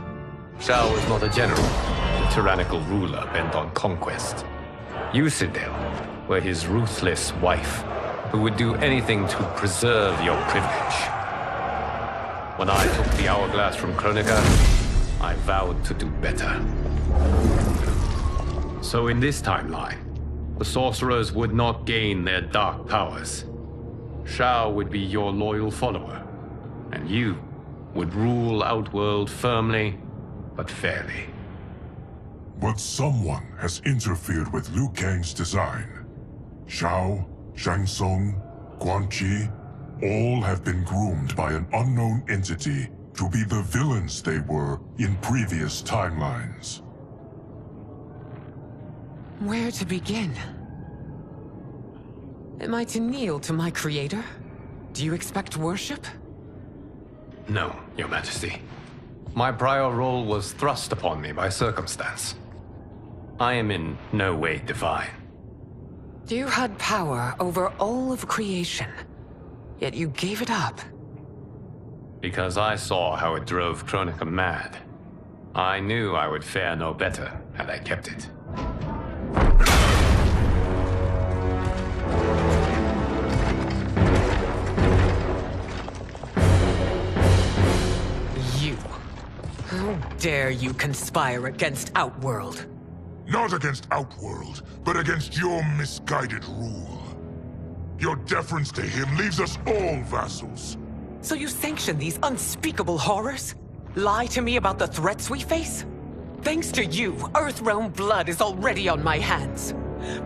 Shao was not a general, a tyrannical ruler bent on conquest. You, Sindel, were his ruthless wife, who would do anything to preserve your privilege. When I took the Hourglass from Kronika, I vowed to do better. So in this timeline, the sorcerers would not gain their dark powers. Shao would be your loyal follower, and you would rule Outworld firmly, but fairly. But someone has interfered with Liu Kang's design. Shao, Shang Tsung, Quan Chi, all have been groomed by an unknown entity to be the villains they were in previous timelines. Where to begin? Am I to kneel to my creator? Do you expect worship? No, Your Majesty. My prior role was thrust upon me by circumstance. I am in no way divine. You had power over all of creation, yet you gave it up. Because I saw how it drove Kronika mad. I knew I would fare no better had I kept it. You. How dare you conspire against Outworld? Not against Outworld, but against your misguided rule. Your deference to him leaves us all vassals. So you sanction these unspeakable horrors? Lie to me about the threats we face? Thanks to you, Earthrealm blood is already on my hands.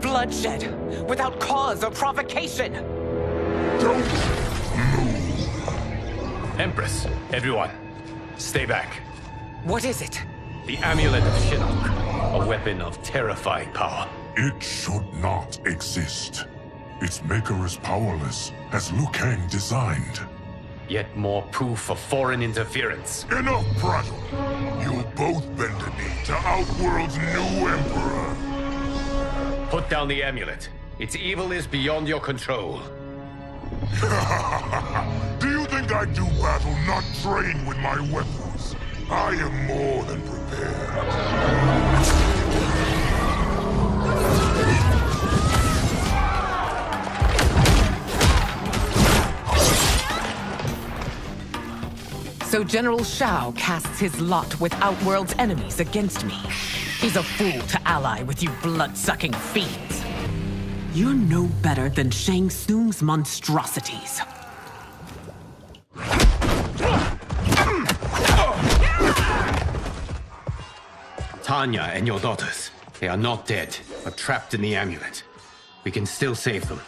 Bloodshed, without cause or provocation. Don't move. Empress, everyone, stay back. What is it? The Amulet of Shinnok, a weapon of terrifying power. It should not exist. Its maker is powerless, as Liu Kang designed. Yet more proof of foreign interference. Enough prattle. You'll both bend a knee to Outworld's new emperor. Put down the amulet. Its evil is beyond your control. Do you think I do battle not trained with my weapons? I am more than prepared. So General Shao casts his lot with Outworld's enemies against me. He's a fool to ally with you blood-sucking fiends. You're no better than Shang Tsung's monstrosities. Tanya and your daughters, they are not dead, but trapped in the amulet. We can still save them.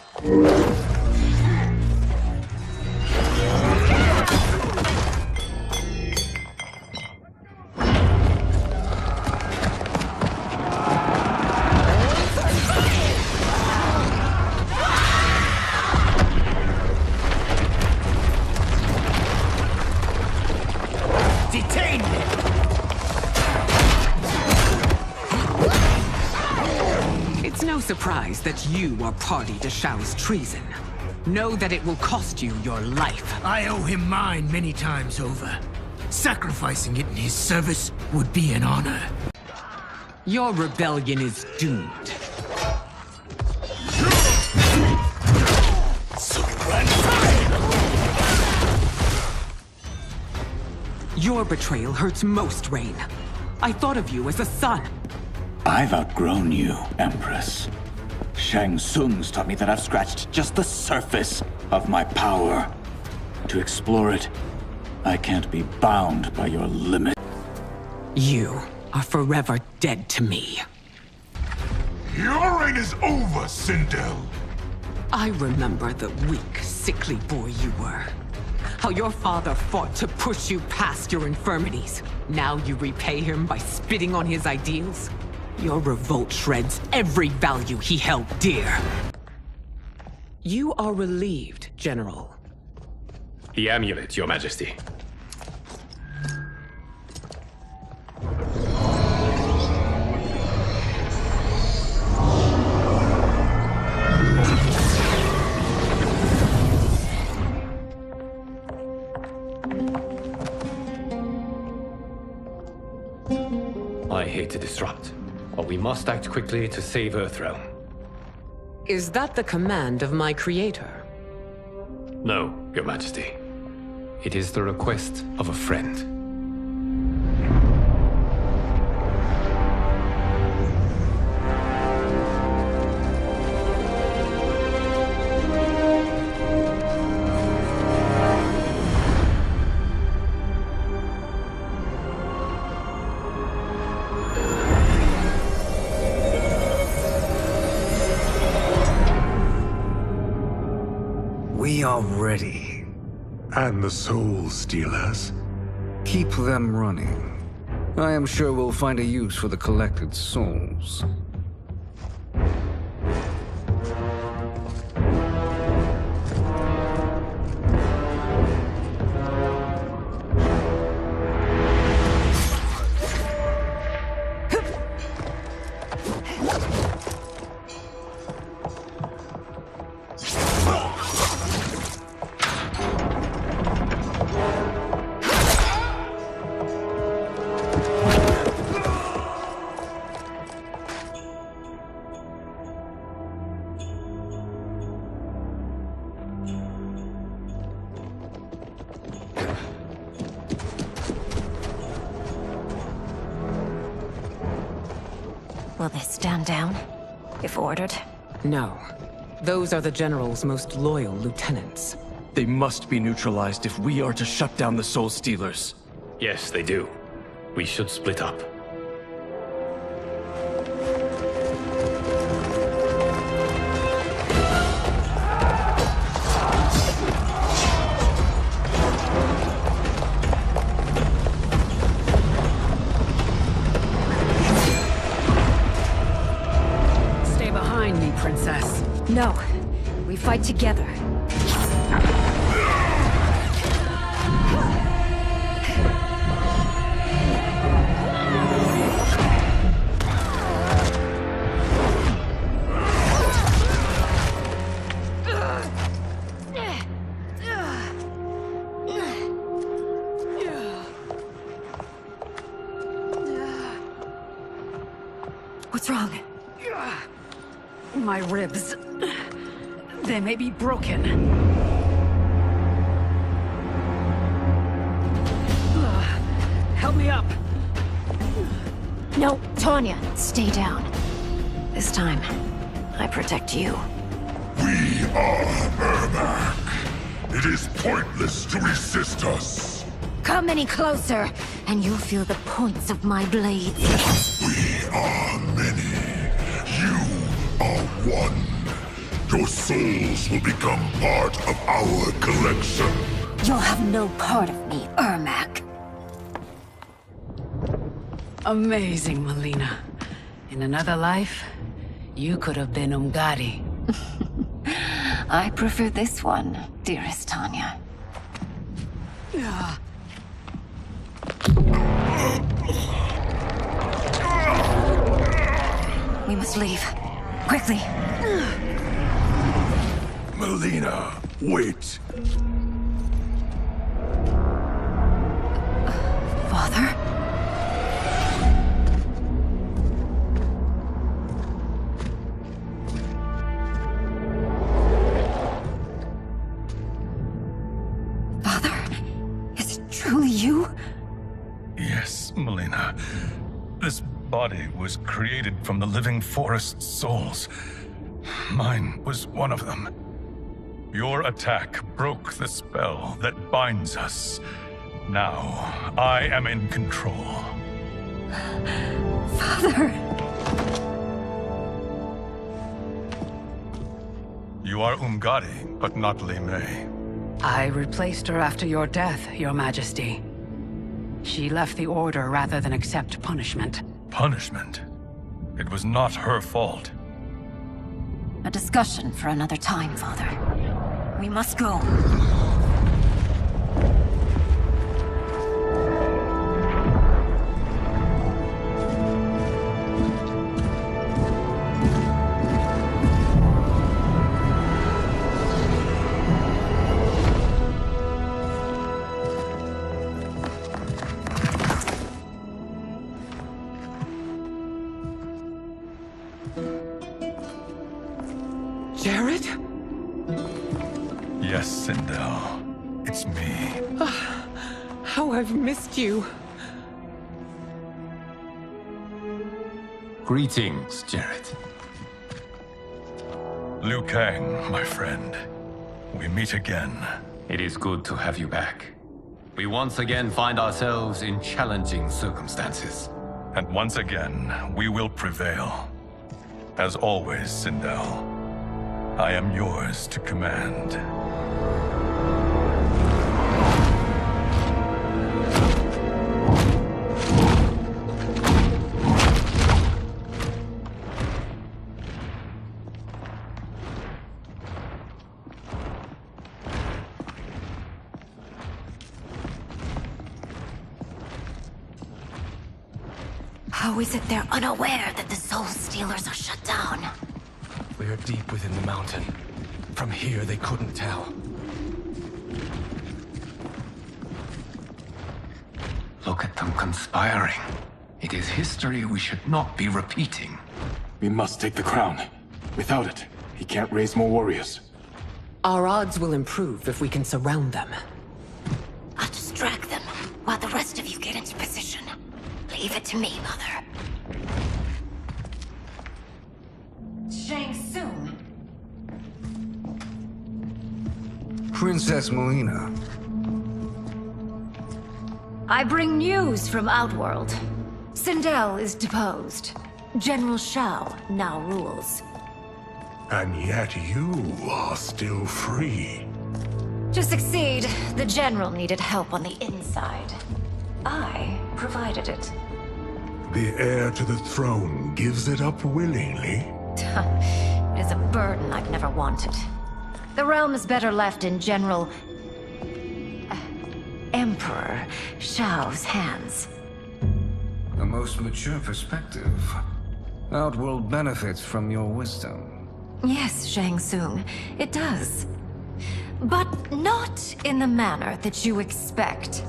Detain me! It's no surprise that you are party to Shao's treason. Know that it will cost you your life. I owe him mine many times over. Sacrificing it in his service would be an honor. Your rebellion is doomed. Your betrayal hurts most, Rain. I thought of you as a son. I've outgrown you, Empress. Shang Tsung's taught me that I've scratched just the surface of my power. To explore it, I can't be bound by your limit. You are forever dead to me. Your reign is over, Sindel. I remember the weak, sickly boy you were. How your father fought to push you past your infirmities. Now you repay him by spitting on his ideals? Your revolt shreds every value he held dear. You are relieved, General. The amulet, Your Majesty. I hate to disrupt, but we must act quickly to save Earthrealm. Is that the command of my creator? No, Your Majesty. It is the request of a friend. Already. And the Soul Stealers? Keep them running. I am sure we'll find a use for the collected souls. Will they stand down, if ordered? No. Those are the General's most loyal lieutenants. They must be neutralized if we are to shut down the Soul Stealers. Yes, they do. We should split up. Stay behind me, Princess. No. We fight together. What's wrong? My ribs. They may be broken. Help me up. No, Tanya, stay down. This time, I protect you. We are Ermac. It is pointless to resist us. Come any closer, and you'll feel the points of my blades. We are many. You are one. Your souls will become part of our collection. You'll have no part of me, Ermac. Amazing, Melina. In another life, you could have been Umgadi. I prefer this one, dearest Tanya. We must leave. Quickly. Melina, wait. Father? Father? Is it truly you? Yes, Melina. This body was created from the living forest's souls. Mine was one of them. Your attack broke the spell that binds us. Now, I am in control. Father! You are Umgadi, but not Li Mei. I replaced her after your death, Your Majesty. She left the Order rather than accept punishment. Punishment? It was not her fault. A discussion for another time, Father. We must go. Jared? Yes, Sindel. It's me. How I've missed you. Greetings, Jared. Liu Kang, my friend. We meet again. It is good to have you back. We once again find ourselves in challenging circumstances. And once again, we will prevail. As always, Sindel, I am yours to command. How is it they're unaware that the Soul Stealers are shut down? We are deep within the mountain. From here, they couldn't tell. Look at them conspiring. It is history we should not be repeating. We must take the crown. Without it, he can't raise more warriors. Our odds will improve if we can surround them. I'll distract them while the rest of you get into position. Leave it to me, Mother. Shang Tsung. Princess Melina. I bring news from Outworld. Sindel is deposed. General Shao now rules. And yet you are still free. To succeed, the General needed help on the inside. I provided it. The heir to the throne gives it up willingly. It is a burden I've never wanted. The realm is better left in General... Emperor Shao's hands. A most mature perspective. Outworld benefits from your wisdom. Yes, Shang Tsung, it does. But not in the manner that you expect.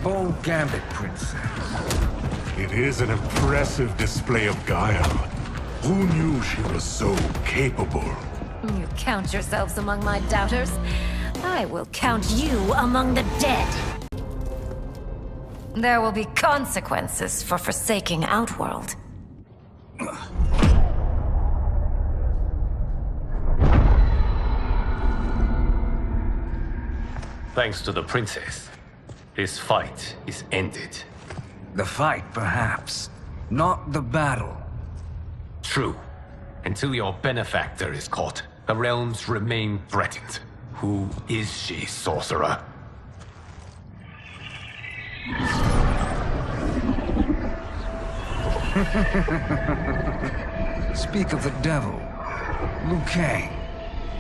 Bold gambit, Princess. It is an impressive display of guile. Who knew she was so capable? You count yourselves among my doubters. I will count you among the dead. There will be consequences for forsaking Outworld. Thanks to the princess, this fight is ended. The fight, perhaps. Not the battle. True. Until your benefactor is caught, the realms remain threatened. Who is she, sorcerer? Speak of the devil. Liu Kang.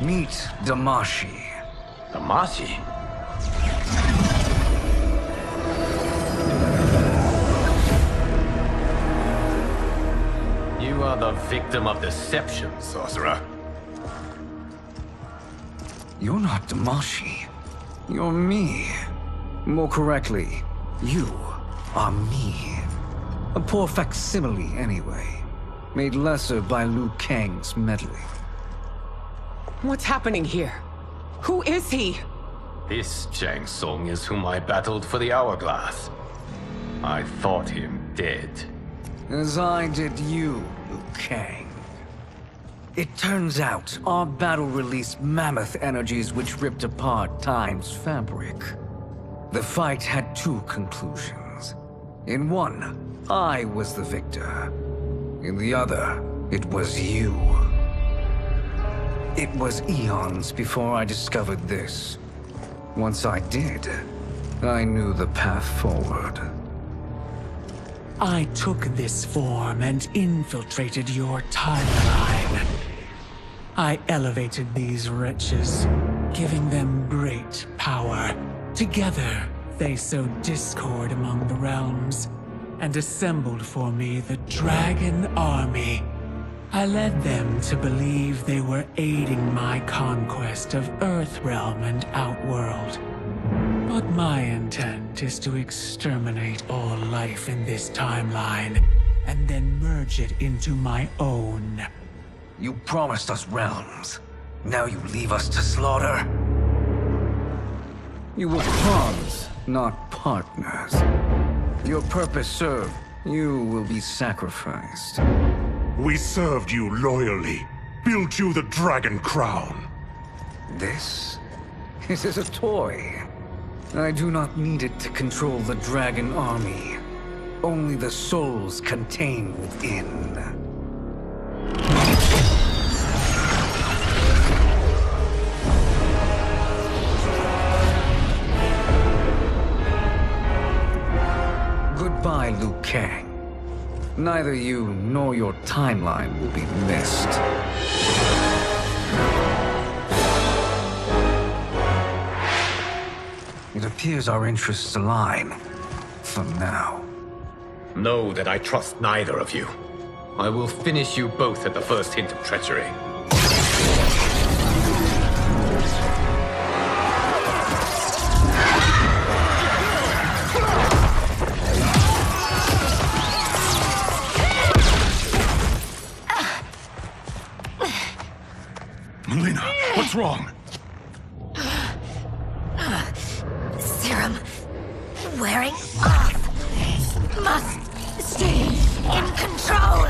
Meet Damashi. Damashi? You are the victim of deception, sorcerer. You're not Damashi. You're me. More correctly, you are me. A poor facsimile, anyway. Made lesser by Liu Kang's meddling. What's happening here? Who is he? This Shang Tsung is whom I battled for the Hourglass. I thought him dead. As I did you, Liu Kang. It turns out our battle released mammoth energies which ripped apart time's fabric. The fight had two conclusions. In one, I was the victor. In the other, it was you. It was eons before I discovered this. Once I did, I knew the path forward. I took this form and infiltrated your timeline. I elevated these wretches, giving them great power. Together, they sowed discord among the realms, and assembled for me the Dragon Army. I led them to believe they were aiding my conquest of Earthrealm and Outworld. But my intent is to exterminate all life in this timeline, and then merge it into my own. You promised us realms. Now you leave us to slaughter? You were pawns, not partners. Your purpose served, you will be sacrificed. We served you loyally, built you the Dragon Crown. This? It is a toy. I do not need it to control the dragon army. Only the souls contained within. Goodbye, Liu Kang. Neither you nor your timeline will be missed. It appears our interests align. For now. Know that I trust neither of you. I will finish you both at the first hint of treachery. Melina, what's wrong? Serum wearing off. Must stay in control.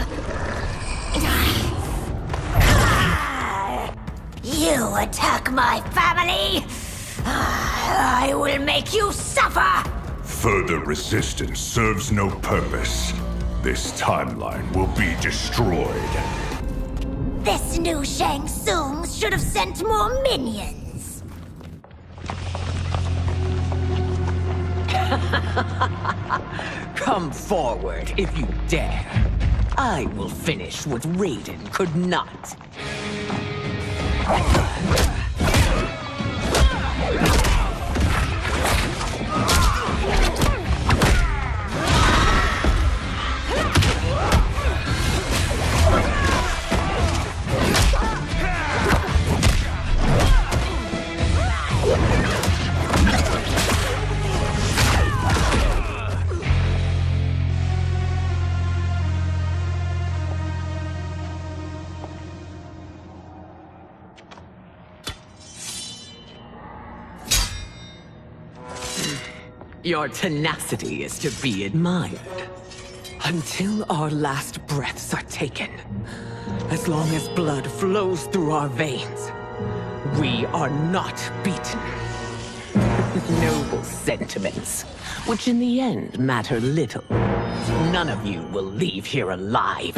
You attack my family. I will make you suffer. Further resistance serves no purpose. This timeline will be destroyed. This new Shang Tsung should have sent more minions. Come forward if you dare. I will finish what Raiden could not. Your tenacity is to be admired. Until our last breaths are taken, as long as blood flows through our veins, we are not beaten. Noble sentiments, which in the end matter little. None of you will leave here alive.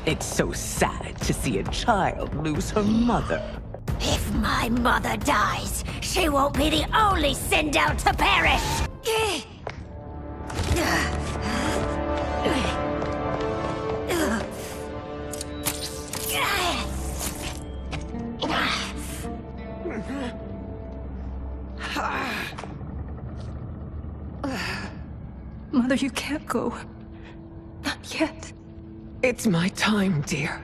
It's so sad to see a child lose her mother. If my mother dies, she won't be the only Sindel to perish! Mother, you can't go. Not yet. It's my time, dear.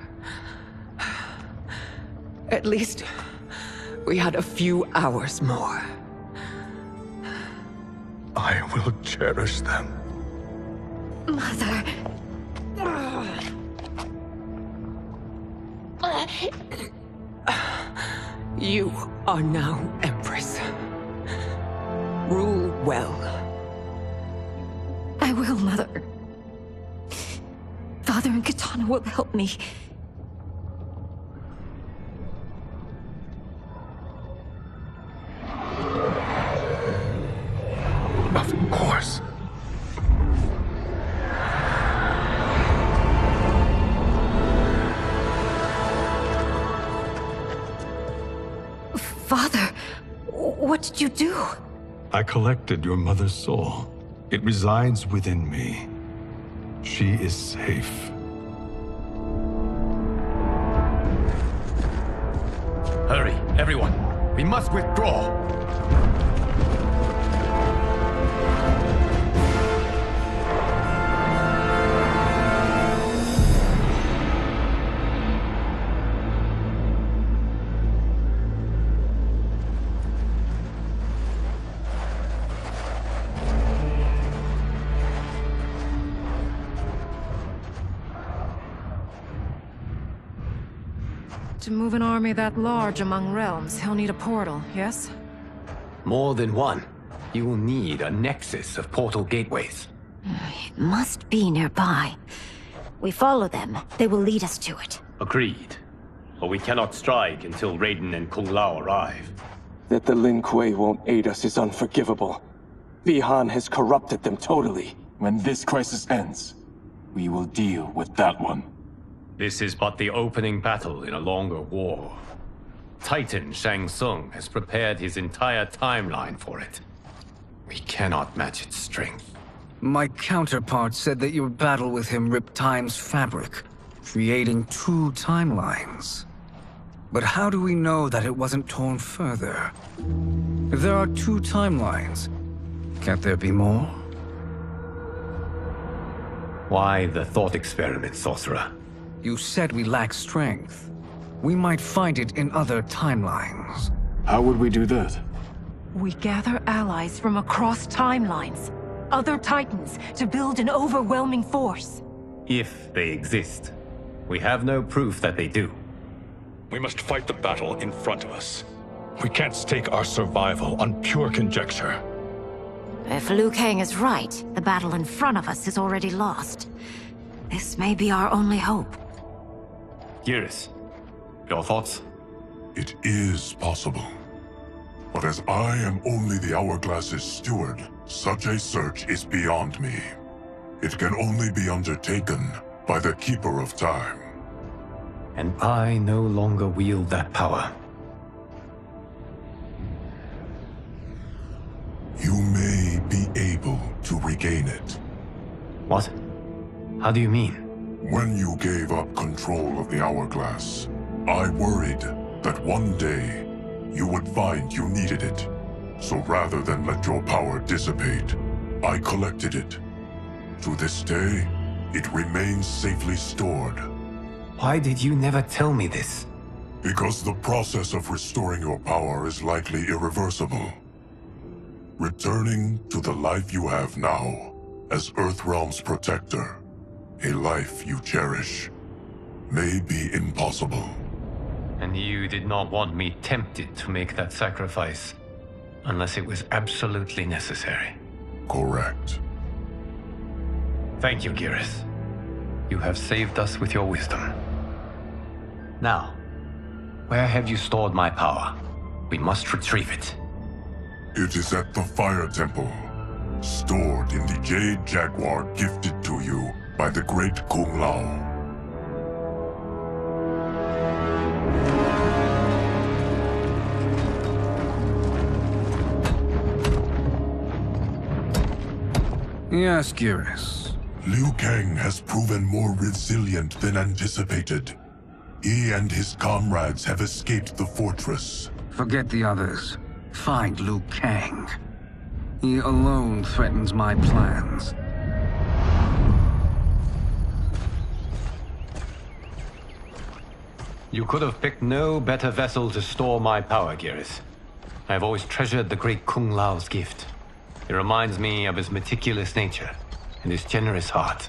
At least, we had a few hours more. I will cherish them. Mother... You are now Empress. Rule well. I will, Mother. Father and Katana will help me. Of course. Father, what did you do? I collected your mother's soul. It resides within me. She is safe. Hurry, everyone. We must withdraw. To move an army that large among realms, he'll need a portal, yes? More than one. You will need a nexus of portal gateways. It must be nearby. We follow them, they will lead us to it. Agreed. But we cannot strike until Raiden and Kung Lao arrive. That the Lin Kuei won't aid us is unforgivable. Bihan has corrupted them totally. When this crisis ends, we will deal with that one. This is but the opening battle in a longer war. Titan Shang Tsung has prepared his entire timeline for it. We cannot match its strength. My counterpart said that your battle with him ripped time's fabric, creating 2 timelines. But how do we know that it wasn't torn further? If there are 2 timelines, can't there be more? Why the thought experiment, Sorcerer? You said we lack strength. We might find it in other timelines. How would we do that? We gather allies from across timelines, other Titans, to build an overwhelming force. If they exist. We have no proof that they do. We must fight the battle in front of us. We can't stake our survival on pure conjecture. If Liu Kang is right, the battle in front of us is already lost. This may be our only hope. Geras, your thoughts? It is possible. But as I am only the Hourglass's steward, such a search is beyond me. It can only be undertaken by the Keeper of Time. And I no longer wield that power. You may be able to regain it. What? How do you mean? When you gave up control of the Hourglass, I worried that one day you would find you needed it. So rather than let your power dissipate, I collected it. To this day, it remains safely stored. Why did you never tell me this? Because the process of restoring your power is likely irreversible. Returning to the life you have now, as Earthrealm's protector, a life you cherish, may be impossible. And you did not want me tempted to make that sacrifice, unless it was absolutely necessary. Correct. Thank you, Geras. You have saved us with your wisdom. Now, where have you stored my power? We must retrieve it. It is at the Fire Temple, stored in the Jade Jaguar gifted to you by the great Kung Lao. Yes, Geras. Liu Kang has proven more resilient than anticipated. He and his comrades have escaped the fortress. Forget the others. Find Liu Kang. He alone threatens my plans. You could have picked no better vessel to store my power, Geras. I have always treasured the great Kung Lao's gift. It reminds me of his meticulous nature and his generous heart.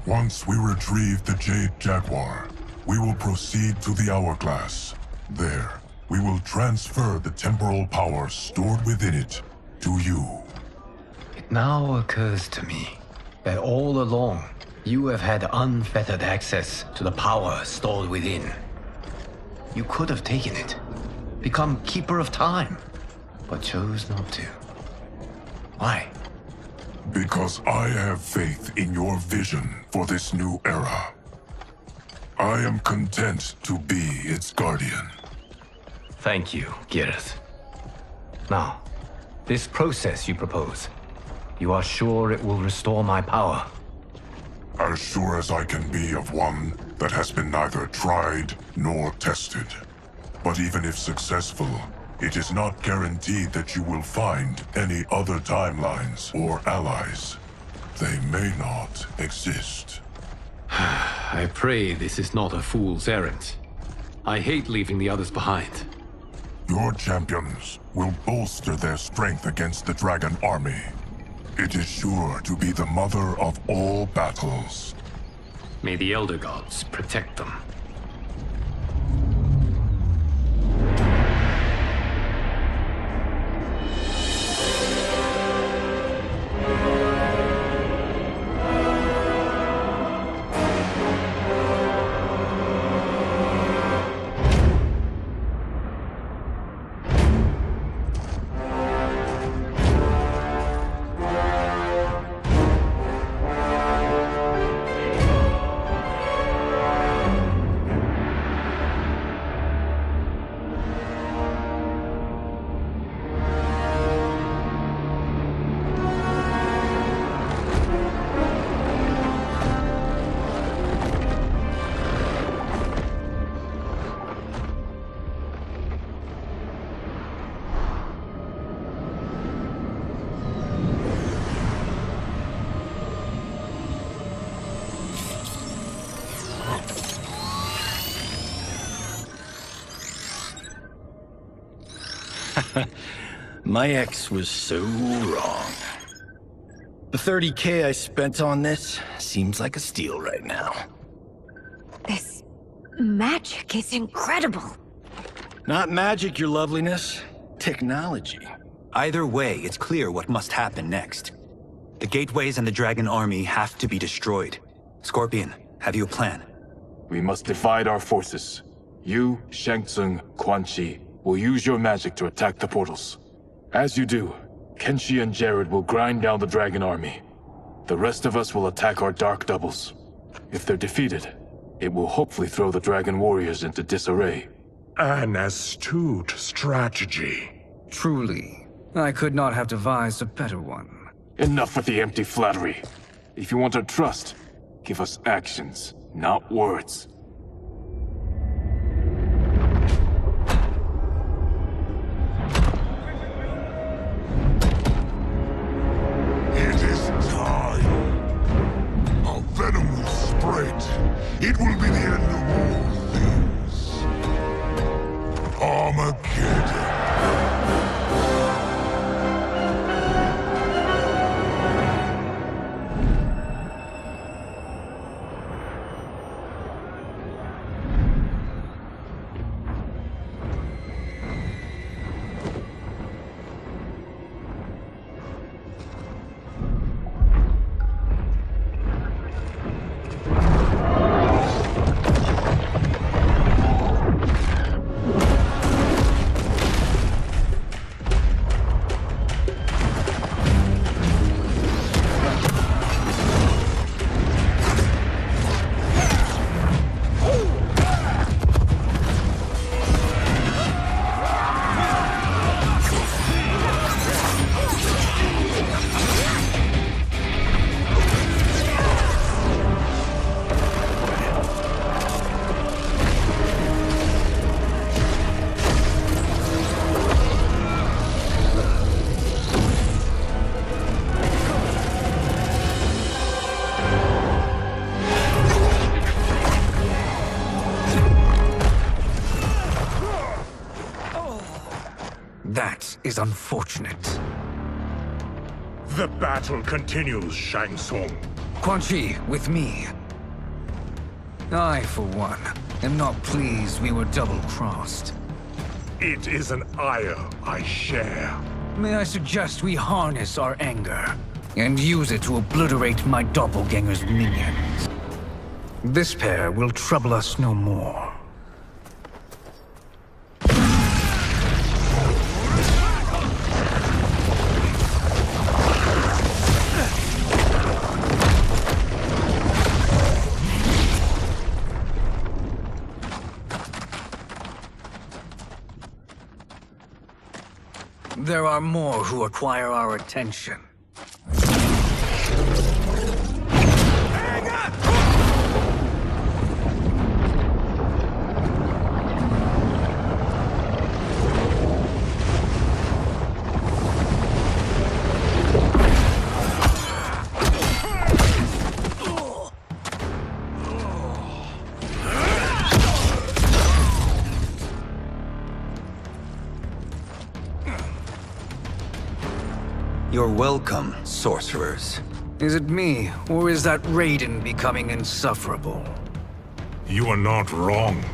Once we retrieve the Jade Jaguar, we will proceed to the Hourglass. There, we will transfer the temporal power stored within it to you. It now occurs to me that all along, you have had unfettered access to the power stored within. You could have taken it, become Keeper of Time, but chose not to. Why? Because I have faith in your vision for this new era. I am content to be its guardian. Thank you, Geras. Now, this process you propose, you are sure it will restore my power? As sure as I can be of one that has been neither tried nor tested. But even if successful, it is not guaranteed that you will find any other timelines or allies. They may not exist. I pray this is not a fool's errand. I hate leaving the others behind. Your champions will bolster their strength against the Dragon Army. It is sure to be the mother of all battles. May the Elder Gods protect them. My ex was so wrong. The 30K I spent on this seems like a steal right now. This magic is incredible. Not magic, your loveliness. Technology. Either way, it's clear what must happen next. The gateways and the Dragon Army have to be destroyed. Scorpion, have you a plan? We must divide our forces. You, Shang Tsung, Quan Chi, will use your magic to attack the portals. As you do, Kenshi and Jared will grind down the Dragon Army. The rest of us will attack our dark doubles. If they're defeated, it will hopefully throw the Dragon Warriors into disarray. An astute strategy. Truly, I could not have devised a better one. Enough with the empty flattery. If you want our trust, give us actions, not words. It is time. Our venom will spread. It will be the end of all things. Armageddon. That is unfortunate. The battle continues, Shang Tsung. Quan Chi, with me. I, for one, am not pleased we were double-crossed. It is an ire I share. May I suggest we harness our anger and use it to obliterate my doppelganger's minions? This pair will trouble us no more. There are more who require our attention. You're welcome, sorcerers. Is it me, or is that Raiden becoming insufferable? You are not wrong,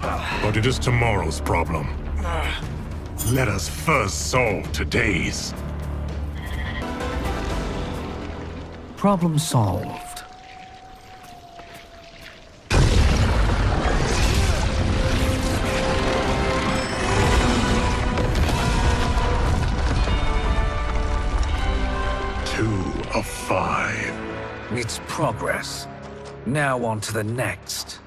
but it is tomorrow's problem. Let us first solve today's. Problem solved. Of 5. It's progress. Now on to the next.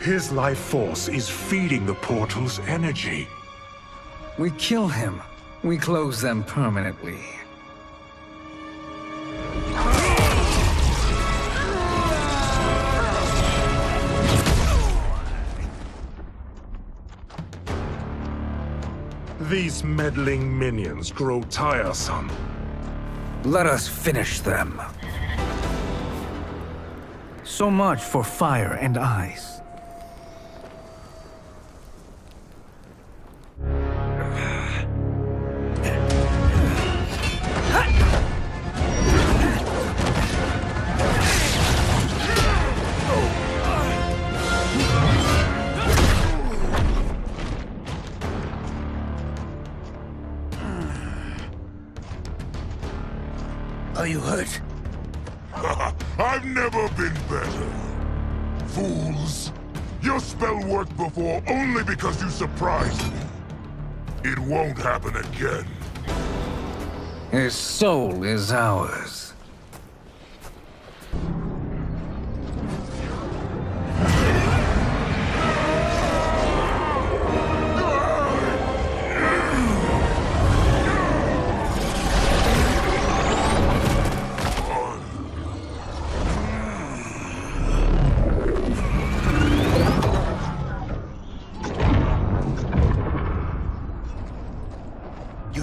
His life force is feeding the portal's energy. We kill him, we close them permanently. These meddling minions grow tiresome. Let us finish them. So much for fire and ice. Are you hurt? I've never been better. Fools! Your spell worked before only because you surprised me. It won't happen again. His soul is ours.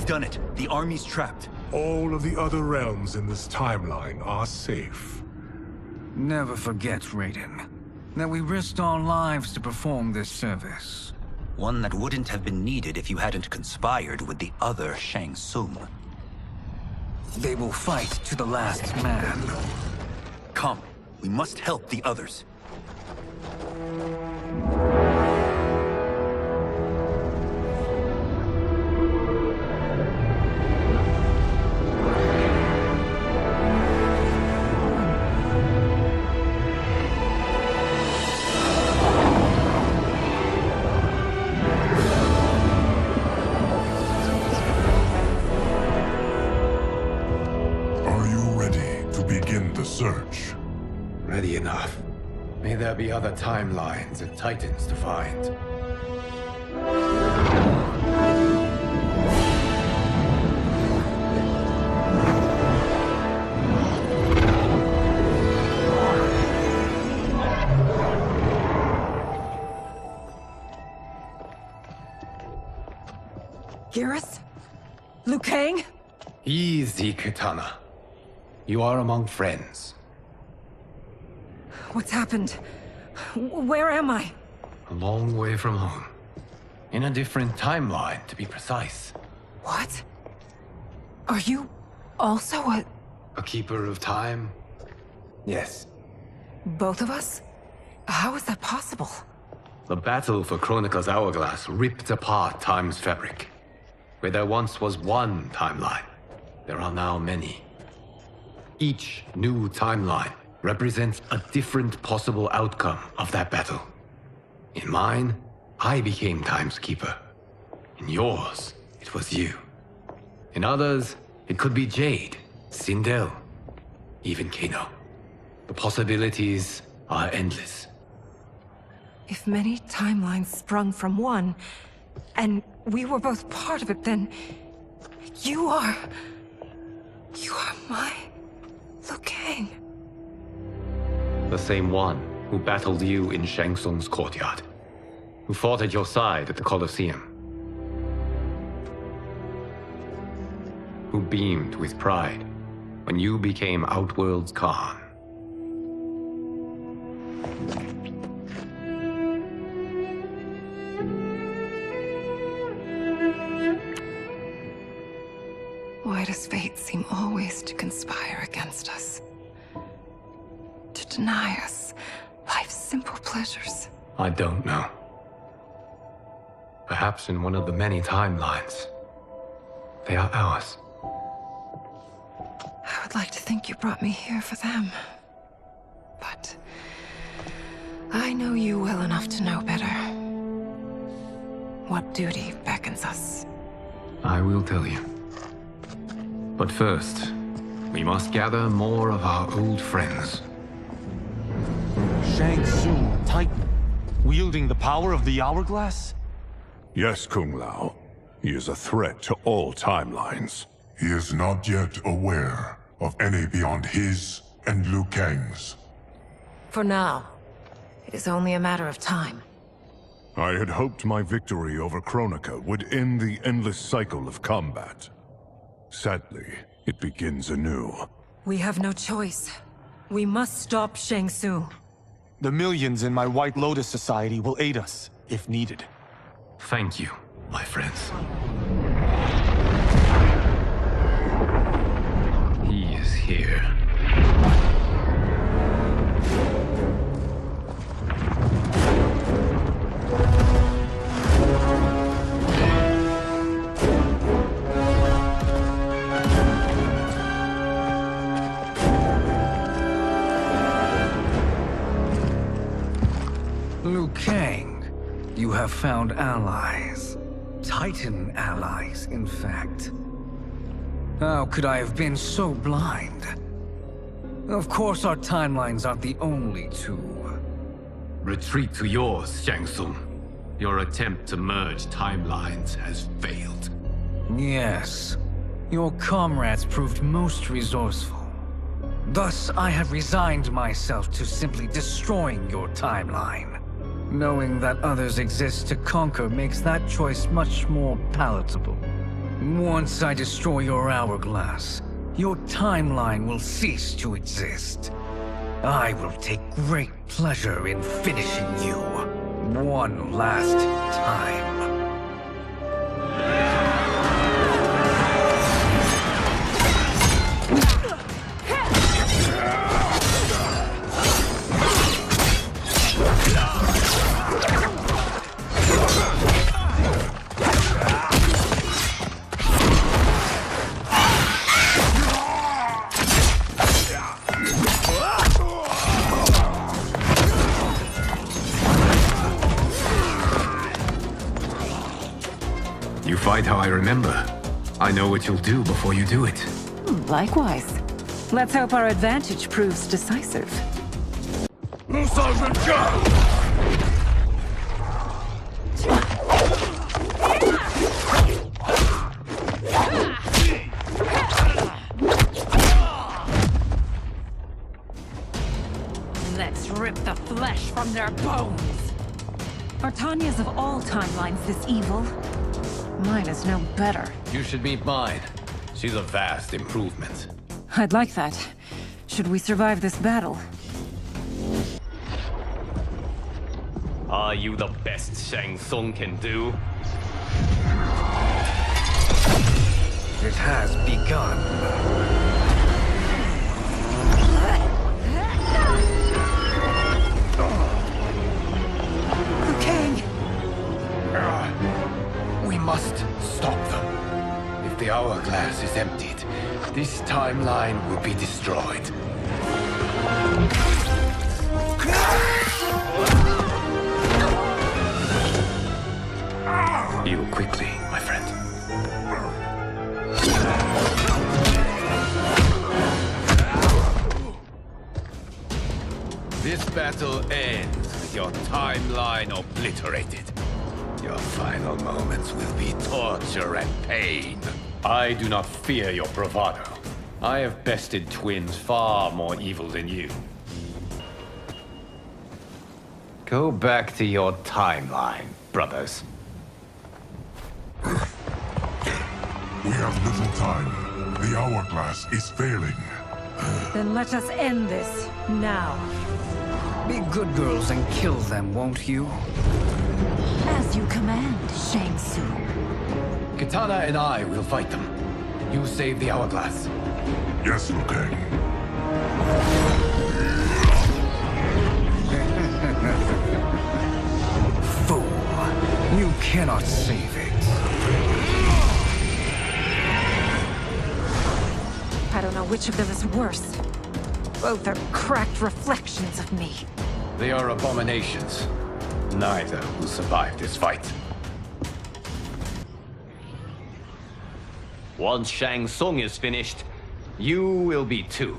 Done it. The army's trapped. All of the other realms in this timeline are safe. Never forget, Raiden, that we risked our lives to perform this service. One that wouldn't have been needed if you hadn't conspired with the other Shang Tsung. They will fight to the last man. Come, we must help the others. Search. Ready enough. May there be other timelines and titans to find. Geras? Liu Kang? Easy, Kitana. You are among friends. What's happened? Where am I? A long way from home. In a different timeline, to be precise. What? Are you also a keeper of time? Yes. Both of us? How is that possible? The battle for Chronica's Hourglass ripped apart time's fabric. Where there once was one timeline, there are now many. Each new timeline represents a different possible outcome of that battle. In mine, I became Time's Keeper. In yours, it was you. In others, it could be Jade, Sindel, even Kano. The possibilities are endless. If many timelines sprung from one, and we were both part of it, then you are my Liu Kang. The same one who battled you in Shang Tsung's courtyard. Who fought at your side at the Colosseum. Who beamed with pride when you became Outworld's Khan. Why does fate seem always to conspire against us? To deny us life's simple pleasures? I don't know. Perhaps in one of the many timelines, they are ours. I would like to think you brought me here for them. But I know you well enough to know better. What duty beckons us? I will tell you. But first, we must gather more of our old friends. Shang Tsung, Titan, wielding the power of the Hourglass? Yes, Kung Lao. He is a threat to all timelines. He is not yet aware of any beyond his and Liu Kang's. For now, it is only a matter of time. I had hoped my victory over Kronika would end the endless cycle of combat. Sadly, it begins anew. We have no choice. We must stop Shang Tsung. The millions in my White Lotus Society will aid us, if needed. Thank you, my friends. He is here. Liu Kang, you have found allies. Titan allies, in fact. How could I have been so blind? Of course our timelines aren't the only two. Retreat to yours, Shang Tsung. Your attempt to merge timelines has failed. Yes. Your comrades proved most resourceful. Thus, I have resigned myself to simply destroying your timeline. Knowing that others exist to conquer makes that choice much more palatable. Once I destroy your hourglass, your timeline will cease to exist. I will take great pleasure in finishing you one last time. Fight how I remember. I know what you'll do before you do it. Likewise. Let's hope our advantage proves decisive. Let's rip the flesh from their bones. Are Tanya's of all timelines this evil? Mine is no better. You should meet mine. She's a vast improvement. I'd like that. Should we survive this battle? Are you the best Shang Tsung can do? It has begun. We must stop them. If the hourglass is emptied, this timeline will be destroyed. Heal quickly, my friend. This battle ends with your timeline obliterated. Your final moments will be torture and pain. I do not fear your bravado. I have bested twins far more evil than you. Go back to your timeline, brothers. We have little time. The hourglass is failing. Then let us end this, now. Be good girls and kill them, won't you? As you command, Shang Tsung. Katana and I will fight them. You save the hourglass. Yes, Liu Kang. Fool. You cannot save it. I don't know which of them is worse. Both are cracked reflections of me. They are abominations. Neither will survive this fight. Once Shang Tsung is finished, you will be too.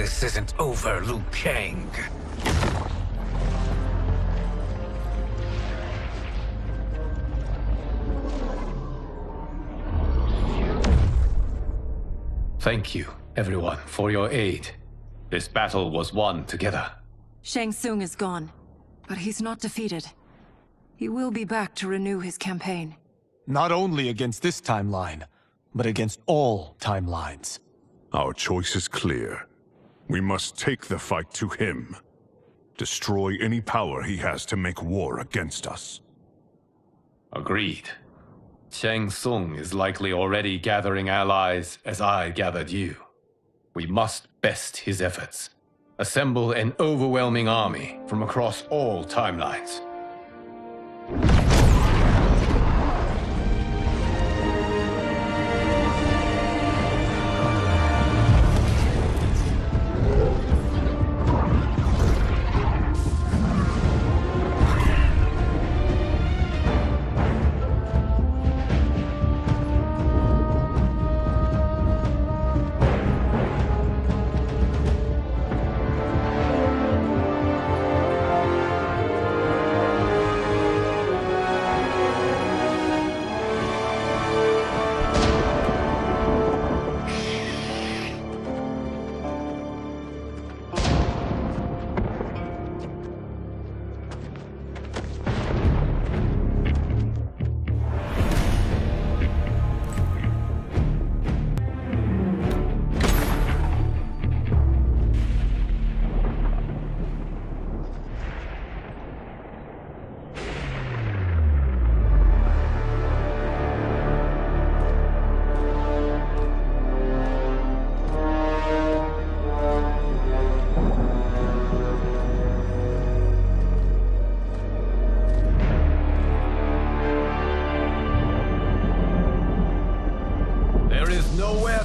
this isn't over, Liu Kang. Thank you, everyone, for your aid. This battle was won together. Shang Tsung is gone, but he's not defeated. He will be back to renew his campaign. Not only against this timeline, but against all timelines. Our choice is clear. We must take the fight to him. Destroy any power he has to make war against us. Agreed. Shang Tsung is likely already gathering allies as I gathered you. We must best his efforts. Assemble an overwhelming army from across all timelines.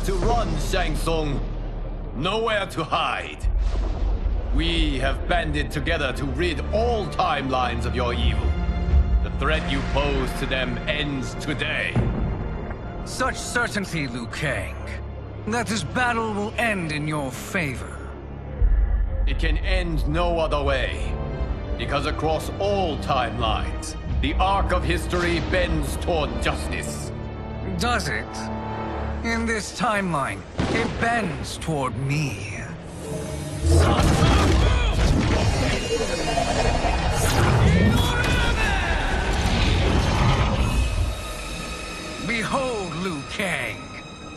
To run, Shang Tsung. Nowhere to hide. We have banded together to rid all timelines of your evil. The threat you pose to them ends today. Such certainty, Liu Kang, that this battle will end in your favor. It can end no other way. Because across all timelines, the arc of history bends toward justice. Does it? In this timeline, it bends toward me. Behold, Liu Kang,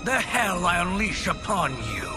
the hell I unleash upon you.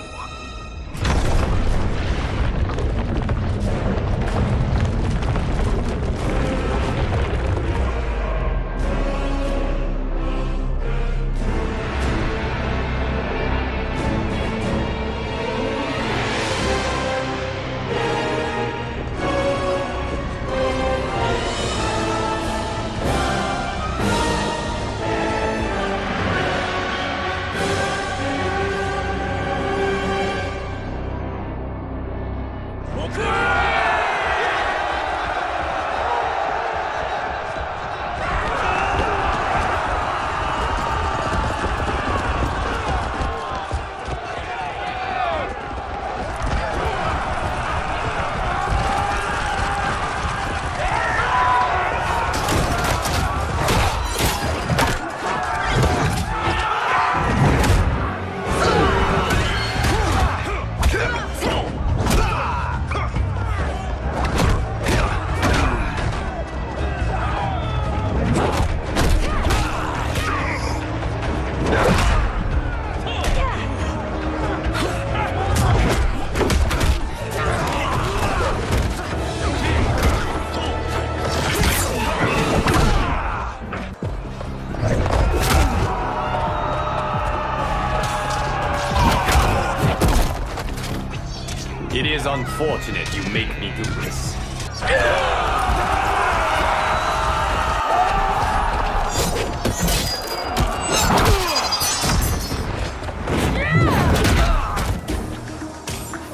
It is unfortunate you make me do this.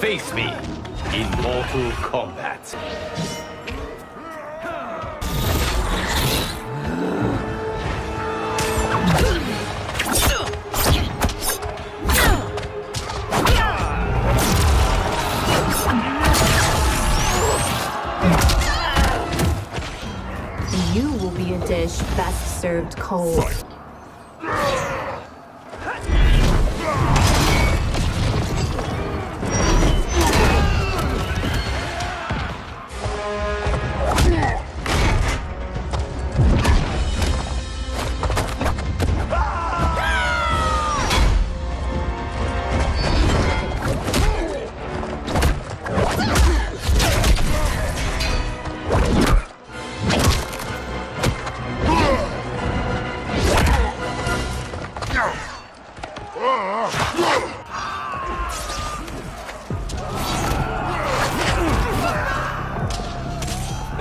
Face me in Mortal Kombat. dish best served cold.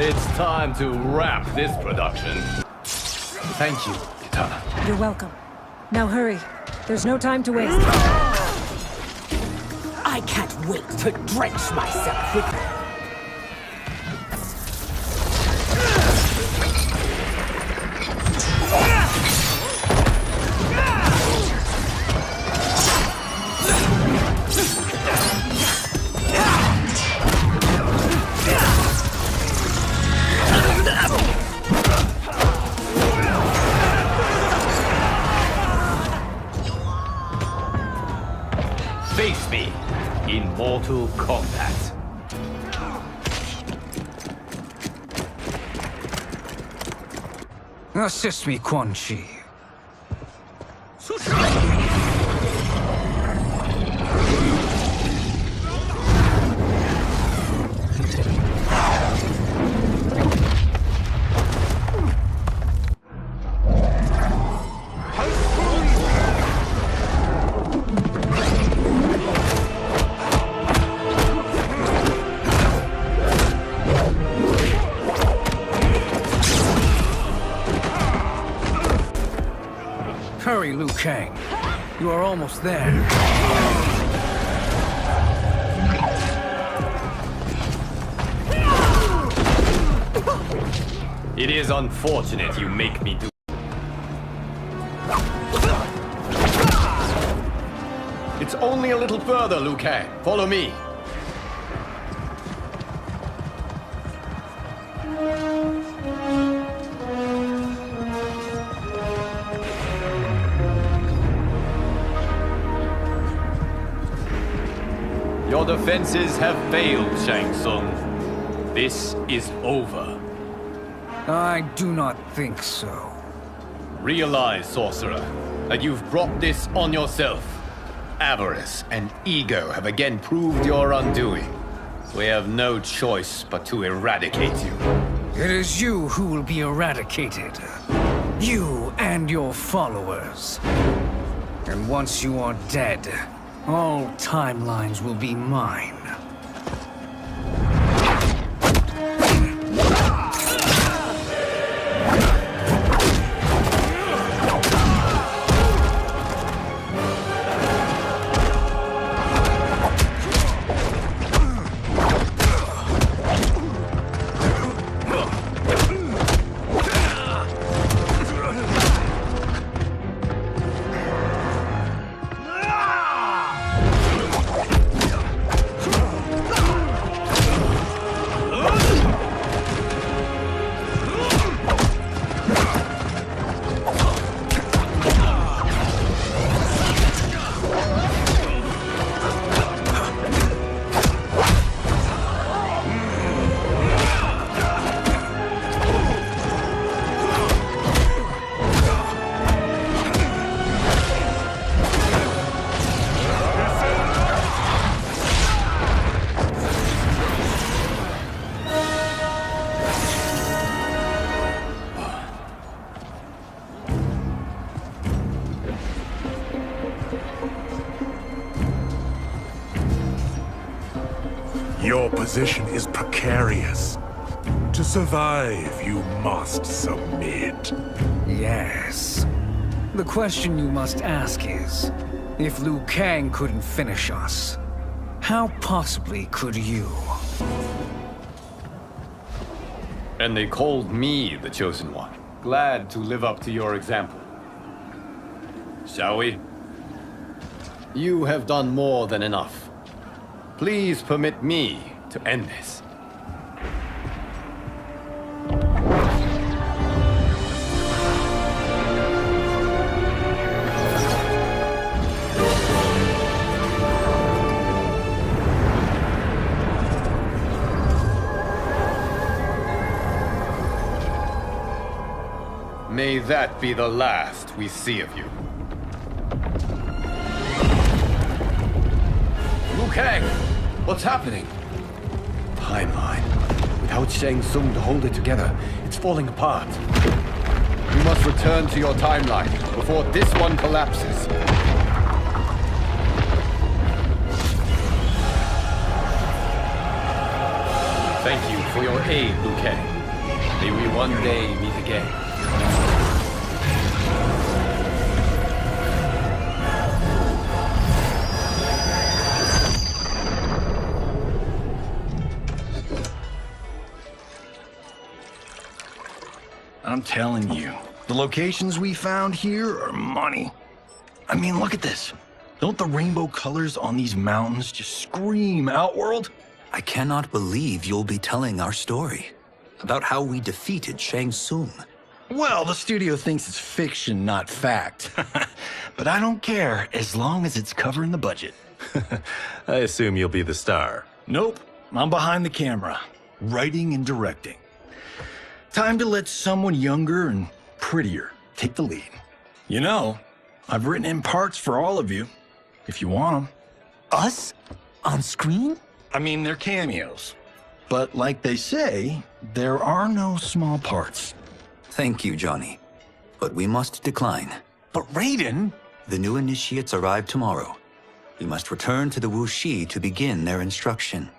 It's time to wrap this production. Thank you, Kitana. You're welcome. Now hurry. There's no time to waste. I can't wait to drench myself with... Face me in Mortal Kombat. Assist me, Quan Chi. Hurry, Liu Kang. You are almost there. It is unfortunate you make me do. It's only a little further, Liu Kang. Follow me. Your defenses have failed, Shang Tsung. This is over. I do not think so. Realize, sorcerer, that you've brought this on yourself. Avarice and ego have again proved your undoing. We have no choice but to eradicate you. It is you who will be eradicated. You and your followers. And once you are dead, all timelines will be mine. Your position is precarious. To survive, you must submit. Yes. The question you must ask is, if Liu Kang couldn't finish us, how possibly could you? And they called me the Chosen One. Glad to live up to your example. Shall we? You have done more than enough. Please permit me to end this. May that be the last we see of you. Liu Kang! What's happening? Timeline. Without Shang Tsung to hold it together, it's falling apart. You must return to your timeline before this one collapses. Thank you for your aid, Liu Kang. May we one day meet again. I'm telling you, the locations we found here are money. I mean, look at this. Don't the rainbow colors on these mountains just scream Outworld? I cannot believe you'll be telling our story about how we defeated Shang Tsung. Well, the studio thinks it's fiction, not fact. But I don't care, as long as it's covering the budget. I assume you'll be the star. Nope, I'm behind the camera, writing and directing. Time to let someone younger and prettier take the lead. You know, I've written in parts for all of you, if you want them. Us? On screen? I mean, they're cameos. But like they say, there are no small parts. Thank you, Johnny. But we must decline. But Raiden? The new initiates arrive tomorrow. We must return to the Wuxi to begin their instruction.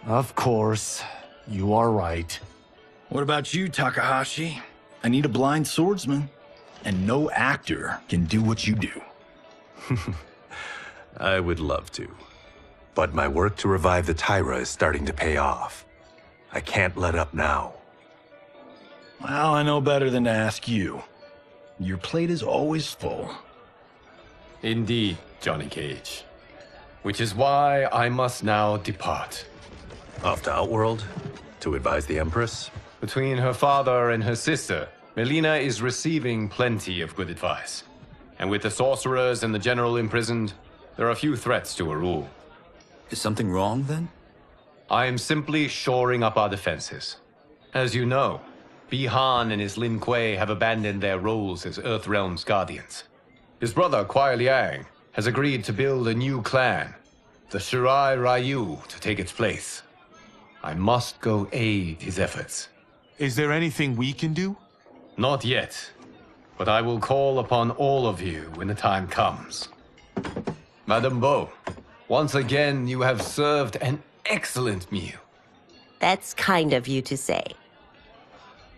Of course. You are right. What about you, Takahashi? I need a blind swordsman, and no actor can do what you do. I would love to. But my work to revive the Tyra is starting to pay off. I can't let up now. Well, I know better than to ask you. Your plate is always full. Indeed, Johnny Cage. Which is why I must now depart. Off to Outworld? To advise the Empress? Between her father and her sister, Melina is receiving plenty of good advice. And with the sorcerers and the general imprisoned, there are few threats to her rule. Is something wrong, then? I am simply shoring up our defenses. As you know, Bi-Han and his Lin Kuei have abandoned their roles as Earthrealm's guardians. His brother, Kuai Liang, has agreed to build a new clan, the Shirai Ryu, to take its place. I must go aid his efforts. Is there anything we can do? Not yet, but I will call upon all of you when the time comes. Madame Bo, once again you have served an excellent meal. That's kind of you to say.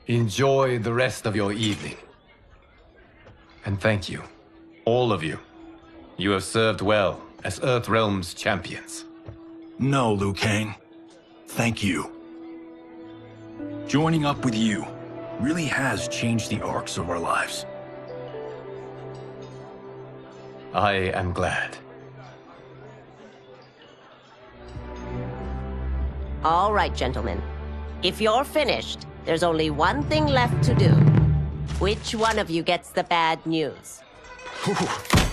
Enjoy the rest of your evening. And thank you, all of you. You have served well as Earthrealm's champions. No, Liu Kang. Thank you. Joining up with you really has changed the arcs of our lives. I am glad. All right, gentlemen. If you're finished, there's only one thing left to do. Which one of you gets the bad news?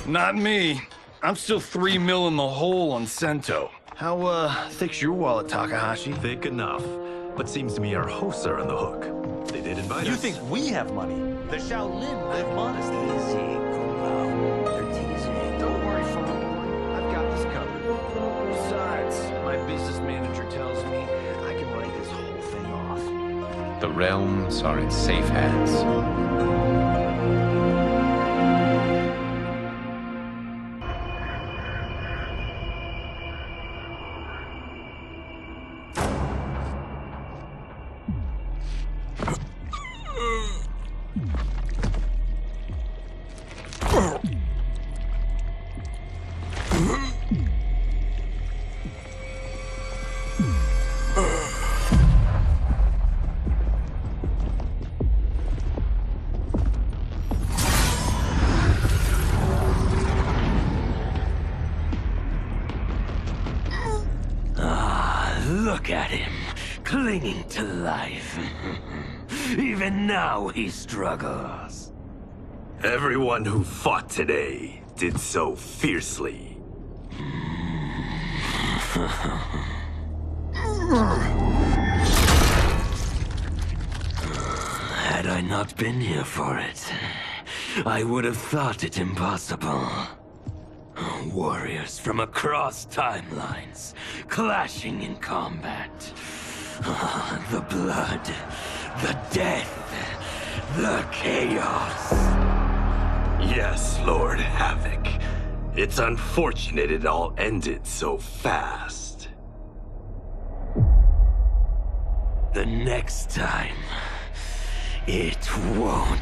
Not me. I'm still 3 mil in the hole on Sento. How, thick's your wallet, Takahashi? Thick enough. But seems to me our hosts are on the hook. They did invite us. You think we have money? The Shaolin live modestly. Easy, Kumo. They're teasing. Don't worry, Father. I've got this covered. Besides, my business manager tells me I can write this whole thing off. The realms are in safe hands. Look at him, clinging to life. Even now he struggles. Everyone who fought today did so fiercely. Had I not been here for it, I would have thought it impossible. Warriors from across timelines, clashing in combat. The blood, the death, the chaos. Yes, Lord Havoc. It's unfortunate it all ended so fast. The next time, it won't.